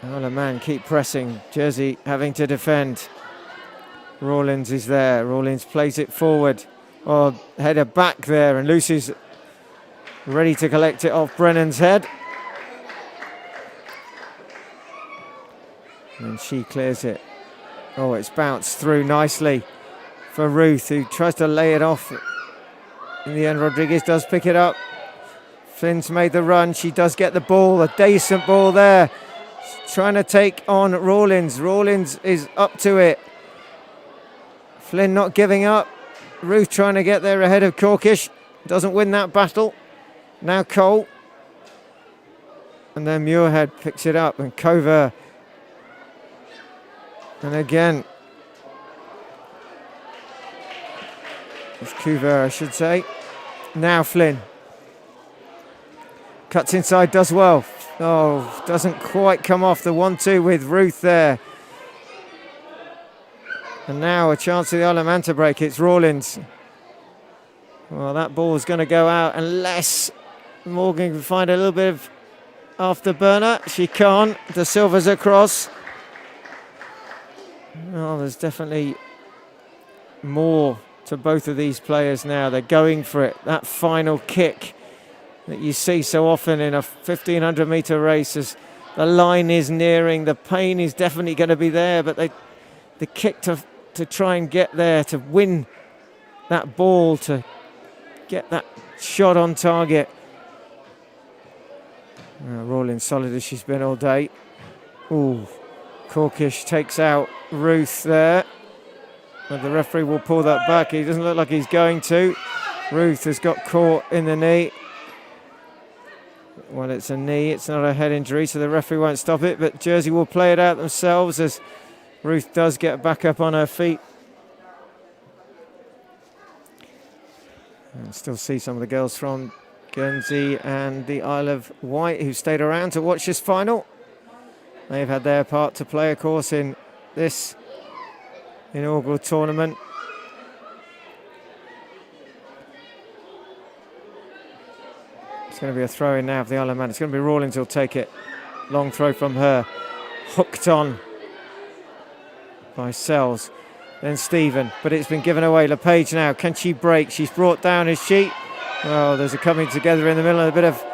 Oh, the man keep pressing. Jersey having to defend. Rawlins is there. Rawlins plays it forward. Oh, header back there, and Lucy's ready to collect it off Brennan's head. And she clears it. Oh, it's bounced through nicely for Ruth, who tries to lay it off. In the end, Rodriguez does pick it up. Flynn's made the run. She does get the ball, a decent ball there. She's trying to take on Rawlins. Rawlins is up to it. Flynn not giving up. Ruth trying to get there ahead of Corkish. Doesn't win that battle. Now Cole. And then Muirhead picks it up, and Cover. And again, it's Couver, I should say. Now Flynn. Cuts inside, does well. Oh, doesn't quite come off the 1-2 with Ruth there. And now a chance for the Isle of Man to break. It's Rawlins. Well, that ball is going to go out unless Morgan can find a little bit of afterburner. She can't. De Silva's across. Oh, there's definitely more to both of these players now. They're going for it. That final kick that you see so often in a 1,500-metre race as the line is nearing. The pain is definitely going to be there, but they the kick to try and get there, to win that ball, to get that shot on target. Rawlins solid as she's been all day. Ooh, Corkish takes out Ruth there. But the referee will pull that back. He doesn't look like he's going to. Ruth has got caught in the knee. Well, it's a knee, it's not a head injury, so the referee won't stop it, but Jersey will play it out themselves as Ruth does get back up on her feet. And still see some of the girls from Guernsey and the Isle of Wight who stayed around to watch this final. They've had their part to play, of course, in this inaugural tournament. It's going to be a throw in now for the Isle of Man. It's going to be Rawlins who'll take it. Long throw from her. Hooked on by Sells. Then Stephen, but it's been given away. LePage now, can she break? She's brought down, is she? Oh, there's a coming together in the middle, a bit of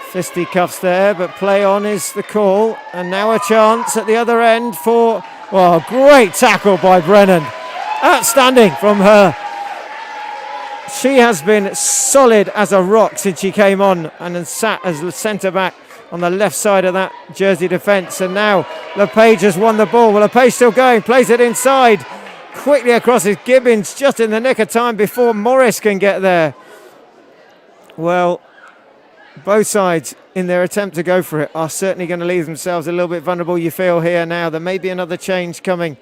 fisticuffs there, but play on is the call. And now a chance at the other end for, well, great tackle by Brennan. Outstanding from her. She has been solid as a rock since she came on and then sat as the centre-back on the left side of that Jersey defence. And now LePage has won the ball. Well, LePage still going, plays it inside. Quickly across is Gibbons, just in the nick of time before Morris can get there. Well, both sides in their attempt to go for it are certainly going to leave themselves a little bit vulnerable, you feel here now. There may be another change coming.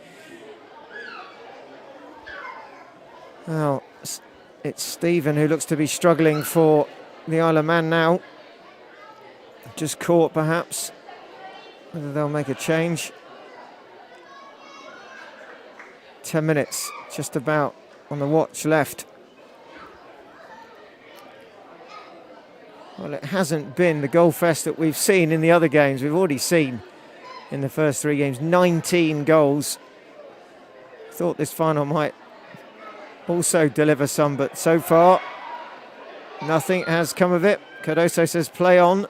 Well, it's Stephen who looks to be struggling for the Isle of Man now. Just caught perhaps. Whether they'll make a change. 10 minutes just about on the watch left. Well, it hasn't been the goal fest that we've seen in the other games. We've already seen in the first 3 games 19 goals. Thought this final might also deliver some, but so far nothing has come of it. Cardoso says play on.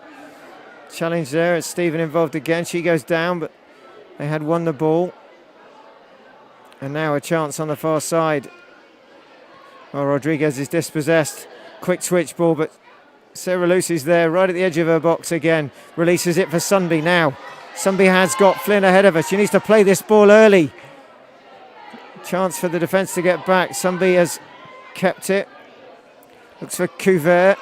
Challenge there, it's Stephen involved again. She goes down, but they had won the ball. And now a chance on the far side. Well, Rodriguez is dispossessed. Quick switch ball, but Sarah Lucy's there right at the edge of her box again. Releases it for Sunby now. Sunby has got Flynn ahead of her. She needs to play this ball early. Chance for the defence to get back. Sunby has kept it. Looks for Couvert.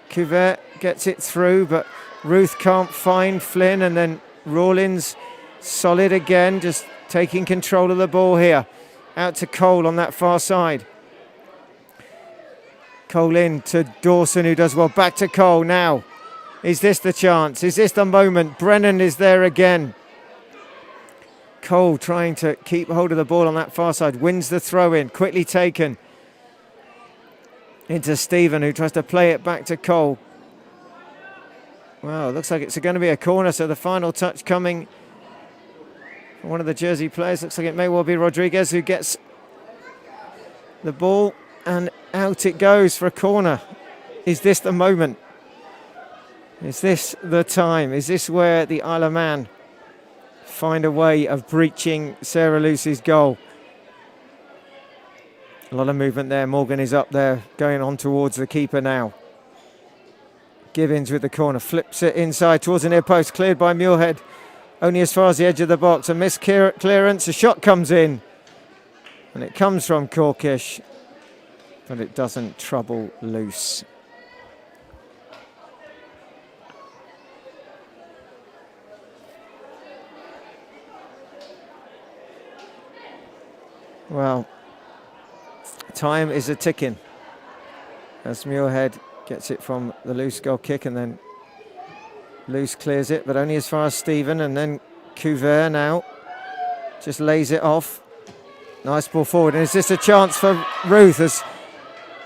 Couvert gets it through, but Ruth can't find Flynn, and then Rawlins solid again, just taking control of the ball here. Out to Cole on that far side. Cole in to Dawson, who does well. Back to Cole now. Is this the chance? Is this the moment? Brennan is there again. Cole trying to keep hold of the ball on that far side. Wins the throw in. Quickly taken. Into Stephen, who tries to play it back to Cole. Well, it looks like it's going to be a corner, so the final touch coming from one of the Jersey players. Looks like it may well be Rodriguez who gets the ball, and out it goes for a corner. Is this the moment? Is this the time? Is this where the Isle of Man find a way of breaching Sarah Lucy's goal? A lot of movement there. Morgan is up there, going on towards the keeper now. Gibbons with the corner, flips it inside towards the near post, cleared by Muirhead. Only as far as the edge of the box. A missed clearance, a shot comes in. And it comes from Corkish, but it doesn't trouble Luce. Well, time is a ticking as Muirhead gets it from the Luce goal kick, and then Luce clears it, but only as far as Stephen, and then Couvert now just lays it off. Nice ball forward, and is this a chance for Ruth? As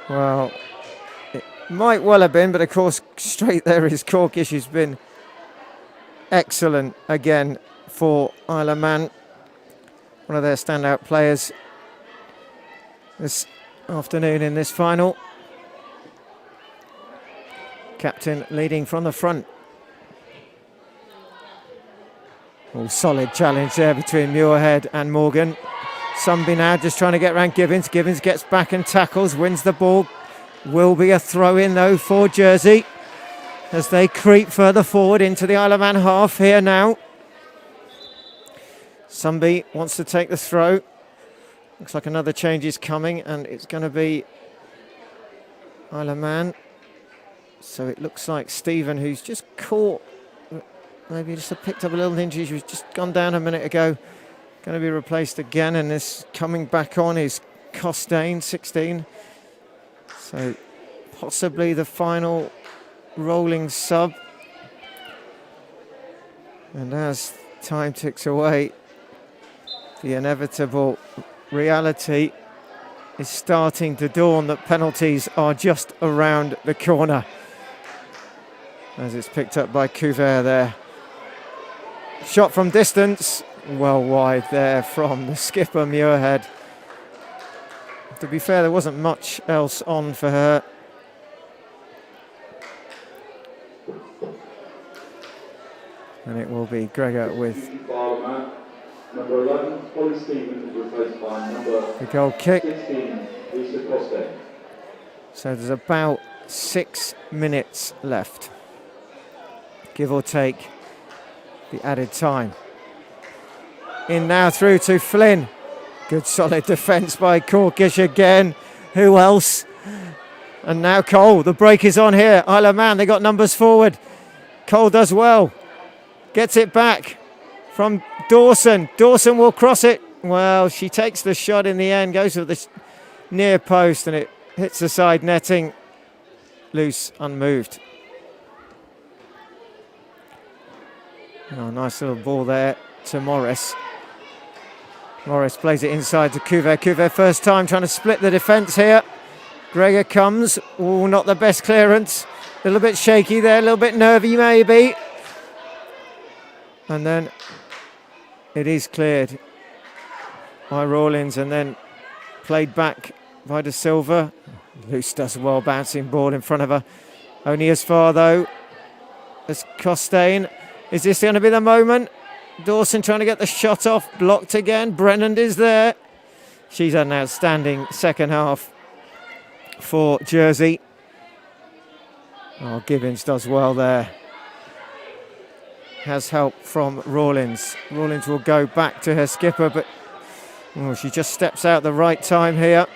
well, it might well have been, but of course straight there is Corkish, who's been excellent again for Isle of Man. One of their standout players this afternoon in this final. Captain leading from the front. Oh, solid challenge there between Muirhead and Morgan. Sumby now just trying to get around Gibbons. Gibbons gets back and tackles, wins the ball. Will be a throw in though for Jersey as they creep further forward into the Isle of Man half here now. Sumby wants to take the throw. Looks like another change is coming, and it's going to be Isle of Man. So it looks like Stephen, who's just caught, maybe just picked up a little injury, who's just gone down a minute ago, going to be replaced again, and this coming back on is Costain, 16. So possibly the final rolling sub. And as time ticks away, the inevitable reality is starting to dawn that penalties are just around the corner. As it's picked up by Couvert there. Shot from distance, well wide there from the skipper Muirhead. To be fair, there wasn't much else on for her. And it will be Gregor with number 11, Polly Stevens, replaced by number the goal kick. 16, Lisa Costa. So there's about 6 minutes left, give or take the added time. In now through to Flynn. Good solid defence by Corkish again. Who else? And now Cole. The break is on here. Isle of Man, they got numbers forward. Cole does well. Gets it back from Dawson. Dawson will cross it. Well, she takes the shot in the end, goes for the near post, and it hits the side netting. Loose, unmoved. Oh, nice little ball there to Morris. Morris plays it inside to Couvert. Couvert first time trying to split the defence here. Gregor comes. Oh, not the best clearance. A little bit shaky there, a little bit nervy maybe. And then it is cleared by Rawlins and then played back by De Silva. Luce does well, bouncing ball in front of her. Only as far though as Costain. Is this going to be the moment? Dawson trying to get the shot off, blocked again. Brennan is there. She's had an outstanding second half for Jersey. Oh, Gibbons does well there. Has help from Rawlins. Rawlins will go back to her skipper, but she just steps out the right time here.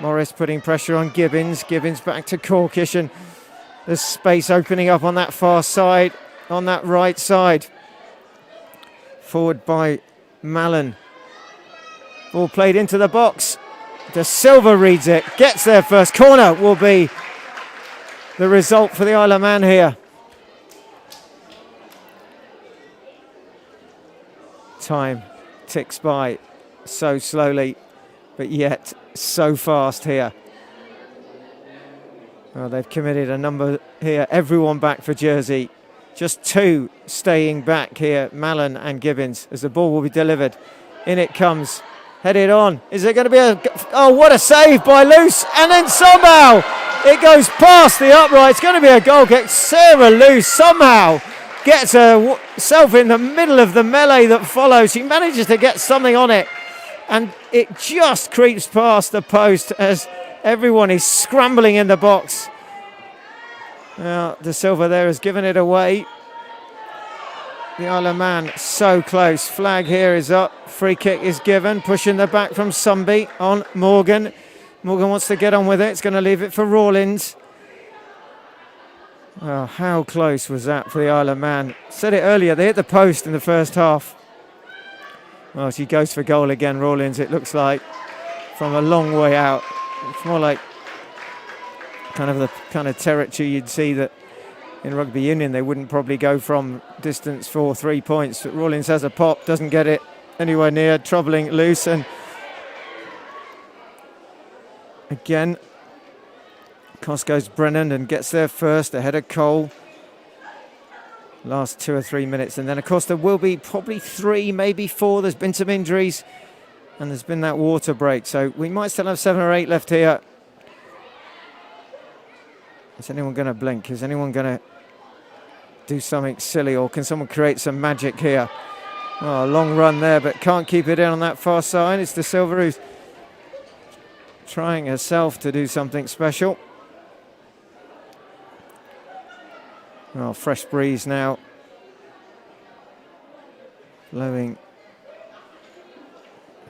Morris putting pressure on Gibbons. Gibbons back to Corkish, and there's space opening up on that far side, on that right side. Forward by Mallon. Ball played into the box. De Silva reads it, gets there first. Corner will be the result for the Isle of Man here. Time ticks by so slowly, but yet so fast here. Well, they've committed a number here. Everyone back for Jersey. Just 2 staying back here, Mallon and Gibbons, as the ball will be delivered. In it comes, headed on. Is it going to be a... Oh, what a save by Luce. And then somehow it goes past the upright. It's going to be a goal kick. Sarah Luce somehow gets herself in the middle of the melee that follows. She manages to get something on it, and it just creeps past the post as everyone is scrambling in the box. Now, De Silva there has given it away. The Isle of Man so close. Flag here is up. Free kick is given. Pushing the back from Sumby on Morgan. Morgan wants to get on with it. It's going to leave it for Rawlins. Oh, how close was that for the Isle of Man? Said it earlier, they hit the post in the first half. Well, she goes for goal again, Rawlins, it looks like, from a long way out. It's more like kind of the kind of territory you'd see that in rugby union they wouldn't probably go from distance for 3 points. But Rawlins has a pop, doesn't get it anywhere near, troubling Loose, and again Cos goes Brennan and gets there first ahead of Cole. Last 2 or 3 minutes, and then of course there will be probably 3, maybe 4. There's been some injuries and there's been that water break, so we might still have 7 or 8 left here. Is anyone going to blink? Is anyone going to do something silly, or can someone create some magic here? Oh, long run there, but can't keep it in on that far side. It's De Silva who's trying herself to do something special. Oh, fresh breeze now. Blowing.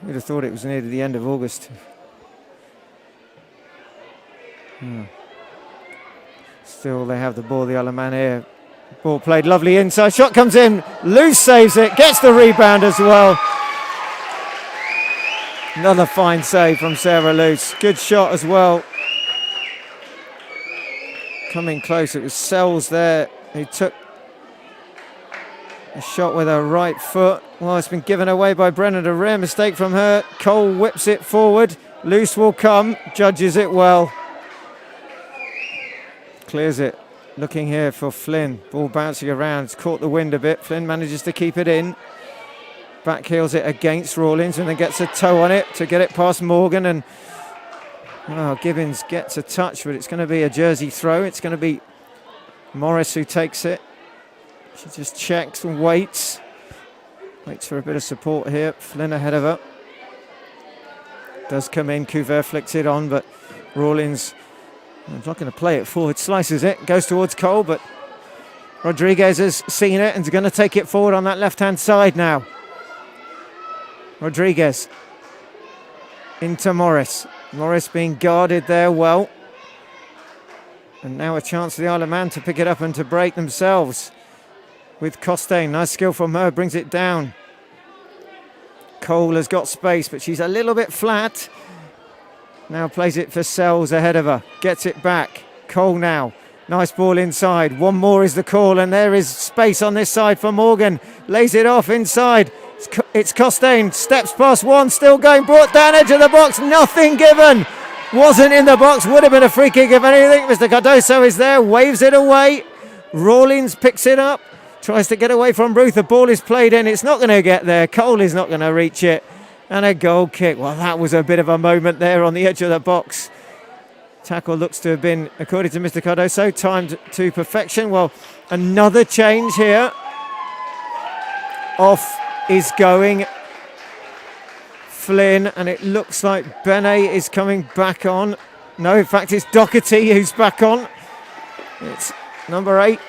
Who'd have thought it was near the end of August? Still, they have the ball, the Isle of Man here. Ball played lovely inside. Shot comes in. Luce saves it. Gets the rebound as well. Another fine save from Sarah Luce. Good shot as well. Coming close. It was Sells there who took a shot with her right foot. Well, it's been given away by Brennan. A rare mistake from her. Cole whips it forward. Luce will come. Judges it well. Clears it. Looking here for Flynn. Ball bouncing around. It's caught the wind a bit. Flynn manages to keep it in. Backheels it against Rawlins and then gets a toe on it to get it past Morgan. And Gibbons gets a touch, but it's going to be a Jersey throw. It's going to be Morris who takes it. She just checks and waits. Waits for a bit of support here. Flynn ahead of her. Does come in. Couvert flicks it on, but Rawlins... I'm not going to play it forward, slices it, goes towards Cole, but Rodriguez has seen it and is going to take it forward on that left-hand side now. Rodriguez into Morris. Morris being guarded there well. And now a chance for the Isle of Man to pick it up and to break themselves with Costain. Nice skill from her, brings it down. Cole has got space, but she's a little bit flat. Now plays it for Sells ahead of her. Gets it back. Cole now. Nice ball inside. One more is the call, and there is space on this side for Morgan. Lays it off inside. It's Costain. Steps past one. Still going. Brought down edge of the box. Nothing given. Wasn't in the box. Would have been a free kick if anything. Mr. Cardoso is there. Waves it away. Rawlins picks it up. Tries to get away from Ruth. The ball is played in. It's not going to get there. Cole is not going to reach it. And a goal kick. Well, that was a bit of a moment there on the edge of the box. Tackle looks to have been, according to Mr. Cardoso, timed to perfection. Well, another change here. Off is going Flynn, and it looks like Benet is coming back on. No, in fact, it's Doherty who's back on. It's number 8.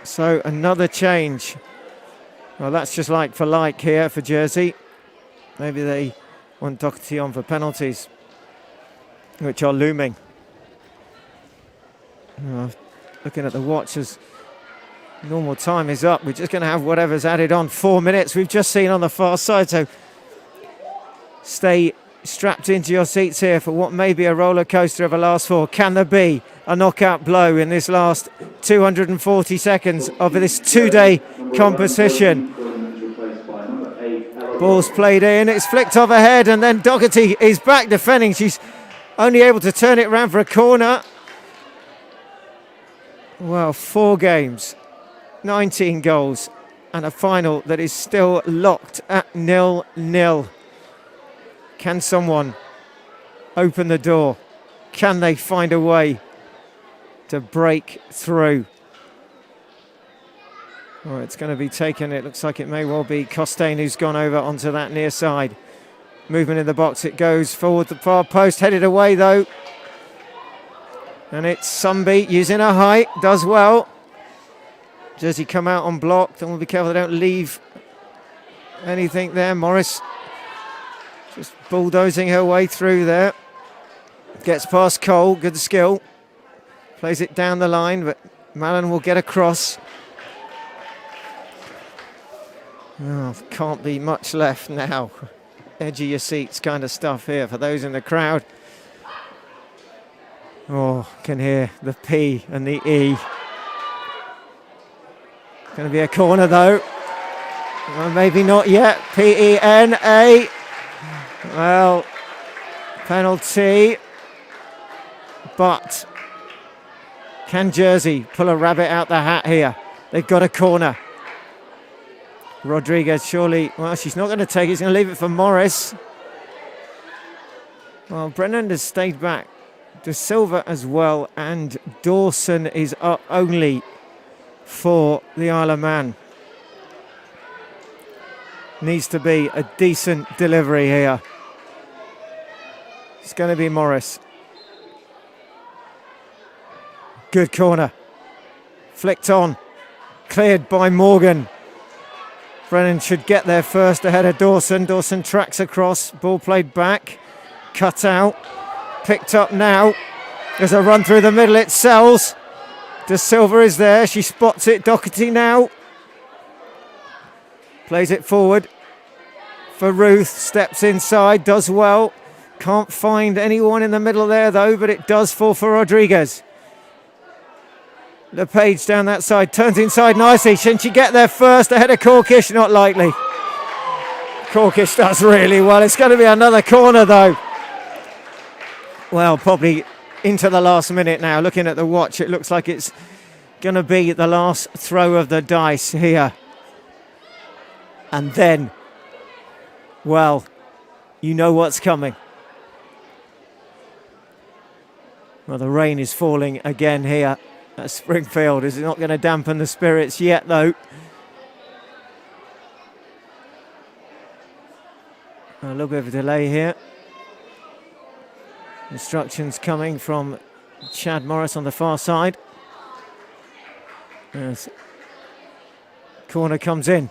So another change. Well, that's just like for like here for Jersey. Maybe they want Doherty on for penalties, which are looming. Looking at the watch as normal time is up. We're just going to have whatever's added on. 4 minutes we've just seen on the far side. So stay strapped into your seats here for what may be a roller coaster of a last 4. Can there be a knockout blow in this last 240 seconds of this 2-day competition? Ball's played in, it's flicked overhead, and then Doherty is back defending. She's only able to turn it around for a corner. Well, 4 games, 19 goals, and a final that is still locked at 0-0. Can someone open the door? Can they find a way to break through? Well, it's going to be taken. It looks like it may well be Costain who's gone over onto that near side. Movement in the box. It goes forward the far post. Headed away though. And it's Sumby using her height. Does well. Jersey come out on block. Then we'll be careful they don't leave anything there. Morris just bulldozing her way through there. Gets past Cole. Good skill. Plays it down the line, but Mallon will get across. Oh, can't be much left now. Edge of your seats kind of stuff here for those in the crowd. Oh, can hear the P and the E. Going to be a corner though. Well, maybe not yet. P-E-N-A. Well, penalty. But can Jersey pull a rabbit out the hat here? They've got a corner. Rodriguez surely, well, she's not going to take it. She's going to leave it for Morris. Well, Brennan has stayed back. De Silva as well, and Dawson is up only for the Isle of Man. Needs to be a decent delivery here. It's going to be Morris. Good corner. Flicked on. Cleared by Morgan. Brennan should get there first ahead of Dawson. Dawson tracks across. Ball played back. Cut out. Picked up now. There's a run through the middle. It sells. De Silva is there. She spots it. Doherty now. Plays it forward for Ruth. Steps inside. Does well. Can't find anyone in the middle there though, but it does fall for Rodriguez. LePage down that side. Turns inside nicely. Shouldn't she get there first ahead of Corkish? Not likely. Corkish does really well. It's going to be another corner though. Well, probably into the last minute now. Looking at the watch, it looks like it's going to be the last throw of the dice here. And then, well, you know what's coming. Well, the rain is falling again here at Springfield. Is it not going to dampen the spirits yet, though? A little bit of a delay here. Instructions coming from Chad Morris on the far side. As corner comes in.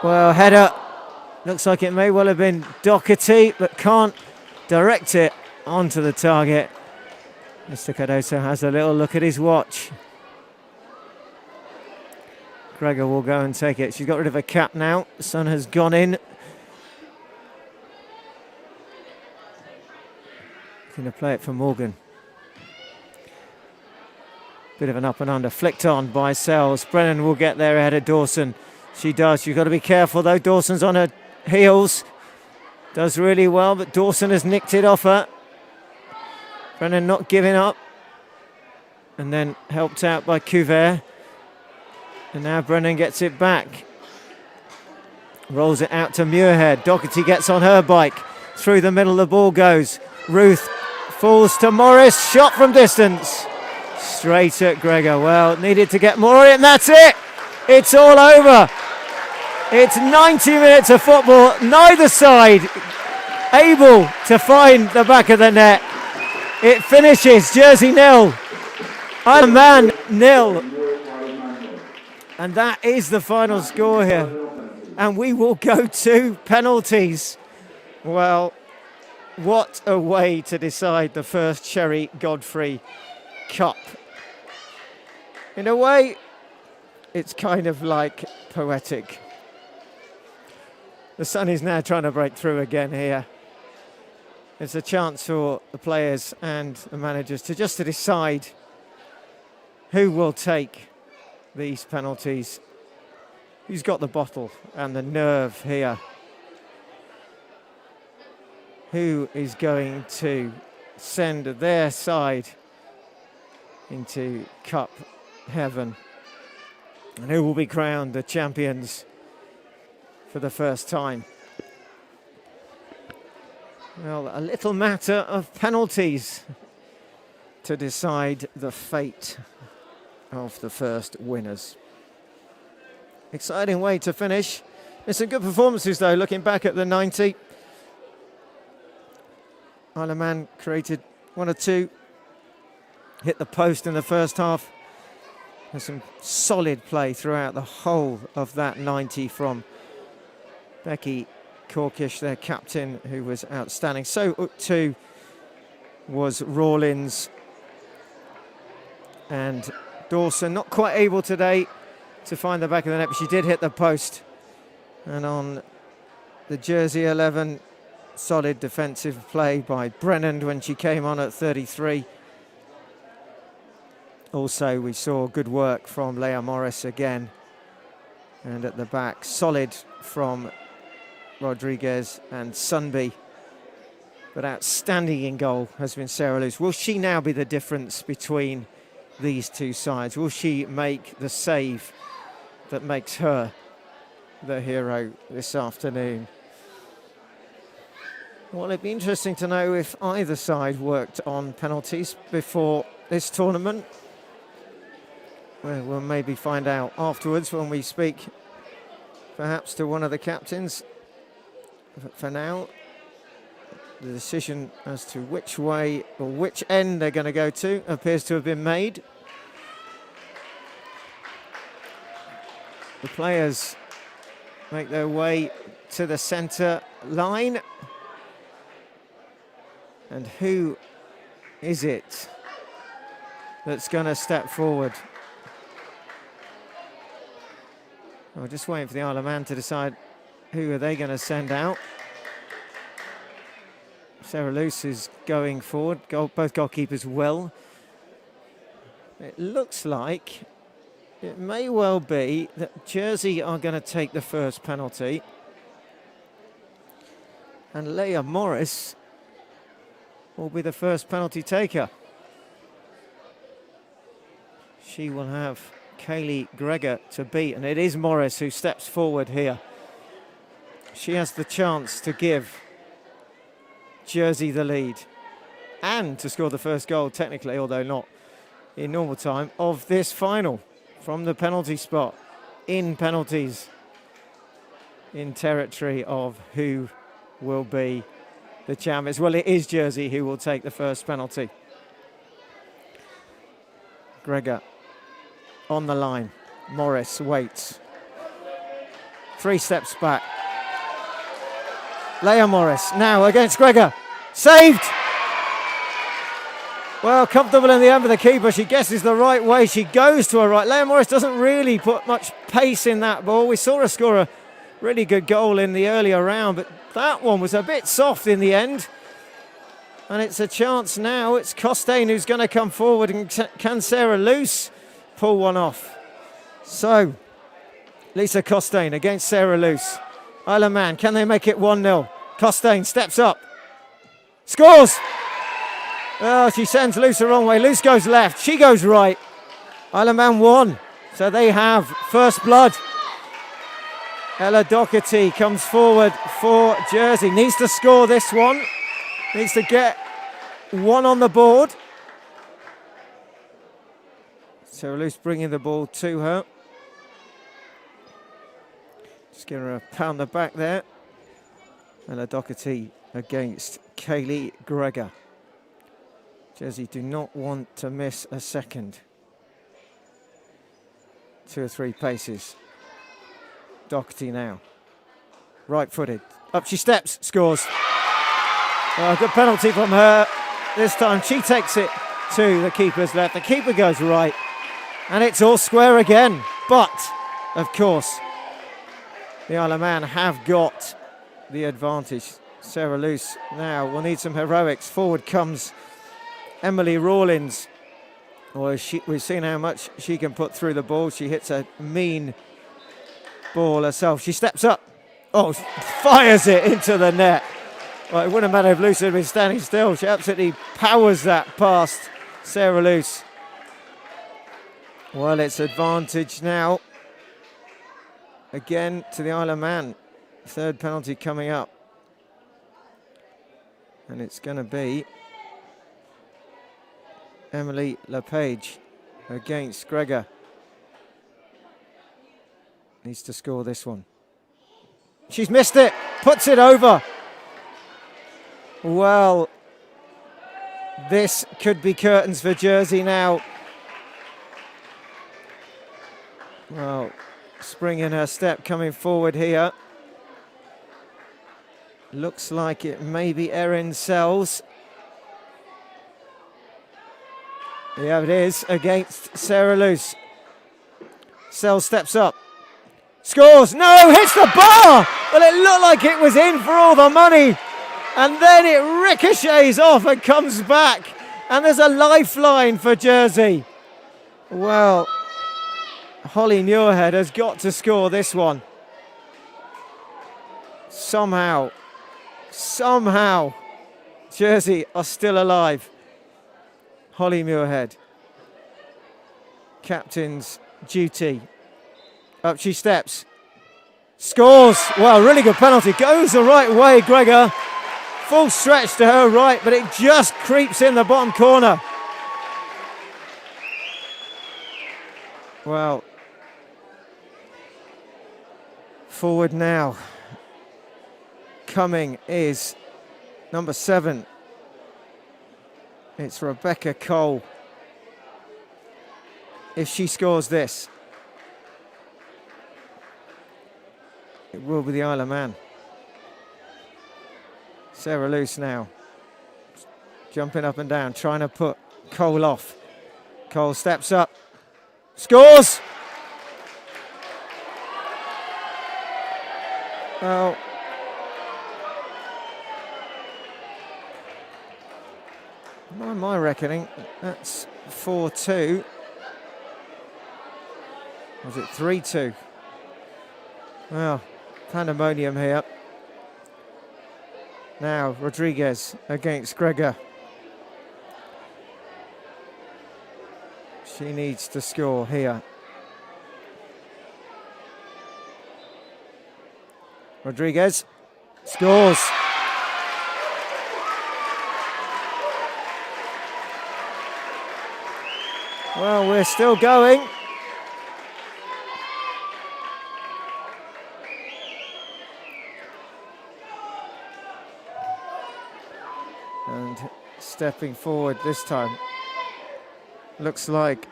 Well, header. Looks like it may well have been Doherty, but can't direct it onto the target. Mr. Cardoso has a little look at his watch. Gregor will go and take it. She's got rid of her cap now. The sun has gone in. Going to play it for Morgan. Bit of an up and under. Flicked on by Sells. Brennan will get there ahead of Dawson. She does. You've got to be careful though. Dawson's on her heels. Does really well, but Dawson has nicked it off her. Brennan not giving up. And then helped out by Couvert. And now Brennan gets it back. Rolls it out to Muirhead. Doherty gets on her bike. Through the middle the ball goes. Ruth falls to Morris. Shot from distance. Straight at Gregor. Well, needed to get more on it, and that's it. It's all over. It's 90 minutes of football. Neither side able to find the back of the net. It finishes Jersey 0, Isle of Man 0. And that is the final score here. And we will go to penalties. Well, what a way to decide the first Cherry Godfrey Cup. In a way, it's kind of like poetic. The sun is now trying to break through again here. It's a chance for the players and the managers to decide who will take these penalties. Who's got the bottle and the nerve here? Who is going to send their side into cup heaven? And who will be crowned the champions for the first time? Well, a little matter of penalties to decide the fate of the first winners. Exciting way to finish. There's some good performances though, looking back at the 90. Isle of Man created one or two. Hit the post in the first half. There's some solid play throughout the whole of that 90 from Becky Corkish, their captain, who was outstanding. So too was Rawlins and Dawson. Not quite able today to find the back of the net, but she did hit the post. And on the Jersey 11, solid defensive play by Brennan when she came on at 33. Also, we saw good work from Leah Morris again. And at the back, solid from Rodriguez and Sunby. But outstanding in goal has been Sarah Luce. Will she now be the difference between these two sides? Will she make the save that makes her the hero this afternoon? Well, it'd be interesting to know if either side worked on penalties before this tournament. We'll maybe find out afterwards when we speak perhaps to one of the captains. But for now, the decision as to which way or which end they're going to go to appears to have been made. The players make their way to the centre line. And who is it that's going to step forward? We're just waiting for the Isle of Man to decide who are they going to send out. Sarah Luce is going forward. Both goalkeepers will. It looks like it may well be that Jersey are going to take the first penalty. And Leah Morris will be the first penalty taker. She will have Kaylee Gregor to beat, and it is Morris who steps forward here. She has the chance to give Jersey the lead and to score the first goal, technically, although not in normal time, of this final from the penalty spot in penalties in territory of who will be the champions. Well, it is Jersey who will take the first penalty. Gregor on the line. Morris waits. 3 steps back. Leah Morris now against Gregor. Saved! Well, comfortable in the end of the keeper. She guesses the right way. She goes to her right. Leah Morris doesn't really put much pace in that ball. We saw her score a really good goal in the earlier round, but that one was a bit soft in the end. And it's a chance now. It's Costain who's going to come forward, and can Sarah Luce pull one off? So, Lisa Costain against Sarah Luce. Isle of Man, can they make it 1-0? Costain steps up. Scores! Oh, she sends Luce the wrong way. Luce goes left. She goes right. Isle of Man won. So they have first blood. Ella Doherty comes forward for Jersey. Needs to score this one. Needs to get one on the board. Sarah Luce bringing the ball to her. Just giving her a pound the back there. Ella Doherty against Kaylee Gregor. Jersey do not want to miss a second. 2 or 3 paces. Doherty now. Right-footed. Up she steps, scores. Good penalty from her. This time she takes it to the keeper's left. The keeper goes right. And it's all square again. But, of course, the Isle of Man have got the advantage. Sarah Luce now will need some heroics. Forward comes Emily Rawlins. Well, we've seen how much she can put through the ball. She hits a mean ball herself. She steps up. Oh, fires it into the net. Well, it wouldn't matter if Luce had been standing still. She absolutely powers that past Sarah Luce. Well, it's advantage now. Again to the Isle of Man. 3rd penalty coming up. And it's going to be Emily LePage against Gregor. Needs to score this one. She's missed it. Puts it over. Well, this could be curtains for Jersey now. Well, spring in her step coming forward here. Looks like it may be Erin Sells. Yeah, it is against Sarah Luce. Sells steps up. Scores. No, hits the bar. Well, it looked like it was in for all the money. And then it ricochets off and comes back. And there's a lifeline for Jersey. Well, Holly Muirhead has got to score this one. Somehow, Jersey are still alive. Holly Muirhead. Captain's duty. Up she steps. Scores. Well, really good penalty. Goes the right way, Gregor. Full stretch to her right, but it just creeps in the bottom corner. Well, forward now. Coming is number 7. It's Rebecca Cole. If she scores this, it will be the Isle of Man. Sarah Luce now, jumping up and down, trying to put Cole off. Cole steps up, scores! Well, by my reckoning, that's 4-2. Was it 3-2? Well, pandemonium here. Now Rodriguez against Gregor. She needs to score here. Rodriguez scores. Well, we're still going. And stepping forward this time, looks like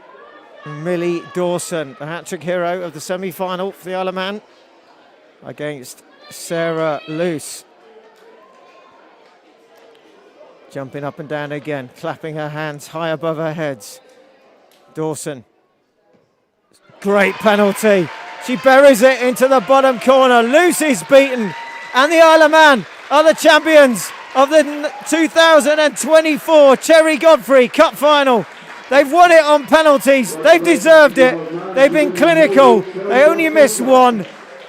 Millie Dawson, the hat-trick hero of the semi-final for the Isle of Man, against Sarah Luce. Jumping up and down again, clapping her hands high above her heads. Dawson, great penalty. She buries it into the bottom corner. Luce is beaten, and the Isle of Man are the champions of the 2024 Cherry Godfrey Cup Final. They've won it on penalties. They've deserved it. They've been clinical. They only missed one,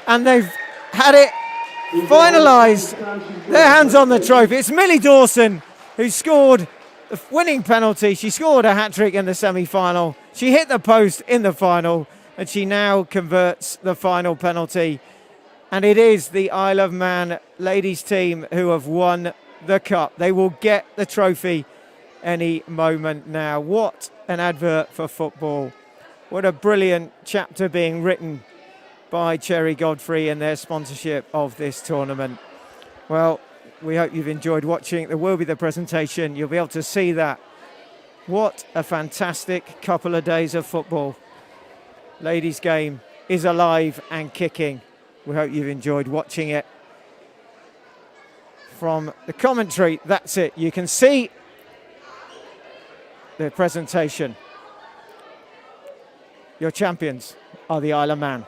and they've had it finalised. Their hands on the trophy. It's Millie Dawson who scored the winning penalty. She scored a hat-trick in the semi-final. She hit the post in the final, and she now converts the final penalty. And it is the Isle of Man ladies team who have won the cup. They will get the trophy any moment now. What an advert for football. What a brilliant chapter being written by Cherry Godfrey and their sponsorship of this tournament. Well, we hope you've enjoyed watching. There will be the presentation. You'll be able to see that. What a fantastic couple of days of football. Ladies' game is alive and kicking. We hope you've enjoyed watching it. From the commentary, that's it. You can see the presentation. Your champions are the Isle of Man.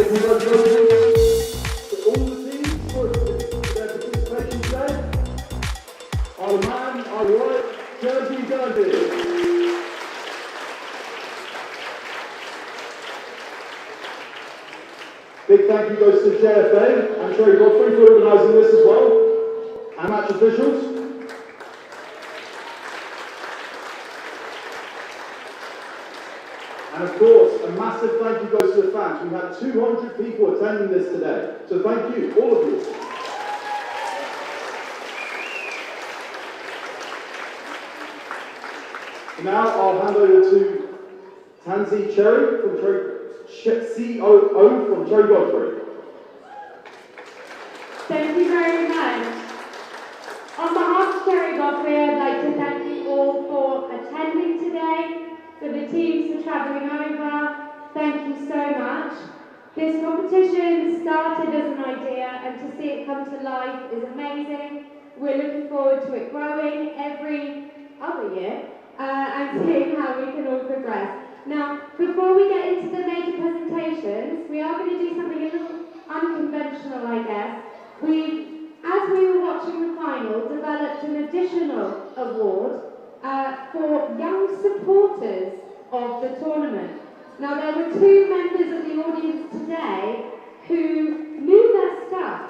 congratulations to all the teams for their participation today. Our man, our white, Cherry Godfrey. Big thank you goes to JFA and Cherry Godfrey for organising this as well, and match officials. And of course, a massive thank you goes to the fans. We had 200 people attending this today, so thank you, all of you. Now I'll hand over to Tansy Cherry from COO from Cherry Godfrey. Thank you very much. On behalf of Cherry Godfrey, I'd like to thank you all for attending today, for the teams for travelling over. Thank you so much. This competition started as an idea, and to see it come to life is amazing. We're looking forward to it growing every other year and seeing how we can all progress. Now, before we get into the major presentations, we are going to do something a little unconventional, I guess. As we were watching the final, developed an additional award for young supporters of the tournament. Now, there were two members of the audience today who knew their stuff.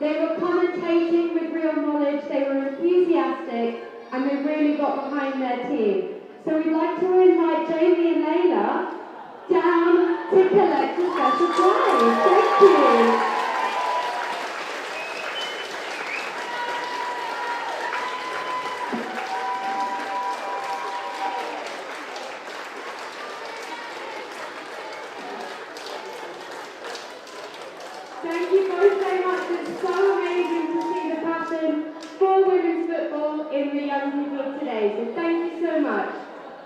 They were commentating with real knowledge, they were enthusiastic, and they really got behind their team. So we'd like to invite Jamie and Layla down to collect a special prize. Thank you. Thank you both so much. It's so amazing to see the passion for women's football in the young people of today. So thank you so much.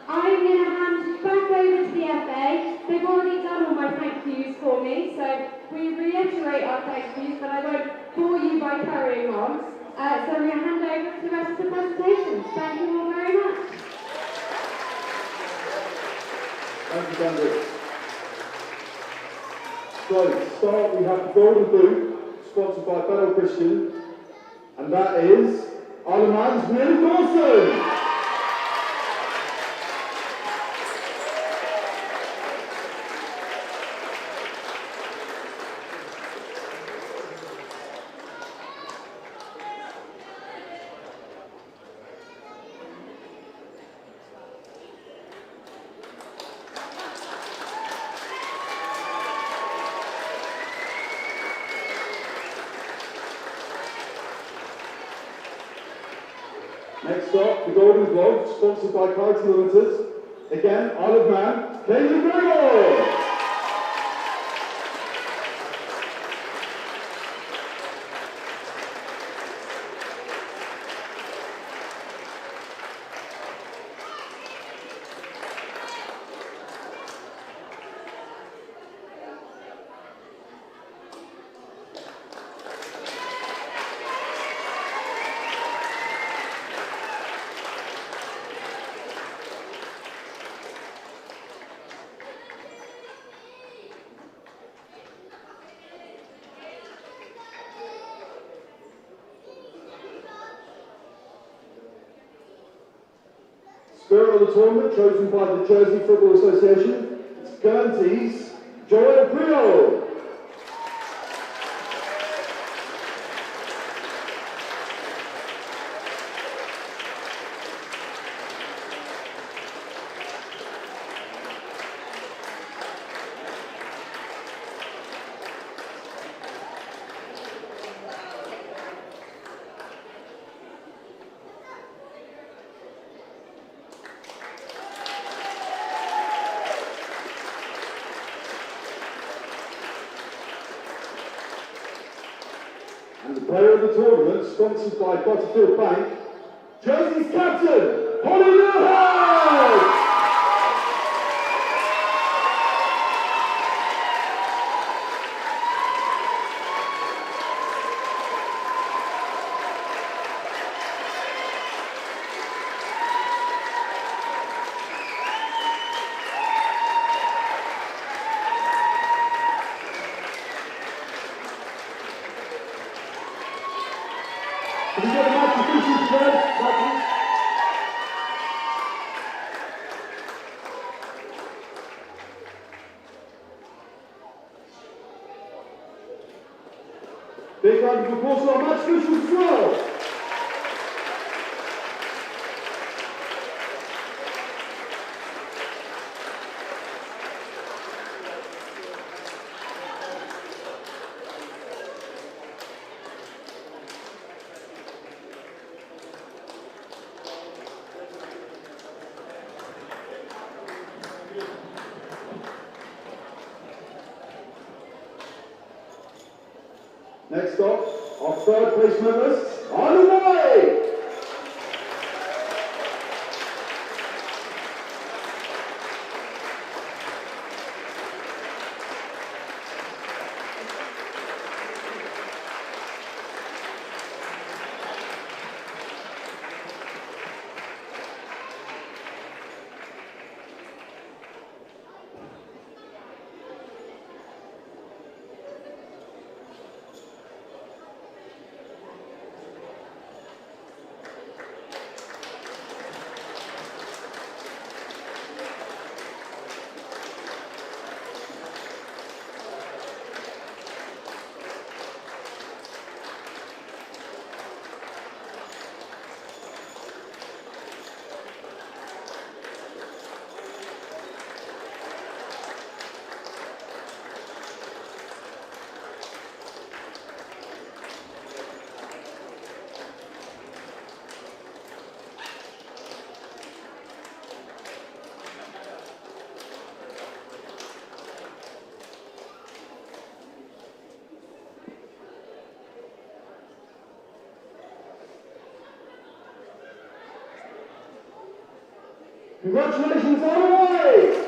I'm going to hand back over to the FA. They've already done all my thank yous for me, so we reiterate our thank yous, but I won't bore you by carrying on. So I'm going to hand over to the rest of the presentations. Thank you all very much. Thank you, Sandra. So, to start, we have the Golden Boot, sponsored by Battle Christian, and that is Isle of Man's Will Dawson. Next up, the Golden Glove, sponsored by Clarity Limited. Again, Isle of Man, Kaylee Gregor. Spirit of the tournament, chosen by the Jersey Football Association, it's Guernsey's Joel Priol. And the player of the tournament, sponsored by Butterfield Bank, Jersey's captain, Holly Newhouse! Big round of applause to our match officials as well. Next up, our third place members on the way! Congratulations all the way!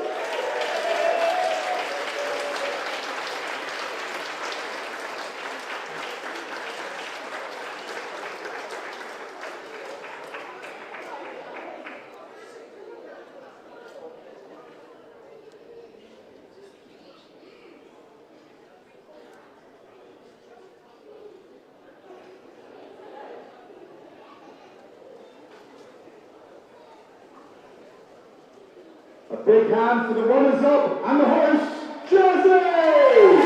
A big hand for the runners-up and the host, Jersey!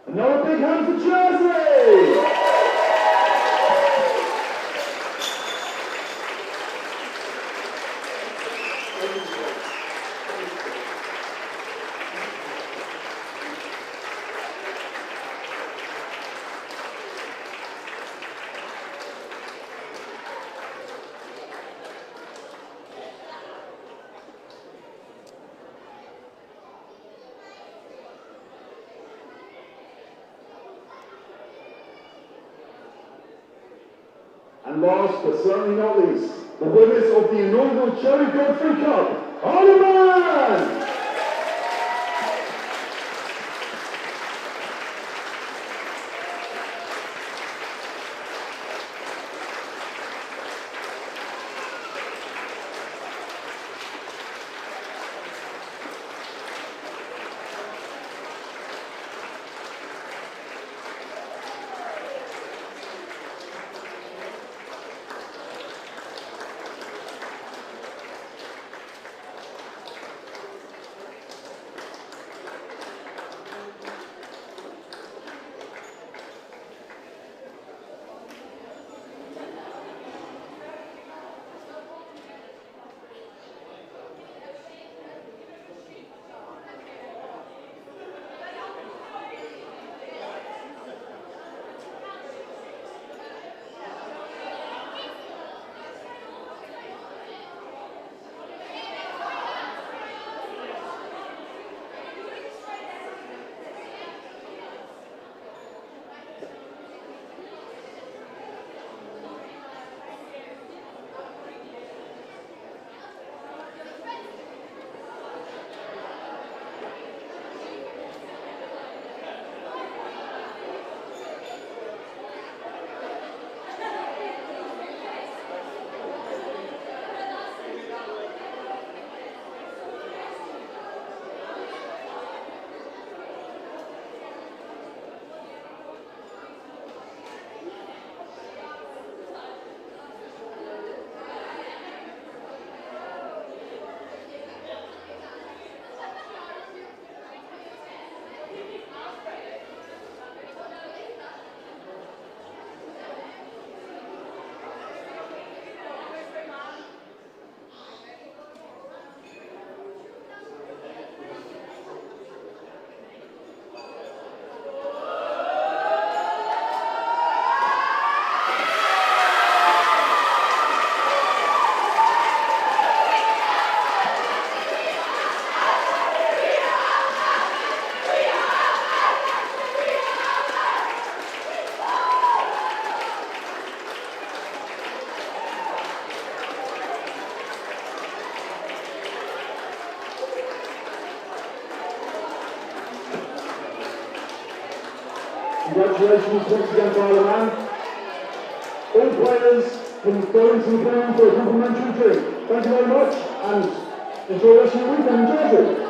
Another big hand for Jersey! And last but certainly not least, the winners of the inaugural Cherry Godfrey Cup, Ironman! Congratulations once again to Isle of Man. All players can go into the ground for a complimentary drink. Thank you very much and enjoy the rest of your weekend in Jersey.